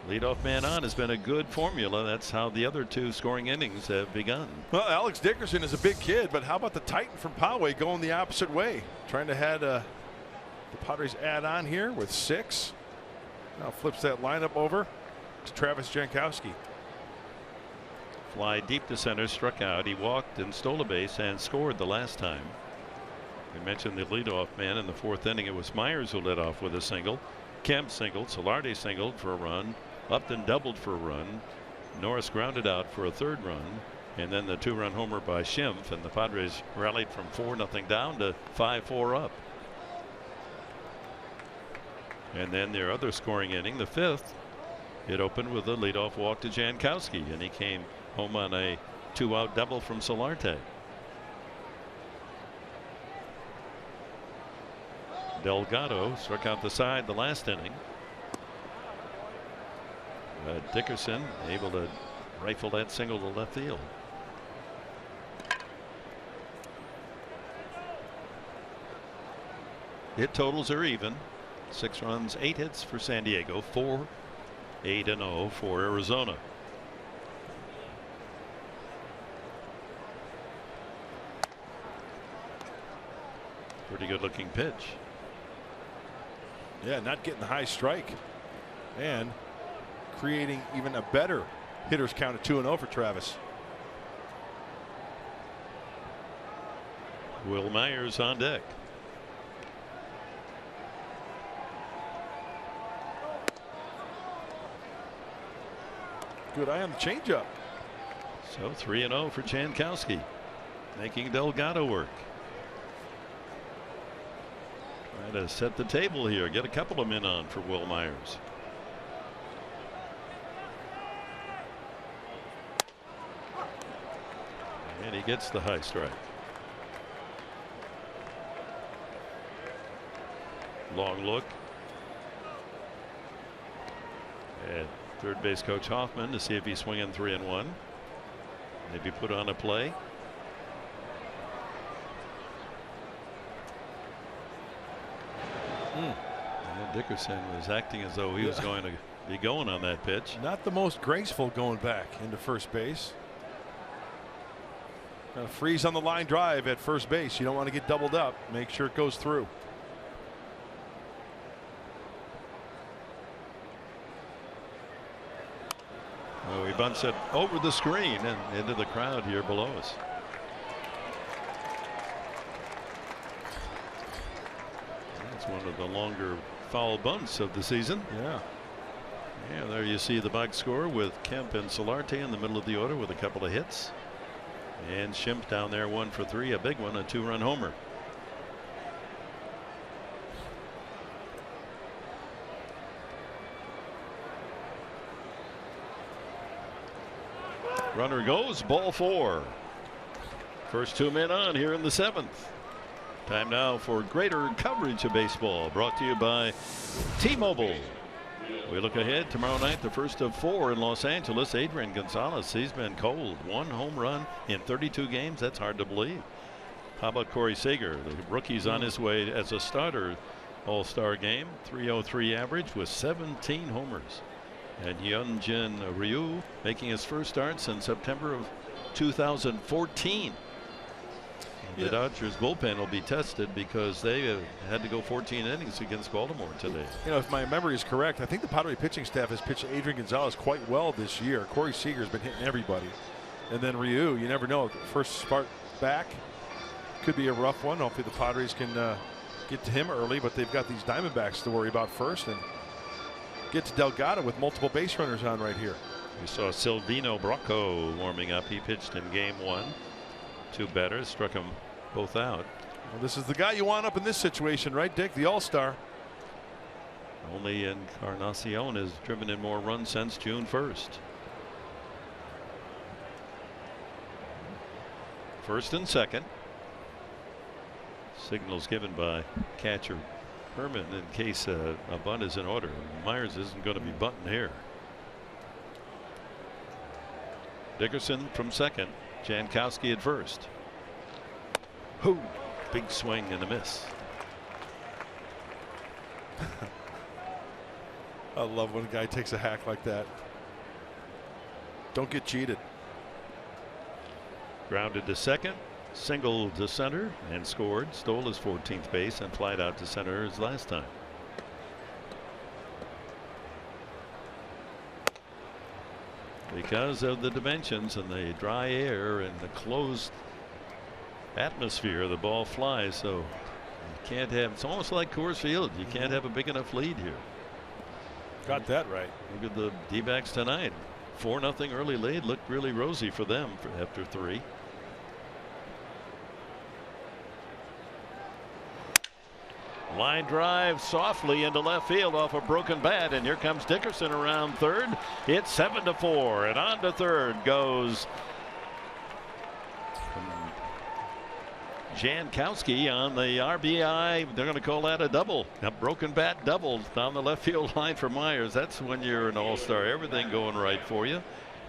Leadoff man on has been a good formula. That's how the other 2 scoring innings have begun. Well, Alex Dickerson is a big kid, but how about the Titan from Poway going the opposite way? Trying to have the Padres add on here with 6. Now flips that lineup over to Travis Jankowski. Fly deep to center, struck out. He walked and stole a base and scored the last time. We mentioned the leadoff man in the 4th inning. It was Myers who led off with a single. Kemp singled. Solarte singled for a run. Upton doubled for a run. Norris grounded out for a 3rd run. And then the 2-run homer by Schimpf. And the Padres rallied from 4-0 down to 5-4 up. And then their other scoring inning, the 5th, it opened with a leadoff walk to Jankowski. And he came home on a 2-out double from Solarte. Delgado struck out the side the last inning. Dickerson able to rifle that single to left field. Hit totals are even. 6 runs, 8 hits for San Diego, 4, 8-0 for Arizona. Pretty good looking pitch. Yeah, not getting the high strike and creating even a better hitter's count of 2-0 for Travis. Will Myers on deck. Good eye on the changeup. So 3-0 for Jankowski, making Delgado work. Trying to set the table here, get a couple of men on for Will Myers. And he gets the high strike. Long look. And third base coach Hoffman to see if he's swinging 3-1. Maybe put on a play. And Dickerson was acting as though he was going to be going on that pitch. Not the most graceful going back into first base. Freeze on the line drive at first base. You don't want to get doubled up. Make sure it goes through. Oh, he bunts it over the screen and into the crowd here below us. That's one of the longer foul bunts of the season. Yeah. Yeah, there you see the box score with Kemp and Solarte in the middle of the order with a couple of hits. And Schimpf down there 1 for 3, a big one, a 2-run homer. Runner goes, ball 4. First 2 men on here in the 7th. Time now for greater coverage of baseball, brought to you by T-Mobile. We look ahead tomorrow night, the first of 4 in Los Angeles. Adrian Gonzalez, he's been cold. 1 home run in 32 games. That's hard to believe. How about Corey Seager? The rookie's on his way as a starter all-star game. 303 average with 17 homers. And Hyunjin Ryu making his first start since September of 2014. The Dodgers bullpen will be tested because they had to go 14 innings against Baltimore today. You know, if my memory is correct, I think the Padre pitching staff has pitched Adrian Gonzalez quite well this year. Corey Seager's been hitting everybody. And then Ryu, you never know. First start back could be a rough one. Hopefully the Padres can get to him early, but they've got these Diamondbacks to worry about first and get to Delgado with multiple base runners on right here. We saw Silvino Brocco warming up. He pitched in game 1. Two batters struck them both out. Well, this is the guy you want up in this situation, right, Dick? The All-Star. Only Encarnacion has driven in more runs since June 1st. First and second. Signals given by catcher Herman in case a bunt is in order. Myers isn't going to be bunting here. Dickerson from second. Jankowski at first. Whoo! Big swing and a miss. I love when a guy takes a hack like that. Don't get cheated. Grounded to second, singled to center, and scored. Stole his 14th base and flied out to center his last time. Because of the dimensions and the dry air and the closed atmosphere, the ball flies. So you can't have. It's almost like Coors Field. You can't have a big enough lead here. Got that right. Look at the D-backs tonight. 4-0 early lead looked really rosy for them after 3. Line drive softly into left field off a broken bat, and here comes Dickerson around third. It's 7-4, and on to third goes Jankowski on the RBI. They're going to call that a double. A broken bat double down the left field line for Myers. That's when you're an all-star. Everything going right for you.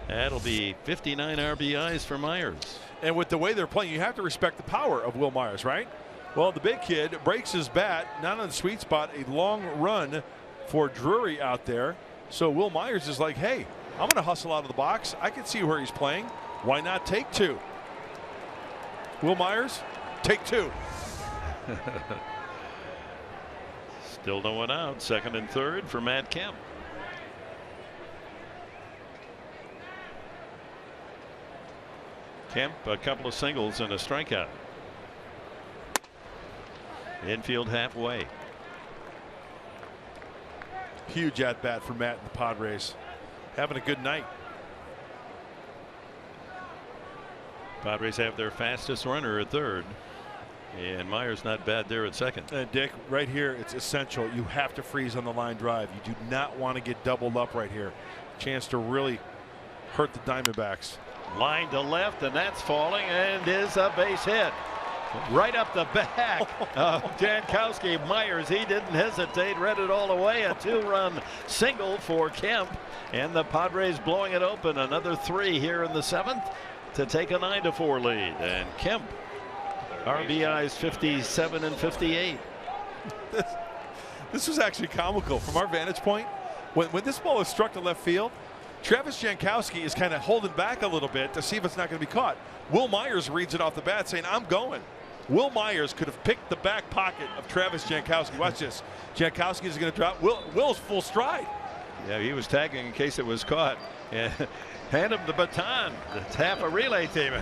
That'll be 59 RBIs for Myers. And with the way they're playing, you have to respect the power of Wil Myers, right? Well, the big kid breaks his bat, not on the sweet spot, a long run for Drury out there. So Wil Myers is like, hey, I'm going to hustle out of the box. I can see where he's playing. Why not take 2? Wil Myers, take 2. Still no one out. Second and third for Matt Kemp. Kemp, a couple of singles and a strikeout. Infield halfway. Huge at bat for Matt and the Padres. Having a good night. Padres have their fastest runner at third. And Myers not bad there at second. And Dick, right here, it's essential. You have to freeze on the line drive. You do not want to get doubled up right here. Chance to really hurt the Diamondbacks. Line to left, and that's falling and is a base hit. Right up the back of Jankowski. Myers, he didn't hesitate, read it all the way. A 2-run single for Kemp, and the Padres blowing it open. Another 3 here in the 7th to take a 9-4 lead. And Kemp, RBIs 57 and 58. This was actually comical from our vantage point. When this ball is struck to left field, Travis Jankowski is kind of holding back a little bit to see if it's not going to be caught. Wil Myers reads it off the bat saying, I'm going. Wil Myers could have picked the back pocket of Travis Jankowski. Watch this. Jankowski is going to drop. Will's full stride. Yeah, he was tagging in case it was caught. And hand him the baton. It's half a relay team.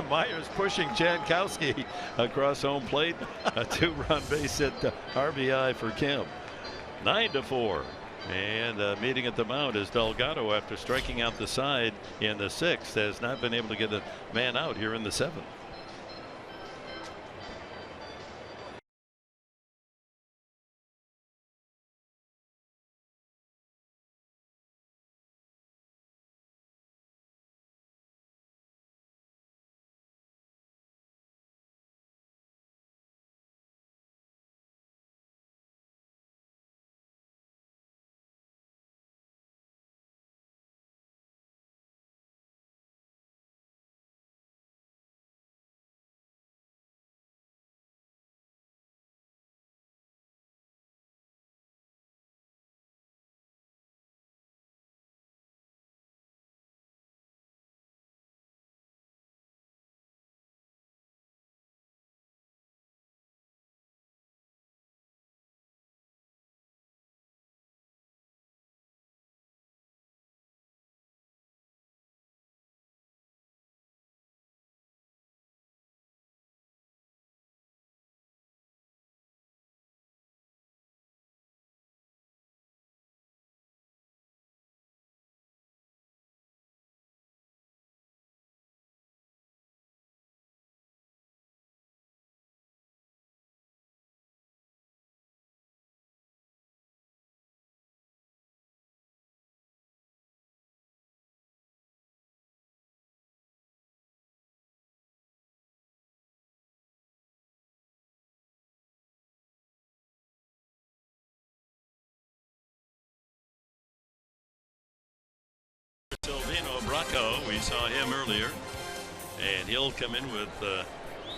Myers pushing Jankowski across home plate. A 2-run base hit RBI for Kemp. 9-4. And meeting at the mound is Delgado after striking out the side in the 6th. Has not been able to get a man out here in the 7th. Silvino Bracco, we saw him earlier, and he'll come in with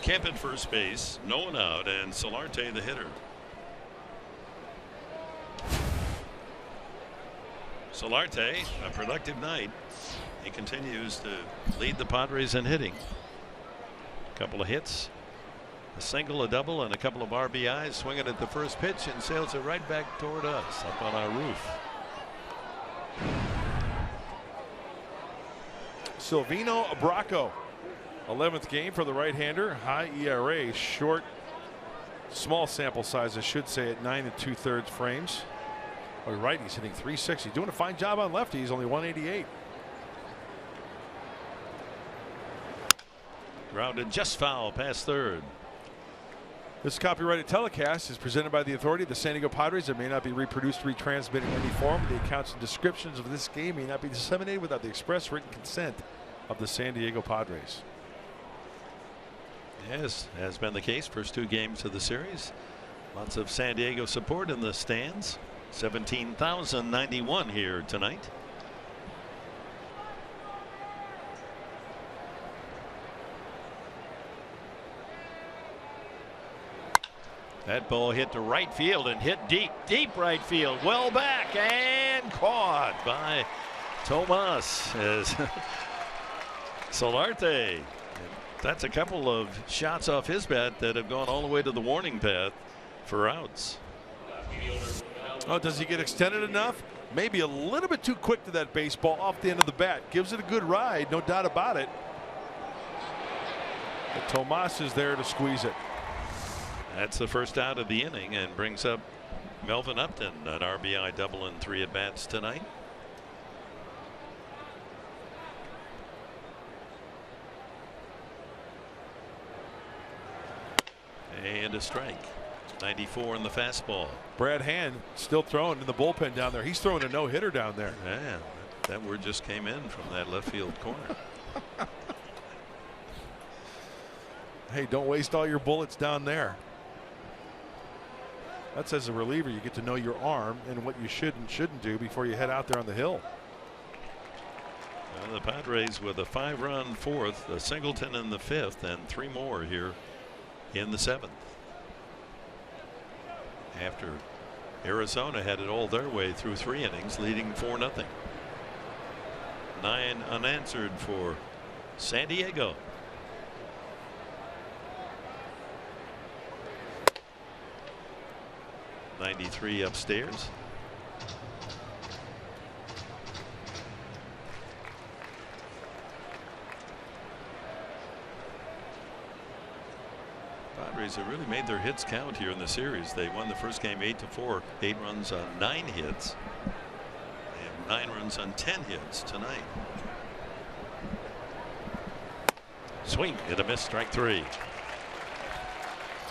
Kemp at first base, no one out, and Solarte the hitter. Solarte, a productive night. He continues to lead the Padres in hitting. A couple of hits, a single, a double, and a couple of RBIs. Swinging at the first pitch and sails it right back toward us up on our roof. Silvino Bracco, 11th game for the right-hander. High ERA, short, small sample size, I should say, at 9 2/3 frames. Oh, right, he's hitting .360. Doing a fine job on lefty. He's only 188. Grounded just foul past third. This copyrighted telecast is presented by the authority of the San Diego Padres. It may not be reproduced, retransmitted in any form. The accounts and descriptions of this game may not be disseminated without the express written consent of the San Diego Padres. Yes, has been the case. First 2 games of the series. Lots of San Diego support in the stands. 17,091 here tonight. That ball hit to right field and hit deep right field. Well back and caught by Tomas as Solarte. That's a couple of shots off his bat that have gone all the way to the warning path for outs. Oh, does he get extended enough? Maybe a little bit too quick to that baseball off the end of the bat. Gives it a good ride, no doubt about it. But Tomas is there to squeeze it. That's the first out of the inning and brings up Melvin Upton, an RBI double in 3 at-bats tonight. And a strike. 94 in the fastball. Brad Hand still throwing in the bullpen down there. He's throwing a no-hitter down there. Yeah, that word just came in from that left field corner. Hey, don't waste all your bullets down there. That's as a reliever, you get to know your arm and what you should and shouldn't do before you head out there on the hill. Well, the Padres with a 5-run 4th, a Singleton in the 5th, and 3 more here in the 7th. After Arizona had it all their way through 3 innings, leading 4-0. 9 unanswered for San Diego. .93 upstairs. Padres have really made their hits count here in the series. They won the first game 8-4, 8 runs on 9 hits, and 9 runs on 10 hits tonight. Swing and a miss, strike 3.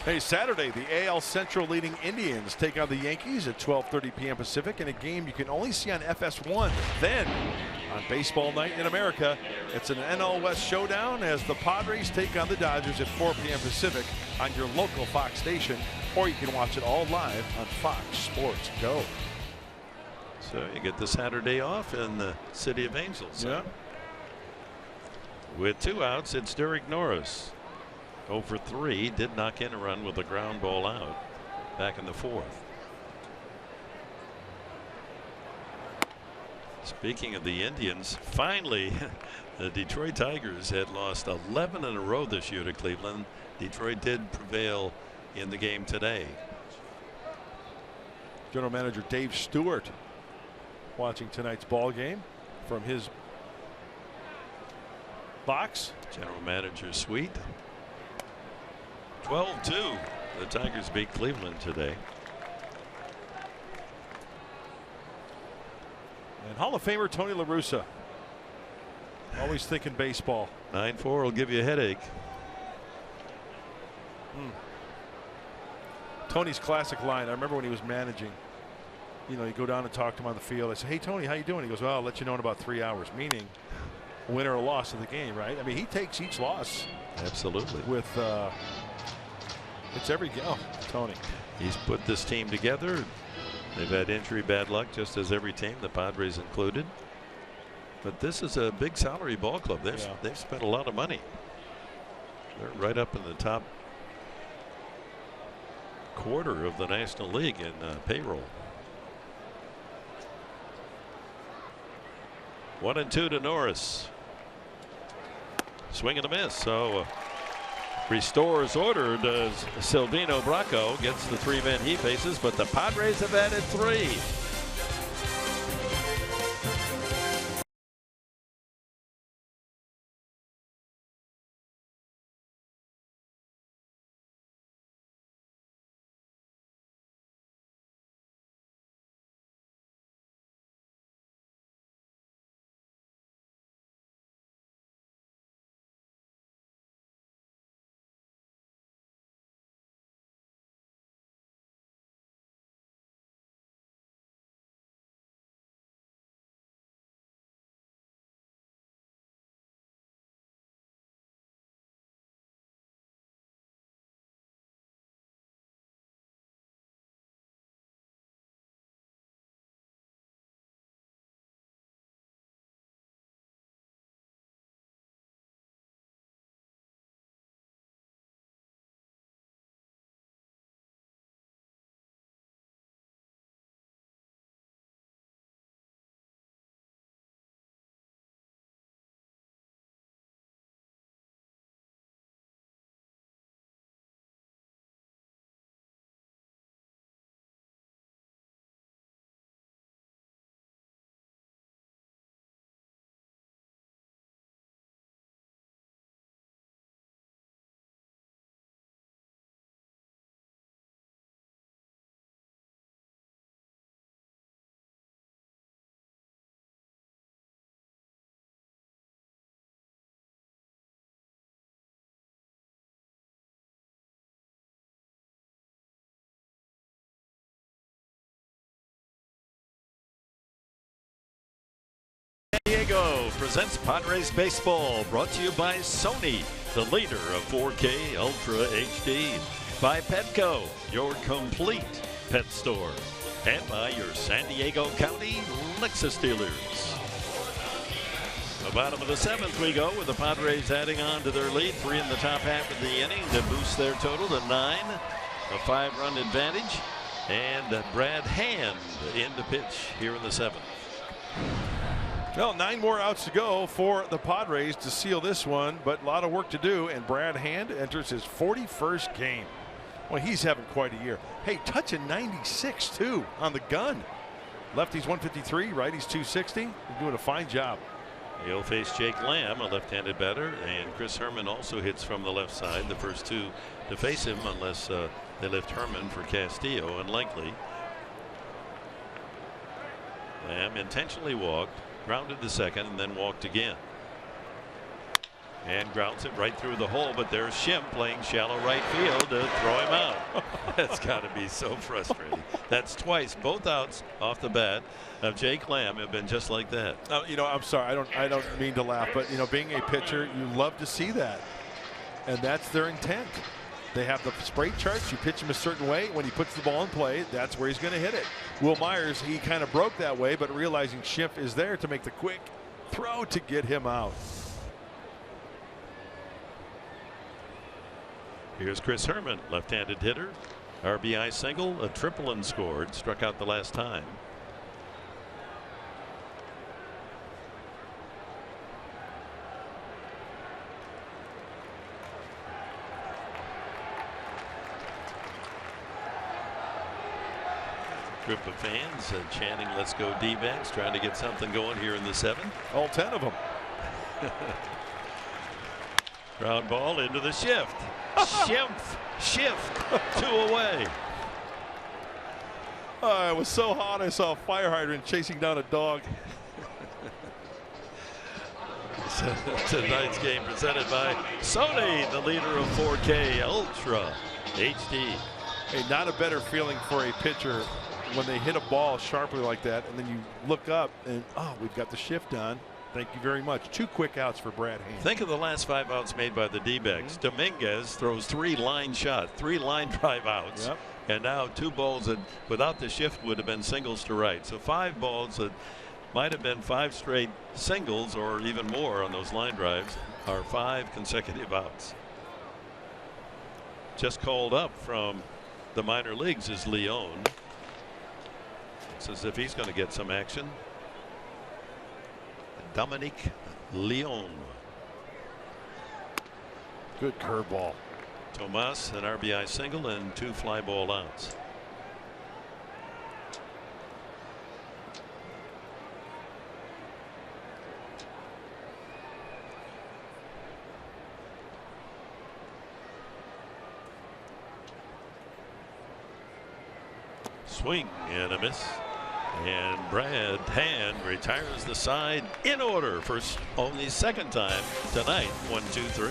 Hey, Saturday, the AL Central leading Indians take on the Yankees at 12:30 p.m. Pacific in a game you can only see on FS1. Then, on Baseball Night in America, it's an NL West showdown as the Padres take on the Dodgers at 4 p.m. Pacific on your local Fox station, or you can watch it all live on Fox Sports Go. So you get the Saturday off in the City of Angels. Yeah. With 2 outs, it's Derek Norris. 0 for 3, did knock in a run with a ground ball out back in the 4th. Speaking of the Indians, finally the Detroit Tigers had lost 11 in a row this year to Cleveland. Detroit did prevail in the game today. General Manager Dave Stewart watching tonight's ball game from his box. General Manager suite. 12-2. The Tigers beat Cleveland today. And Hall of Famer Tony La Russa. Always thinking baseball. 9-4 will give you a headache. Tony's classic line. I remember when he was managing. You know, you go down and talk to him on the field. I say, "Hey Tony, how you doing?" He goes, "Well, I'll let you know in about 3 hours." Meaning, winner or loss of the game, right? I mean, he takes each loss. Absolutely. With it's every game. Oh, Tony. He's put this team together. They've had injury bad luck, just as every team, the Padres included. But this is a big salary ball club. They've spent a lot of money. They're right up in the top quarter of the National League in payroll. 1-2 to Norris. Swing and a miss. So restores order does Silvino Bracco. Gets the 3 men he faces, but the Padres have added 3. Diego presents Padres Baseball, brought to you by Sony, the leader of 4K Ultra HD, by Petco, your complete pet store, and by your San Diego County Lexus dealers. The bottom of the 7th we go, with the Padres adding on to their lead. 3 in the top half of the inning to boost their total to 9. A 5-run advantage. And Brad Hand in to pitch here in the 7th. Well, 9 more outs to go for the Padres to seal this one, but a lot of work to do, and Brad Hand enters his 41st game. Well, he's having quite a year. Hey, touching 96 too on the gun. Lefty's 153, righty's 260. He's doing a fine job. He'll face Jake Lamb, a left-handed batter, and Chris Herman also hits from the left side. The first 2 to face him, unless they lift Herman for Castillo, unlikely. Lamb intentionally walked, grounded to second, and then walked again. And grounds it right through the hole, but there's Schimpf playing shallow right field to throw him out. That's got to be so frustrating. That's twice. Both outs off the bat of Jake Lamb have been just like that. You know, I'm sorry, I don't mean to laugh, but you know, being a pitcher, you love to see that, and that's their intent. They have the spray charts. You pitch him a certain way. When he puts the ball in play, that's where he's going to hit it. Will Myers, he kind of broke that way, but realizing Schimpf is there to make the quick throw to get him out. Here's Chris Herman, left-handed hitter. RBI single, a triple, and scored. Struck out the last time. Group of fans chanting "Let's go D-backs," trying to get something going here in the 7th. All 10 of them. Ground ball into the shift. Shift 2 away. Oh, it was so hot I saw a fire hydrant chasing down a dog. Tonight's game presented by Sony, the leader of 4K Ultra HD. Hey, not a better feeling for a pitcher when they hit a ball sharply like that, and then you look up and, oh, we've got the shift on. Thank you very much. 2 quick outs for Brad Hand. Think of the last 5 outs made by the D-backs. Dominguez throws 3 line shots, 3 line drive outs. Yep. And now 2 balls that without the shift would have been singles to right. So 5 balls that might have been 5 straight singles or even more on those line drives, are 5 consecutive outs. Just called up from the minor leagues is Leon. It's as if he's going to get some action. Dominique Leon. Good curveball. Tomas, an RBI single and 2 fly ball outs. Swing and a miss. And Brad Hand retires the side in order for only second time tonight. 1, 2, 3.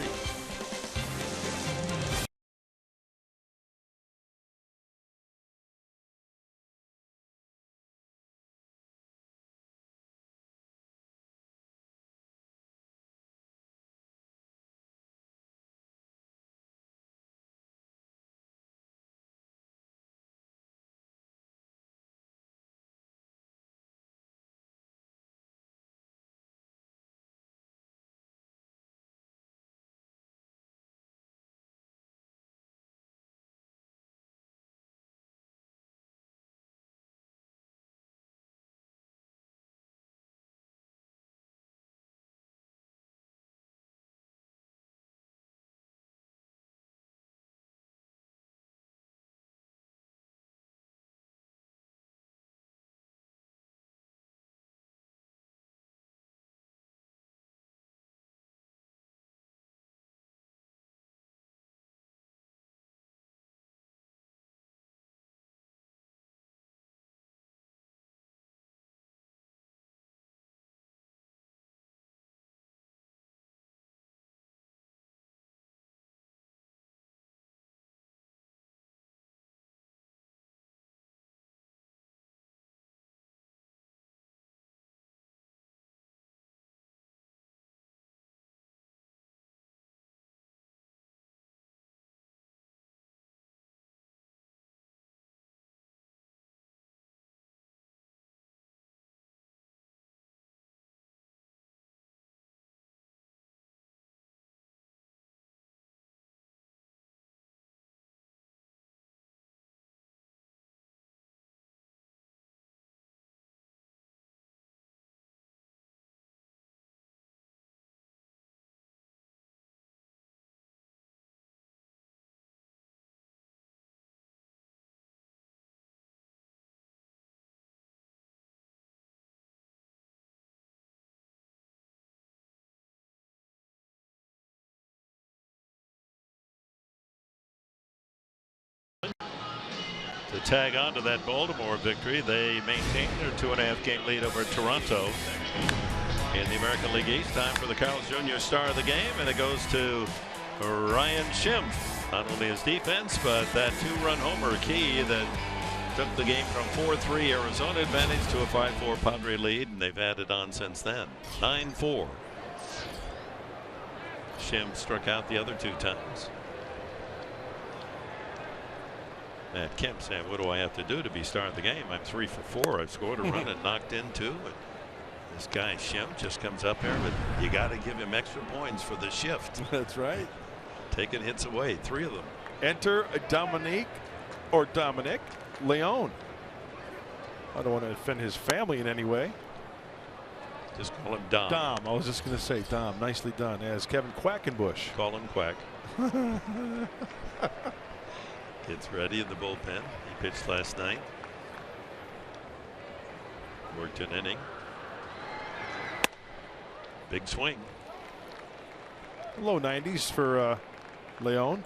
To tag on to that Baltimore victory, they maintained their 2.5-game lead over Toronto in the American League East. Time for the Carl's Jr. star of the game, and it goes to Ryan Schimpf. Not only his defense, but that 2-run homer key that took the game from 4-3 Arizona advantage to a 5-4 Padre lead, and they've added on since then. 9-4. Schimpf struck out the other 2 times. Matt Kemp saying, what do I have to do to be star of the game? I'm 3 for 4. I've scored a run and knocked in 2. And this guy Schimpf just comes up here, but you got to give him extra points for the shift. That's right. Taking hits away, 3 of them. Enter Dominique Leon. I don't want to offend his family in any way. Just call him Dom. Dom. I was just going to say Dom. Nicely done. As Kevin Quackenbush. Call him Quack. Gets ready in the bullpen. He pitched last night. Worked an inning. Big swing. Low 90s for Leon.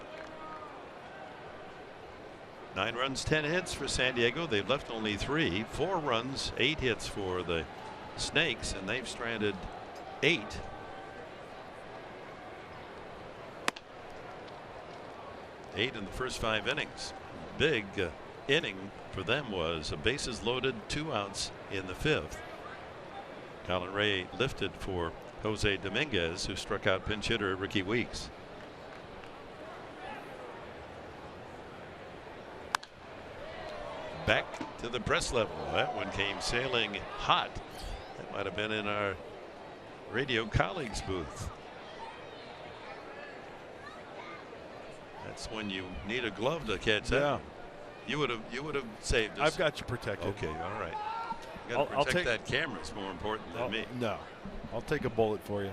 9 runs, 10 hits for San Diego. They've left only 3. 4 runs, 8 hits for the Snakes, and they've stranded 8. In the first 5 innings. Big inning for them was a bases loaded, 2 outs in the 5th. Colin Ray lifted for Jose Dominguez, who struck out pinch hitter Ricky Weeks. Back to the press level. That one came sailing hot That might have been in our radio colleagues booth. That's when you need a glove to catch that. Yeah. You would have saved us. I've got you protected. Okay, all right. You got to protect that camera. It's more important than me. No, I'll take a bullet for you.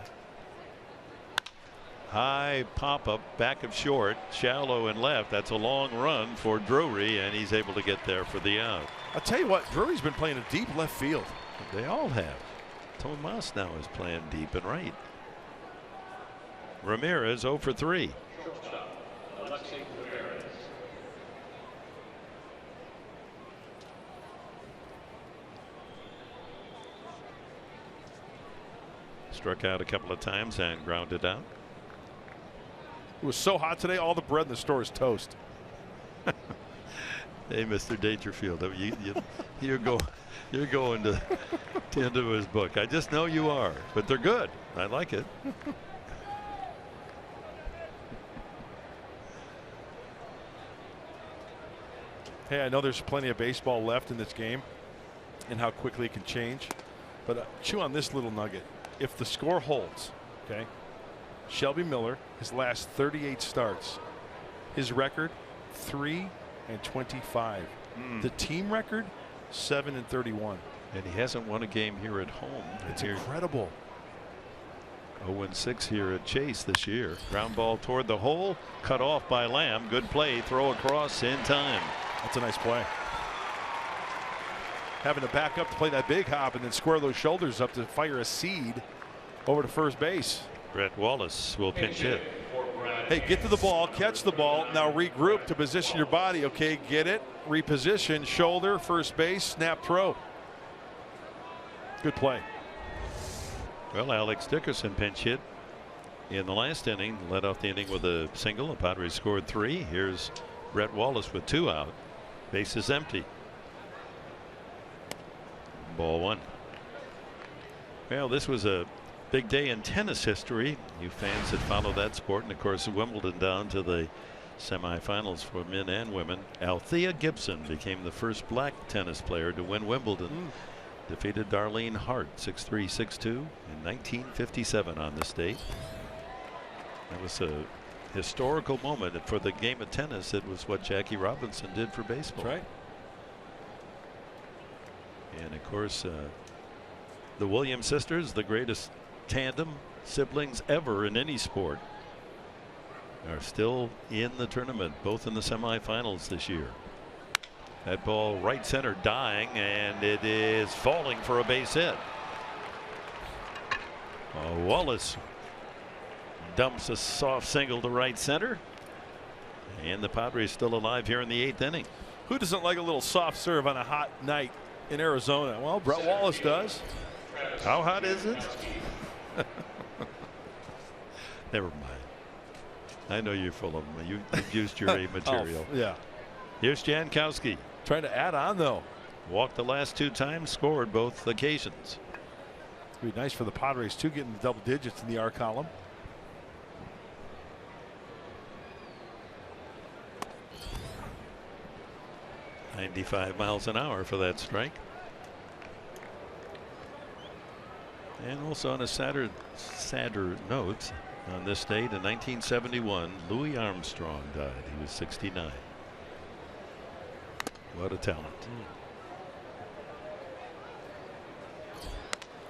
High pop up back of short, shallow and left. That's a long run for Drury, and he's able to get there for the out. I'll tell you what, Drury's been playing a deep left field. They all have. Tomas now is playing deep and right. Ramirez 0 for 3. Struck out a couple of times and grounded out. It was so hot today, all the bread in the store is toast. Hey, Mr. Dangerfield, you're going to into his book. I just know you are, but they're good. I like it. Hey, I know there's plenty of baseball left in this game and how quickly it can change, but chew on this little nugget. If the score holds, okay, Shelby Miller, his last 38 starts, his record 3-25. The team record 7-31. And he hasn't won a game here at home. It's incredible. 0-6 here at Chase this year. Ground ball toward the hole, cut off by Lamb. Good play, throw across in time. That's a nice play. Having to back up to play that big hop and then square those shoulders up to fire a seed over to first base. Brett Wallace will pinch hit. Hey, get to the ball, catch the ball, now regroup to position your body. Okay, get it, reposition, shoulder, first base, snap, throw. Good play. Well, Alex Dickerson pinch hit in the last inning, led off the inning with a single. The Padres scored 3. Here's Brett Wallace with 2 out. Base is empty. Ball 1. Well, this was a big day in tennis history. You fans that follow that sport, and of course Wimbledon down to the semifinals for men and women. Althea Gibson became the first black tennis player to win Wimbledon. Defeated Darlene Hart 6-3, 6-2 in 1957 on this date. That was a historical moment for the game of tennis. It was what Jackie Robinson did for baseball. That's right. And of course, the Williams sisters, the greatest tandem siblings ever in any sport, are still in the tournament, both in the semifinals this year. That ball right center dying, and it is falling for a base hit. Wallace dumps a soft single to right center, and the Padres still alive here in the 8th inning. Who doesn't like a little soft serve on a hot night in Arizona? Well, Brett Wallace does. How hot is it? Never mind. I know you're full of them. You've used your A material. Oh, yeah. Here's Jankowski. Trying to add on, though. Walked the last 2 times, scored both occasions. It'd be nice for the Padres, too, getting the double digits in the R column. .95 miles an hour for that strike. And also on a sadder note, on this date in 1971, Louis Armstrong died. He was 69. What a talent.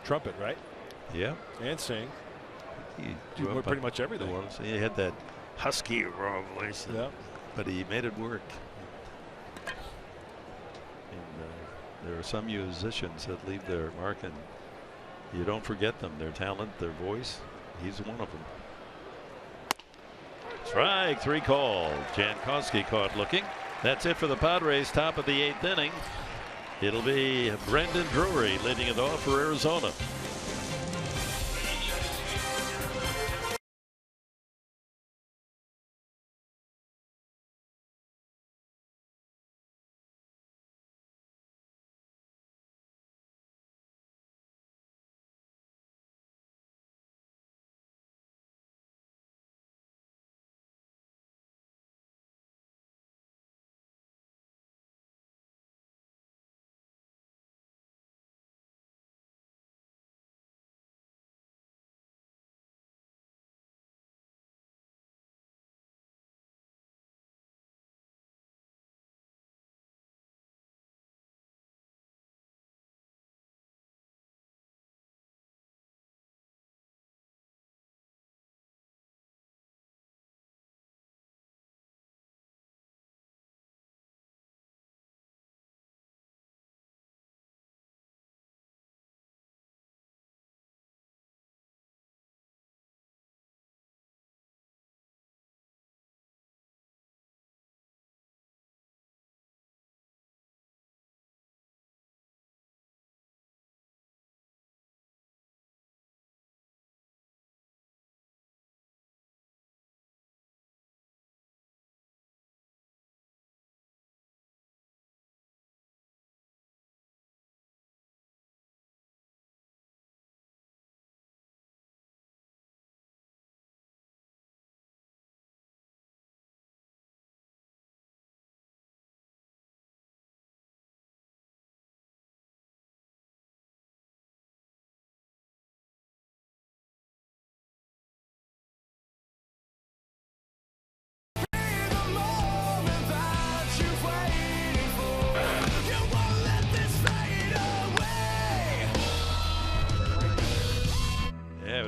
Trumpet, right? Yeah. And sing. He do pretty much everything. He had that husky raw voice. Yeah. But he made it work. And there are some musicians that leave their mark, and you don't forget them. Their talent, their voice. He's one of them. Strike 3 called. Jankowski caught looking. That's it for the Padres, top of the 8th inning. It'll be Brendan Drury leading it off for Arizona.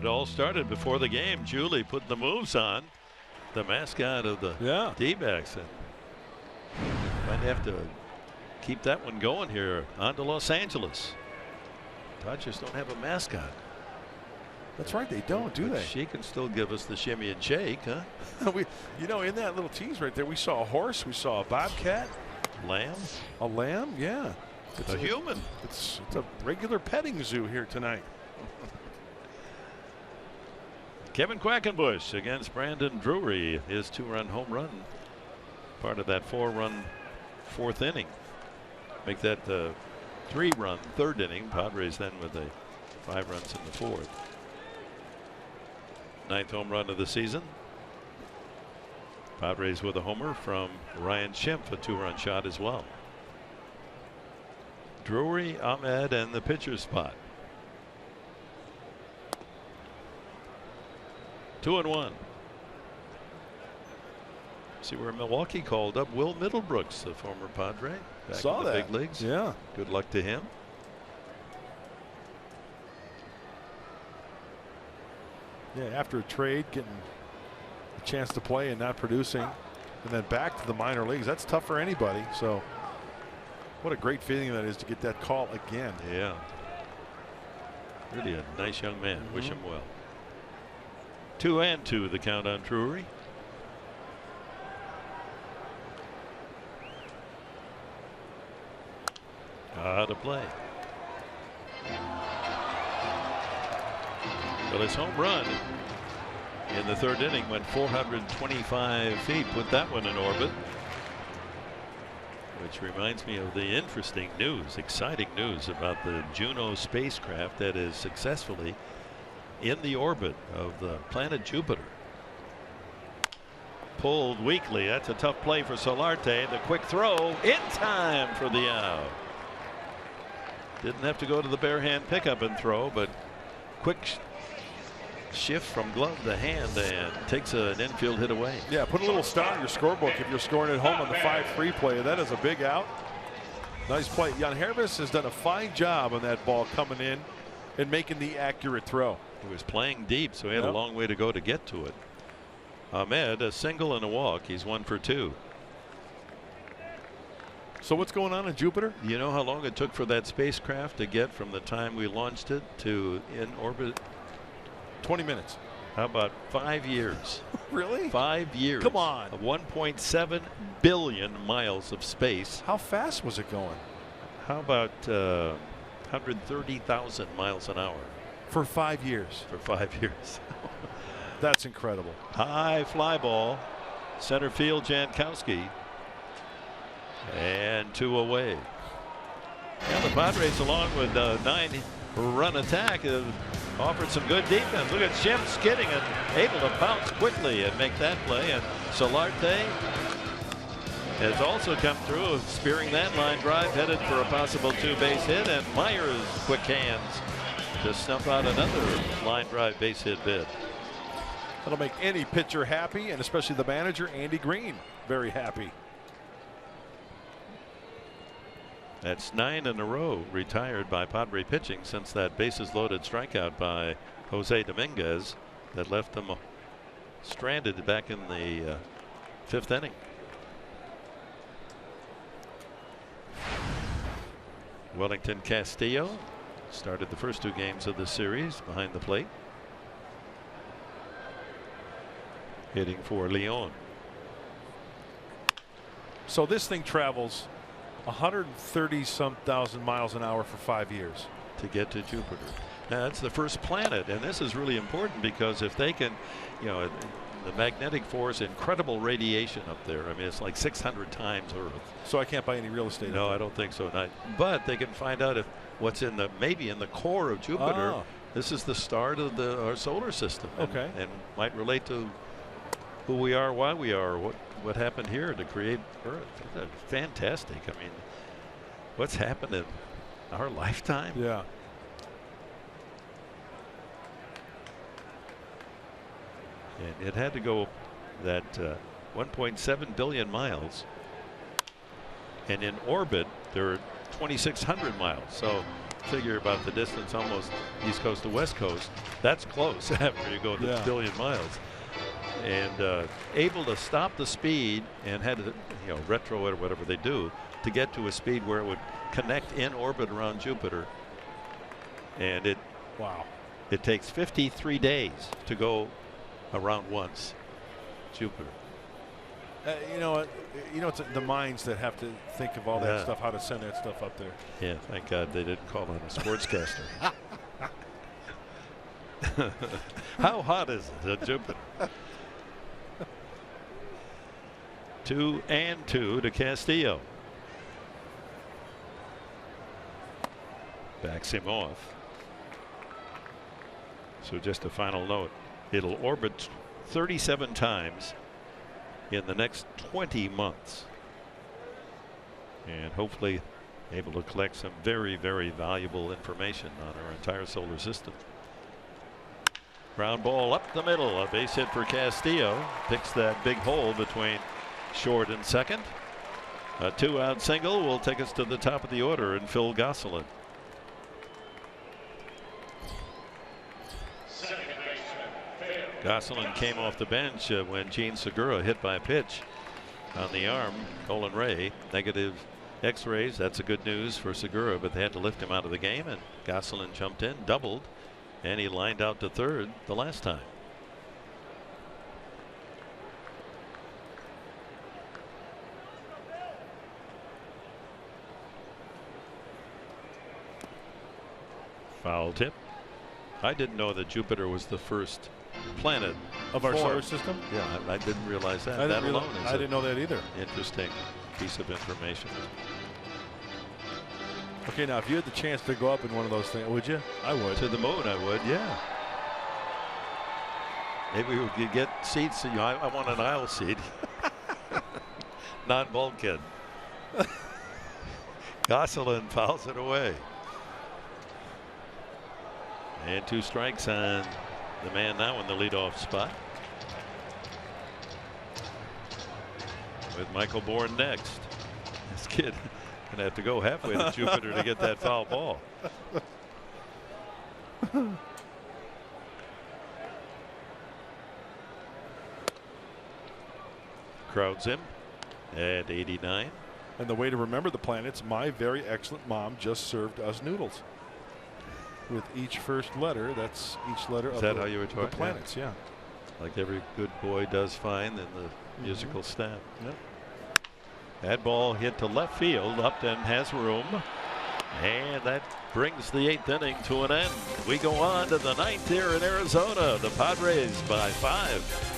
It all started before the game. Julie put the moves on, the mascot of the D-backs. Might have to keep that one going here. On to Los Angeles. Dodgers don't have a mascot. That's right, they don't, do they? She can still give us the shimmy and shake, huh? You know, in that little tease right there, we saw a horse, we saw a bobcat. Lamb? A lamb, yeah. It's a human. It's a regular petting zoo here tonight. Kevin Quackenbush against Brandon Drury. His 2-run home run. Part of that 4-run 4th inning. Make that 3-run 3rd inning. Padres then with the 5 runs in the 4th. 9th home run of the season. Padres with a homer from Ryan Schimpf, a 2-run shot as well. Drury, Ahmed, and the pitcher's spot. 2-1. See where Milwaukee called up Will Middlebrooks, the former Padre, back Saw in the that. big leagues. Yeah. Good luck to him. Yeah, after a trade, getting a chance to play and not producing, and then back to the minor leagues. That's tough for anybody. So what a great feeling that is to get that call again. Yeah. Really a nice young man. Wish him well. 2-2 the count on Drury. Out of play. Well, his home run in the 3rd inning went 425 feet. Put that one in orbit. Which reminds me of the interesting news, exciting news about the Juno spacecraft that is successfully in the orbit of the planet Jupiter. Pulled weakly. That's a tough play for Solarte. The quick throw in time for the out. Didn't have to go to the bare hand pickup and throw, but quick shift from glove to hand and takes an infield hit away. Yeah, put a little star on your scorebook if you're scoring at home on the 5-3 play. That is a big out. Nice play. Jan Hervis has done a fine job on that ball coming in and making the accurate throw. He was playing deep, so he had a long way to go to get to it. Ahmed, a single and a walk. He's 1 for 2. So what's going on in Jupiter? You know how long it took for that spacecraft to get from the time we launched it to in orbit? 20 minutes. How about 5 years? Really? 5 years. Come on. 1.7 billion miles of space. How fast was it going? How about 130,000 miles an hour? For 5 years. For 5 years. That's incredible. High fly ball. Center field, Jankowski. And 2 away. And the Padres, along with 9-run attack, have offered some good defense. Look at Schimpf skidding and able to bounce quickly and make that play. And Solarte has also come through, spearing that line drive, headed for a possible 2-base hit. And Myers, quick hands to snuff out another line drive base hit bid. That'll make any pitcher happy, and especially the manager, Andy Green, very happy. That's 9 in a row retired by Padre pitching since that bases loaded strikeout by Jose Dominguez that left them stranded back in the 5th inning. Wellington Castillo started the first 2 games of the series behind the plate, hitting for Leon. So this thing travels 130-some thousand miles an hour for 5 years to get to Jupiter. Now that's the first planet, and this is really important because if they can, you know, the magnetic force, incredible radiation up there. I mean, it's like 600 times Earth. So I can't buy any real estate. No, I don't think so. But they can find out if what's in the maybe in the core of Jupiter. Oh. This is the start of our solar system. Okay. And might relate to who we are, why we are, what happened here to create Earth. That's fantastic. I mean, what's happened in our lifetime? Yeah. And it had to go that 1.7 billion miles. And in orbit, there are 2,600 miles. So figure about the distance, almost East Coast to West Coast. That's close after you go to a billion miles. And able to stop the speed and had to, retro it or whatever they do to get to a speed where it would connect in orbit around Jupiter. And it takes 53 days to go around once Jupiter. It's the minds that have to think of all that stuff, how to send that stuff up there. Yeah, thank God they didn't call on a sportscaster. How hot is it at Jupiter? 2-2 to Castillo. Backs him off. So just a final note. It'll orbit 37 times in the next 20 months. And hopefully able to collect some very, very valuable information on our entire solar system. Ground ball up the middle. A base hit for Castillo. Picks that big hole between short and second. A 2-out single will take us to the top of the order and Phil Gosselin. Gosselin came off the bench when Gene Segura hit by a pitch on the arm. Colin Ray negative X-rays. That's a good news for Segura, but they had to lift him out of the game, and Gosselin jumped in, doubled, and he lined out to third the last time. Foul tip. I didn't know that Jupiter was the first planet of our solar system. Yeah, I didn't realize that. I didn't know that either. Interesting piece of information. Okay, now if you had the chance to go up in one of those things, would you? I would. To the moon, I would. Yeah. Maybe we could get seats. I want an aisle seat, not bulkhead. Gosselin fouls it away. And 2 strikes on the man now in the leadoff spot. With Michael Bourne next. This kid gonna have to go halfway to Jupiter to get that foul ball. Crowds him at 89. And the way to remember the planets, my very excellent mom just served us noodles. With each first letter, that's each letter of how you were talking? The planets, yeah. Like every good boy does find in the musical staff. Yep. That ball hit to left field. Upton has room. And that brings the 8th inning to an end. We go on to the 9th here in Arizona. The Padres by 5.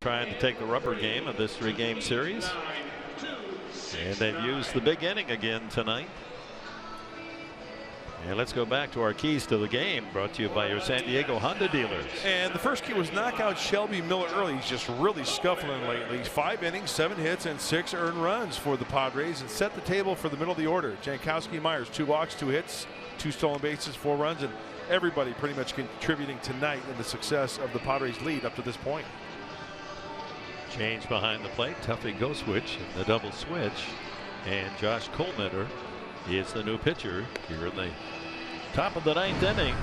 Trying to take the rubber game of this 3-game series. And they've used the big inning again tonight. And let's go back to our keys to the game, brought to you by your San Diego Honda dealers. And the first key was knock out Shelby Miller early. He's just really scuffling lately. 5 innings, 7 hits, and 6 earned runs for the Padres, and set the table for the middle of the order. Jankowski and Myers, 2 walks, 2 hits, 2 stolen bases, 4 runs, and everybody pretty much contributing tonight in the success of the Padres' lead up to this point. Change behind the plate. Tuffy Goswitch in the double switch, and Josh Colmeter is the new pitcher here in the top of the 9th inning.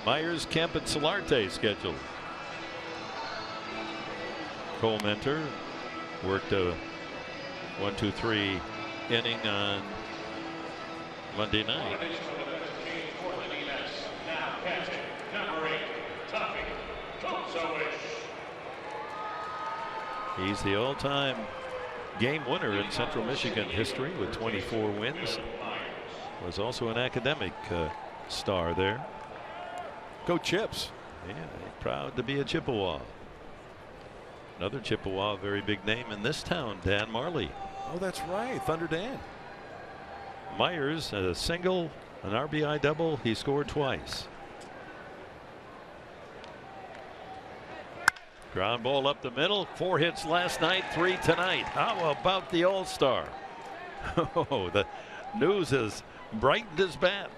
Myers, Kemp, and Solarte scheduled. Colmeter worked a 1-2-3 inning on Monday night. He's the all-time game winner in Central Michigan history with 24 wins. Was also an academic star there. Go Chips. Yeah, proud to be a Chippewa. Another Chippewa, very big name in this town, Dan Marley. Oh, that's right, Thunder Dan. Myers, a single, an RBI double. He scored twice. Ground ball up the middle. 4 hits last night, 3 tonight. How about the All-Star? Oh, the news has brightened his bat.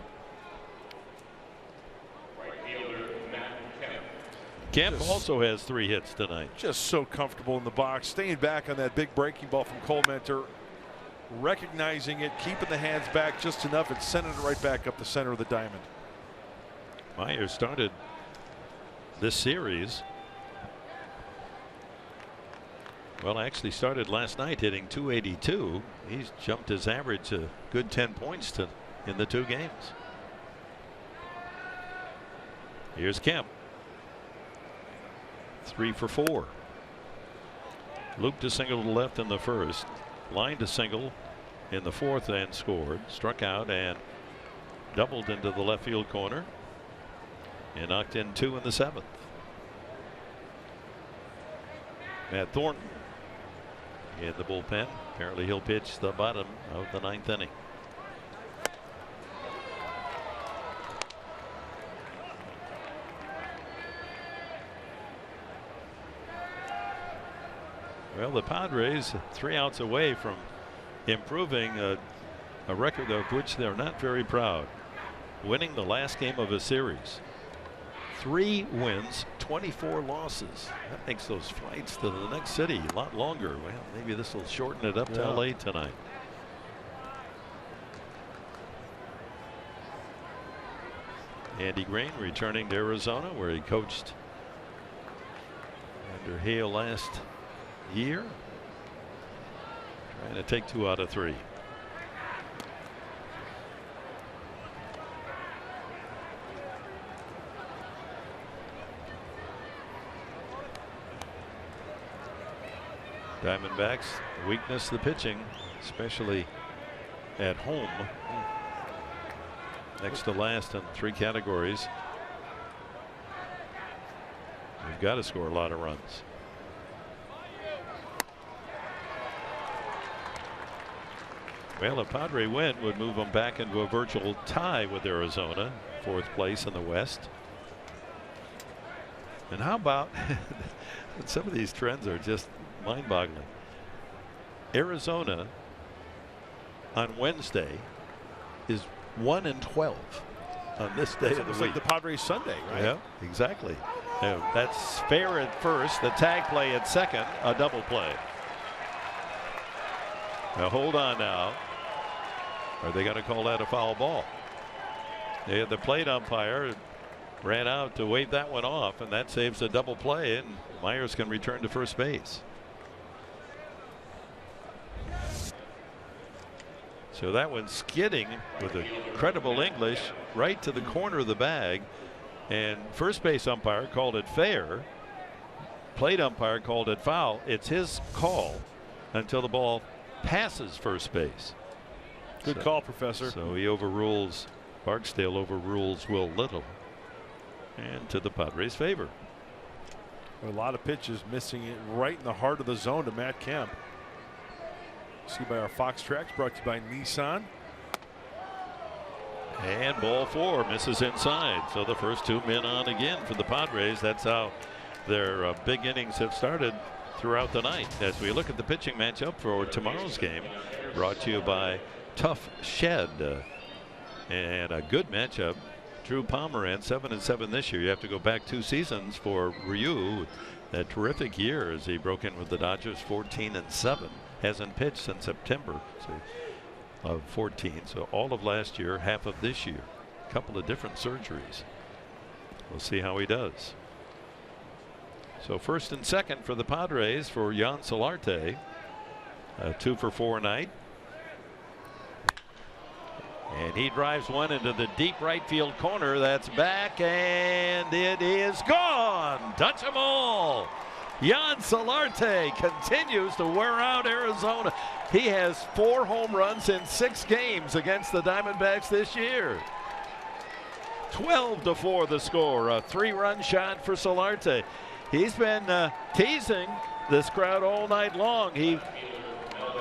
Kemp also has 3 hits tonight. Just so comfortable in the box, staying back on that big breaking ball from Colmeter, recognizing it, keeping the hands back just enough, and sending it right back up the center of the diamond. Myers started this series. Well, actually started last night hitting .282. He's jumped his average a good 10 points in the 2 games. Here's Kemp. 3 for 4. Looped a single to the left in the first. Lined a single in the 4th and scored. Struck out and doubled into the left field corner. And knocked in 2 in the 7th. Matt Thornton in the bullpen. Apparently he'll pitch the bottom of the 9th inning. Well, the Padres 3 outs away from improving a record of which they're not very proud. Winning the last game of a series. 3 wins, 24 losses. That makes those flights to the next city a lot longer. Well, maybe this will shorten it up to LA tonight. Andy Green returning to Arizona, where he coached under Hale last year. Trying to take 2 out of 3. Diamondbacks weakness the pitching, especially at home. Next to last in 3 categories. You've got to score a lot of runs. Well, a Padre win would move them back into a virtual tie with Arizona, 4th place in the West. And how about some of these trends are just mind-boggling. Arizona on Wednesday is 1-12 on this day of the week. Like the Padres Sunday, right? Yeah, exactly. That's fair at first, the tag play at second, a double play. Now hold on now. Are they going to call that a foul ball? The plate umpire ran out to wave that one off, and that saves a double play, and Myers can return to first base. So that one skidding with incredible English right to the corner of the bag, and first base umpire called it fair. Plate umpire called it foul. It's his call until the ball passes first base. Good call, Professor. So he overrules, Barksdale overrules Will Little, and to the Padres' favor. A lot of pitches missing it right in the heart of the zone to Matt Kemp. See by our Fox Tracks, brought to you by Nissan. And ball 4 misses inside. So the first 2 men on again for the Padres. That's how their big innings have started throughout the night. As we look at the pitching matchup for tomorrow's game, brought to you by Tough Shed. And a good matchup. Drew Pomeranz, 7-7 this year. You have to go back 2 seasons for Ryu. A terrific year as he broke in with the Dodgers, 14-7. Hasn't pitched since September of 14. So all of last year, half of this year. A couple of different surgeries. We'll see how he does. So first and second for the Padres for Jan Solarte. 2 for 4 night. And he drives one into the deep right field corner. That's back, and it is gone. Touch 'em all. Jan Solarte continues to wear out Arizona. He has 4 home runs in 6 games against the Diamondbacks this year. 12-4 the score. A 3-run shot for Solarte. He's been teasing this crowd all night long. He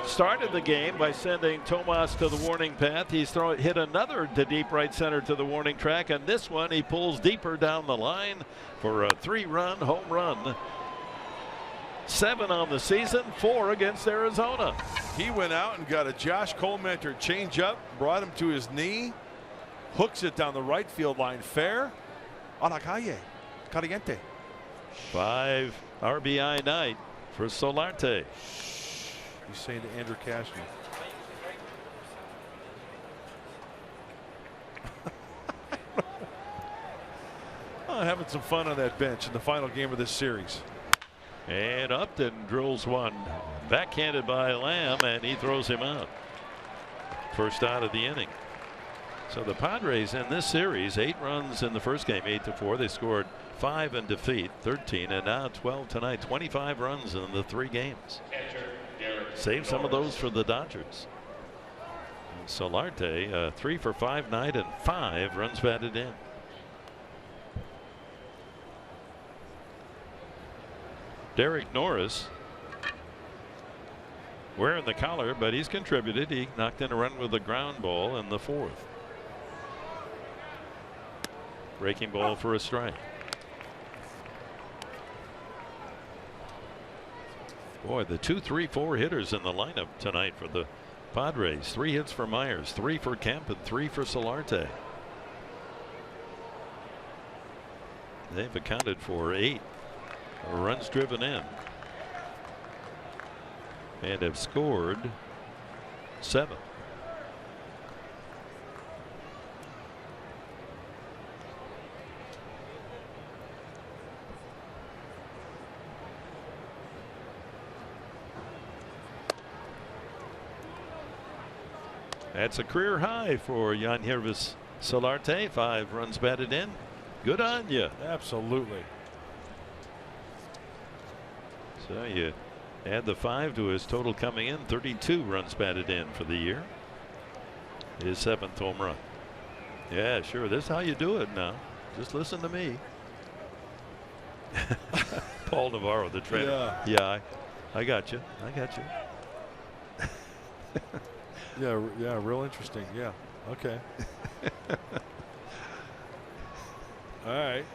started the game by sending Tomas to the warning path. He's hit another to deep right center to the warning track, and this one he pulls deeper down the line for a 3-run home run. 7 on the season, 4 against Arizona. He went out and got a Josh Colmentor changeup, brought him to his knee, hooks it down the right field line fair. A la calle, caliente. 5 RBI night for Solarte. He's saying to Andrew Cashner. Having some fun on that bench in the final game of this series. And Upton drills one backhanded by Lamb, and he throws him out. First out of the inning. So the Padres in this series, 8 runs in the first game, 8-4. They scored 5 in defeat, 13, and now 12 tonight. 25 runs in the 3 games. Save some of those for the Dodgers. And Solarte, 3 for 5 night and 5 runs batted in. Derek Norris wearing the collar, but he's contributed. He knocked in a run with a ground ball in the 4th. Breaking ball for a strike. Boy, the 2, 3, 4 hitters in the lineup tonight for the Padres. 3 hits for Myers, 3 for Kemp, and 3 for Solarte. They've accounted for 8 runs driven in and have scored 7. That's a career high for Yangervis Solarte. 5 runs batted in. Good on you. Absolutely. So you add the 5 to his total coming in, 32 runs batted in for the year. His 7th home run. Yeah, sure. This is how you do it now. Just listen to me. Paul Navarro, the trainer. Yeah, I got you. I got you. Yeah, real interesting. Yeah. Okay. All right.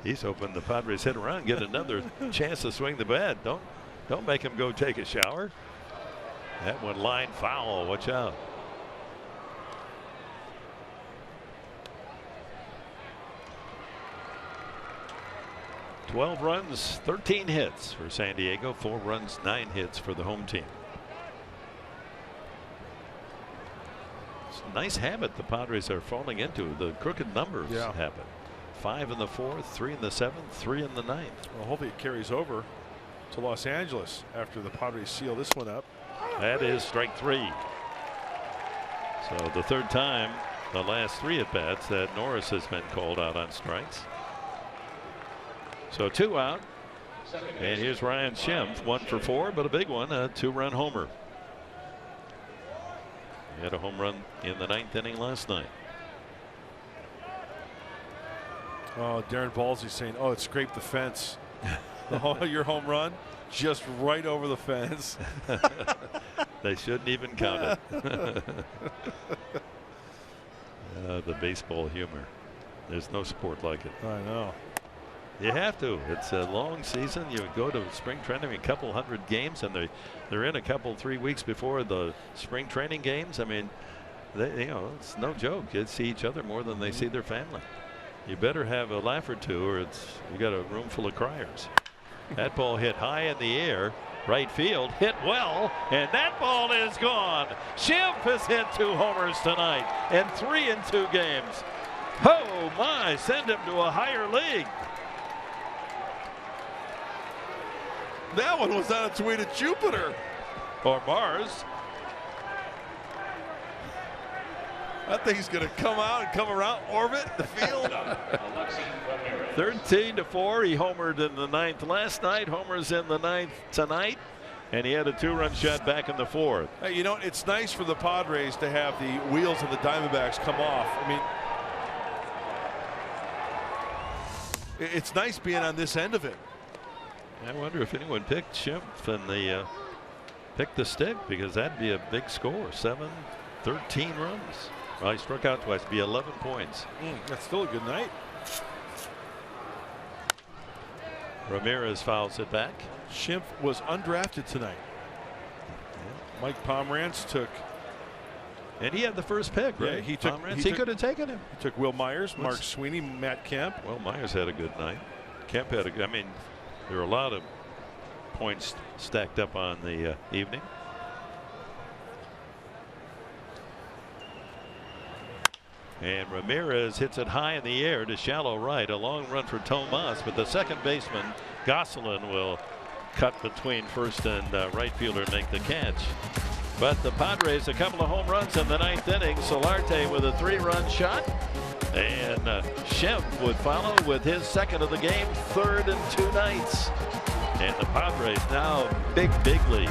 He's hoping the Padres hit around, get another chance to swing the bat. Don't make him go take a shower. That one line foul. Watch out. $12 runs, 13 hits for San Diego. 4 runs, 9 hits for the home team. It's a nice habit the Padres are falling into. The crooked numbers happen. 5 in the 4th, 3 in the 7th, 3 in the 9th. Well, hopefully it carries over to Los Angeles after the Padres seal this one up. That is strike 3. So the 3rd time the last 3 at bats that Norris has been called out on strikes. So 2 out. And here's Ryan Schimpf, 1 for 4, but a big one, a 2-run homer. He had a home run in the 9th inning last night. Oh, Darren Balsey saying, oh, it scraped the fence. Oh, your home run just right over the fence. They shouldn't even count it. The baseball humor. There's no sport like it. I know. You have to. It's a long season. You go to spring training, a couple hundred games, and they're in a couple 3 weeks before the spring training games. I mean, it's no joke. Kids see each other more than they see their family. You better have a laugh or two, or you got a room full of criers. That ball hit high in the air. Right field hit well, and that ball is gone. Schimpf has hit 2 homers tonight and 3 in 2 games. Oh my, send him to a higher league. That one was on its way to Jupiter. Or Mars. I think he's going to come out and come around, orbit the field. 13-4. He homered in the 9th last night. Homers in the 9th tonight. And he had a 2-run shot back in the 4th. Hey, you know, it's nice for the Padres to have the wheels of the Diamondbacks come off. I mean, it's nice being on this end of it. I wonder if anyone picked Schimpf and picked the stick, because that'd be a big score. 7, 13 runs. Well, he struck out twice. It'd be 11 points. That's still a good night. Ramirez fouls it back. Schimpf was undrafted tonight. Yeah. Mike Pomeranz took. And he had the first pick, right? Yeah, he took. He could have taken him. He took Will Myers, Mark Sweeney, Matt Kemp. Well, Myers had a good night. Kemp had I mean, there were a lot of points stacked up on the evening. And Ramirez hits it high in the air to shallow right. A long run for Tomas, but the second baseman, Gosselin, will cut between first and right fielder and make the catch. But the Padres, a couple of home runs in the 9th inning. Solarte with a 3-run shot. And Schimpf would follow with his second of the game, 3rd in 2 nights. And the Padres now big lead.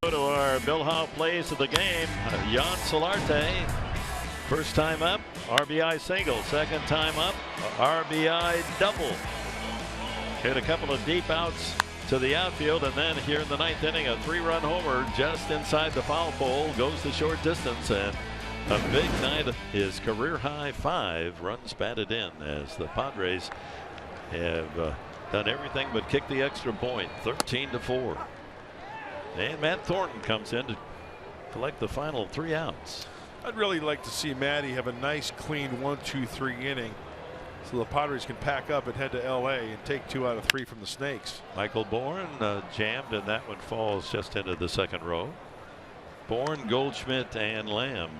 Go to our Bill Howe plays of the game. Jan Solarte, first time up, RBI single. Second time up, RBI double. Hit a couple of deep outs to the outfield, and then here in the 9th inning, a 3-run homer just inside the foul pole, goes the short distance, and a big night. His career high 5 runs batted in, as the Padres have done everything but kick the extra point. 13-4. And Matt Thornton comes in to collect the final 3 outs. I'd really like to see Matty have a nice clean 1-2-3 inning, so the Padres can pack up and head to LA and take 2 out of 3 from the Snakes. Michael Bourne jammed, and that one falls just into the second row. Bourne, Goldschmidt, and Lamb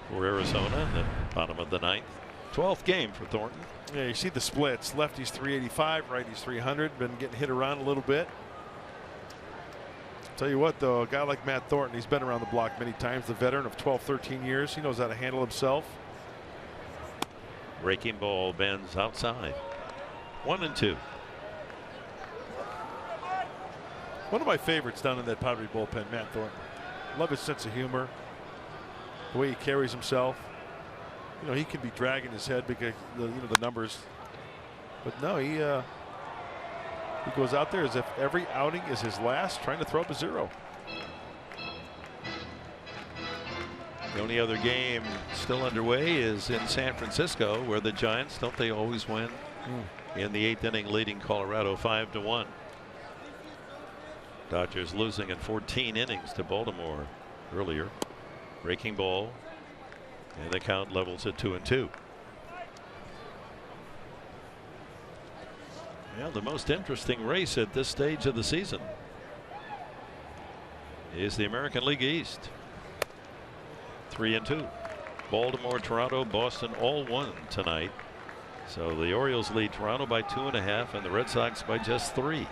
for Arizona in the bottom of the 9th. 12th game for Thornton. Yeah, you see the splits. Lefty's 385, righty's 300. Been getting hit around a little bit. Tell you what, though, a guy like Matt Thornton, he's been around the block many times, the veteran of 12, 13 years. He knows how to handle himself. Breaking ball bends outside. 1-2. One of my favorites down in that Padre bullpen, Matt Thornton. Love his sense of humor, the way he carries himself. You know, he can be dragging his head because the numbers, but no, he goes out there as if every outing is his last, trying to throw up a 0. The only other game still underway is in San Francisco, where the Giants, don't they always win in the 8th inning, leading Colorado 5-1. Dodgers losing in 14 innings to Baltimore earlier. Breaking ball, and the count levels at 2-2. Yeah, the most interesting race at this stage of the season is the American League East. 3-2. Baltimore, Toronto, Boston all won tonight. So the Orioles lead Toronto by 2.5 and the Red Sox by just 3.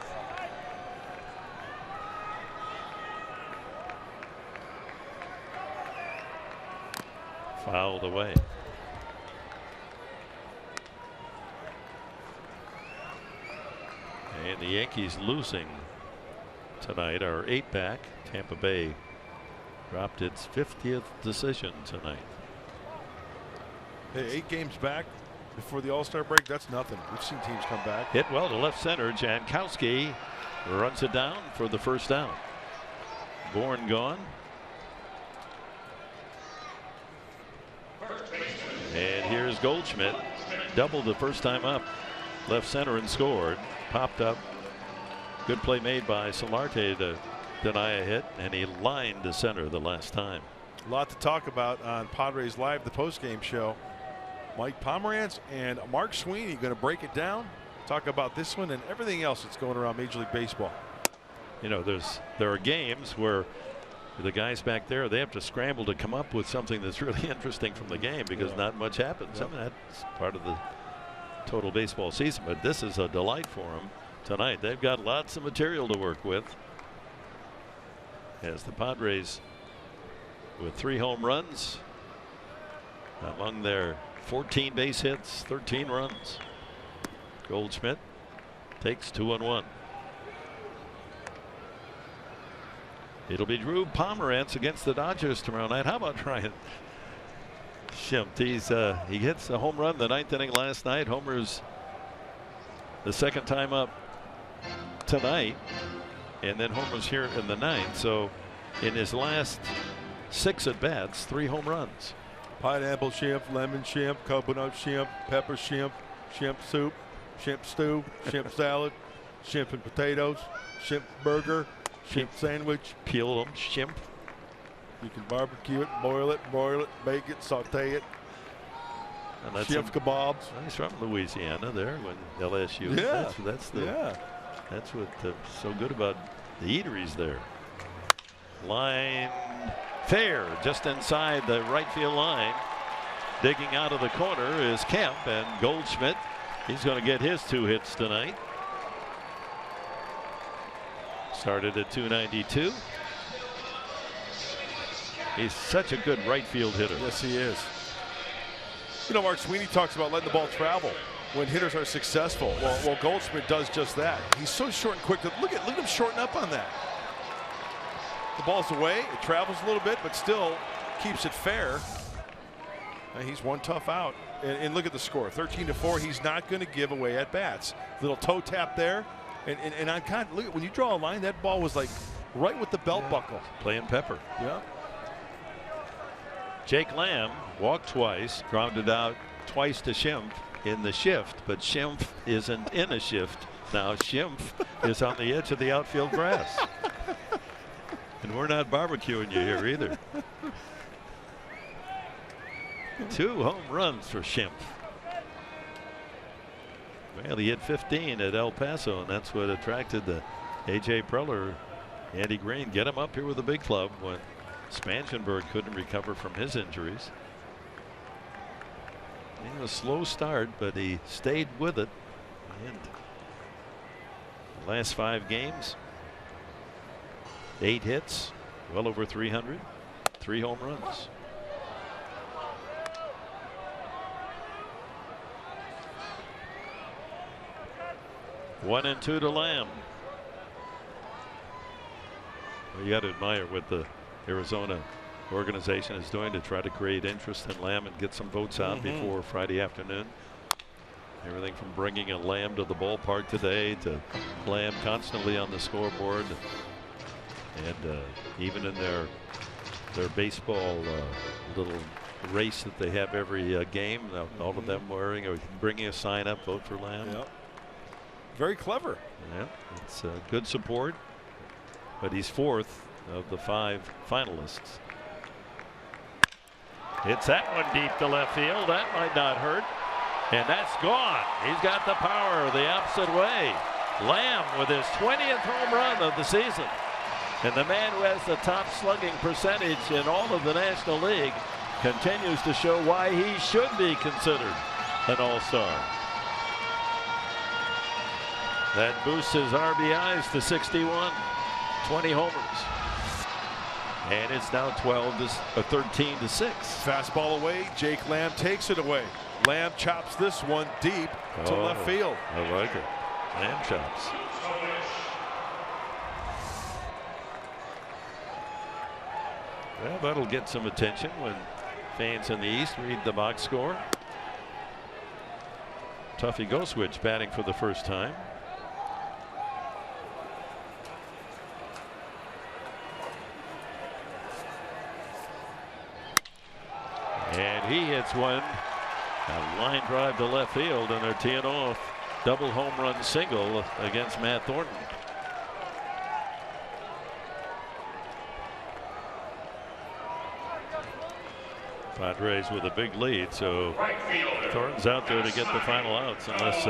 Fouled away. And the Yankees losing tonight are 8 back. Tampa Bay dropped its 50th decision tonight. Hey, 8 games back before the All-Star break, that's nothing. We've seen teams come back. Hit well to left center. Jankowski runs it down for the first down. Bourne gone. And here's Goldschmidt. Doubled the first time up. Left center and scored. Popped up. Good play made by Solarte to deny a hit, and he lined to center the last time. A lot to talk about on Padres Live, the postgame show. Mike Pomerantz and Mark Sweeney going to break it down, talk about this one and everything else that's going around Major League Baseball. You know, there are games where the guys back there, they have to scramble to come up with something that's really interesting from the game because not much happens. I mean, that's part of the total baseball season, but this is a delight for them tonight. They've got lots of material to work with, as the Padres, with 3 home runs among their 14 base hits, 13 runs. Goldschmidt takes 2-1. It'll be Drew Pomerantz against the Dodgers tomorrow night. How about Ryan Schimpf? He hits a home run in the 9th inning last night. Homers the second time up tonight, and then homers here in the 9th. So in his last 6 at bats, 3 home runs. Pineapple Schimpf, lemon Schimpf, coconut Schimpf, pepper Schimpf, Schimpf soup, Schimpf stew, Schimpf salad, Schimpf and potatoes, Schimpf burger, Schimpf sandwich. Peel them, Schimpf. You can barbecue it, boil it, bake it, saute it. And that's Schimpf kebabs. He's from Louisiana there when LSU. Yeah. That's what's so good about the eateries there. Line fair just inside the right field line. Digging out of the corner is Kemp, and Goldschmidt, he's going to get his 2 hits tonight. Started at 292. He's such a good right field hitter. Yes, he is. You know, Mark Sweeney talks about letting the ball travel when hitters are successful. Well, Goldschmidt does just that. He's so short and quick. Look at him shorten up on that. The ball's away. It travels a little bit, but still keeps it fair. And he's one tough out. And look at the score, 13-4. He's not going to give away at bats. Little toe tap there. And on kind, look, when you draw a line, that ball was like right with the belt buckle. Playing pepper. Yeah. Jake Lamb walked twice, grounded out twice to Schimpf in the shift, but Schimpf isn't in a shift. Now Schimpf is on the edge of the outfield grass. And we're not barbecuing you here either. 2 home runs for Schimpf. Well, he hit 15 at El Paso, and that's what attracted the A.J. Preller, Andy Green. Get him up here with the big club when Spangenberg couldn't recover from his injuries. He had a slow start, but he stayed with it. And the last 5 games, 8 hits, well over 300, 3 home runs. 1-2 to Lamb. Well, you got to admire what the Arizona organization is doing to try to create interest in Lamb and get some votes out before Friday afternoon. Everything from bringing a Lamb to the ballpark today to Lamb constantly on the scoreboard, and even in their baseball little race that they have every game, all of them wearing or bringing a sign up, vote for Lamb. Yep. Very clever. Yeah, it's good support, but he's 4th of the 5 finalists. Hits that one deep to left field. That might not hurt. And that's gone. He's got the power the opposite way. Lamb with his 20th home run of the season. And the man who has the top slugging percentage in all of the National League continues to show why he should be considered an all-star. That boosts his RBIs to 61, 20 homers. And it's now 13 to 6. Fastball away. Jake Lamb takes it away. Lamb chops this one deep to left field. I like it. Lamb chops. Well, that'll get some attention when fans in the East read the box score. Tuffy Goswitch batting for the first time. And he hits one. A line drive to left field, and they're teeing off. Double home run single against Matt Thornton. Padres with a big lead, so Thornton's out there to get the final outs unless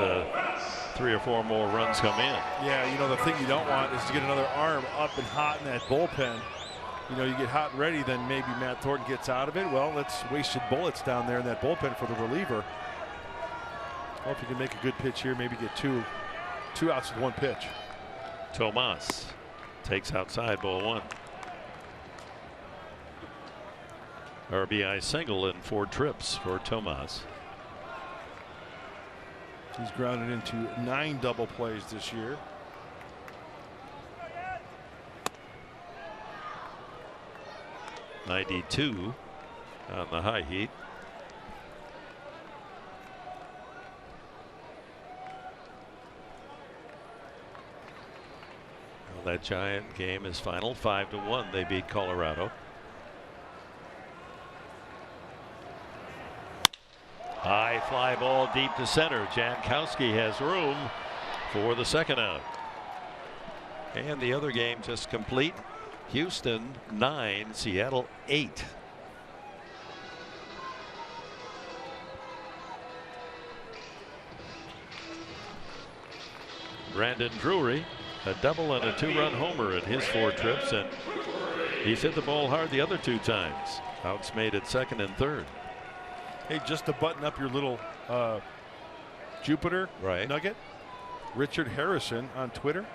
3 or 4 more runs come in. Yeah, you know, the thing you don't want is to get another arm up and hot in that bullpen. You know, you get hot and ready, then maybe Matt Thornton gets out of it. Well, that's wasted bullets down there in that bullpen for the reliever. Well, if you can make a good pitch here, maybe get two outs with 1 pitch. Tomas takes outside, ball 1. RBI single in 4 trips for Tomas. He's grounded into 9 double plays this year. .92 on the high heat. Well, that Giant game is final. 5-1. They beat Colorado. High fly ball deep to center. Jankowski has room for the second out. And the other game just complete. Houston 9, Seattle 8. Brandon Drury, a double and a 2-run homer in his 4 trips, and he's hit the ball hard the other 2 times. Outs made at second and third. Hey, just to button up your little Jupiter nugget, Richard Harrison on Twitter,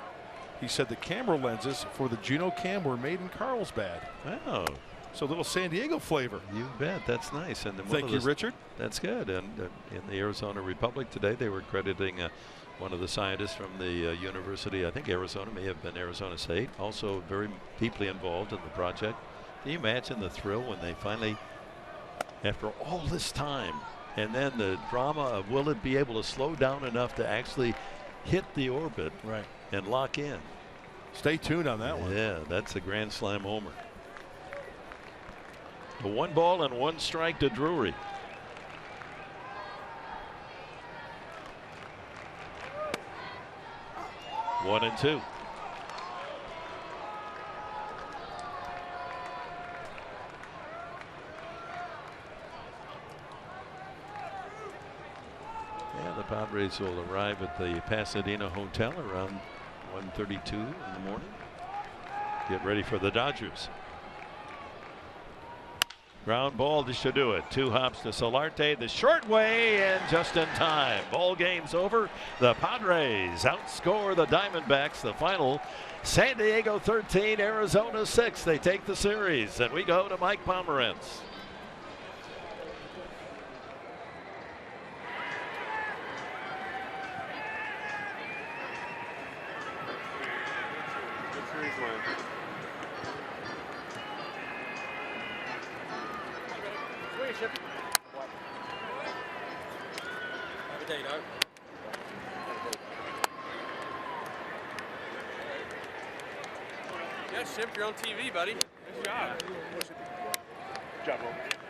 he said the camera lenses for the Juno Cam were made in Carlsbad. Oh. So a little San Diego flavor. You bet. That's nice. And thank you, Richard. That's good. And in the Arizona Republic today, they were crediting one of the scientists from the university. I think Arizona, may have been Arizona State, also very deeply involved in the project. Can you imagine the thrill when they finally, after all this time, and then the drama of will it be able to slow down enough to actually hit the orbit and lock in? Stay tuned on that one. Yeah, that's a grand slam homer. A 1 ball and 1 strike to Drury. One and 2. Yeah, the Padres will arrive at the Pasadena Hotel around 1:32 in the morning. Get ready for the Dodgers. Ground ball to should do it. 2 hops to Solarte the short way, and just in time. Ball game's over. The Padres outscore the Diamondbacks. The final, San Diego 13, Arizona 6. They take the series, and we go to Mike Pomerantz. playing. Swing it, Chip. Have a day, dog. Yeah, Chip, you're on TV, buddy. Good job. Good job, bro.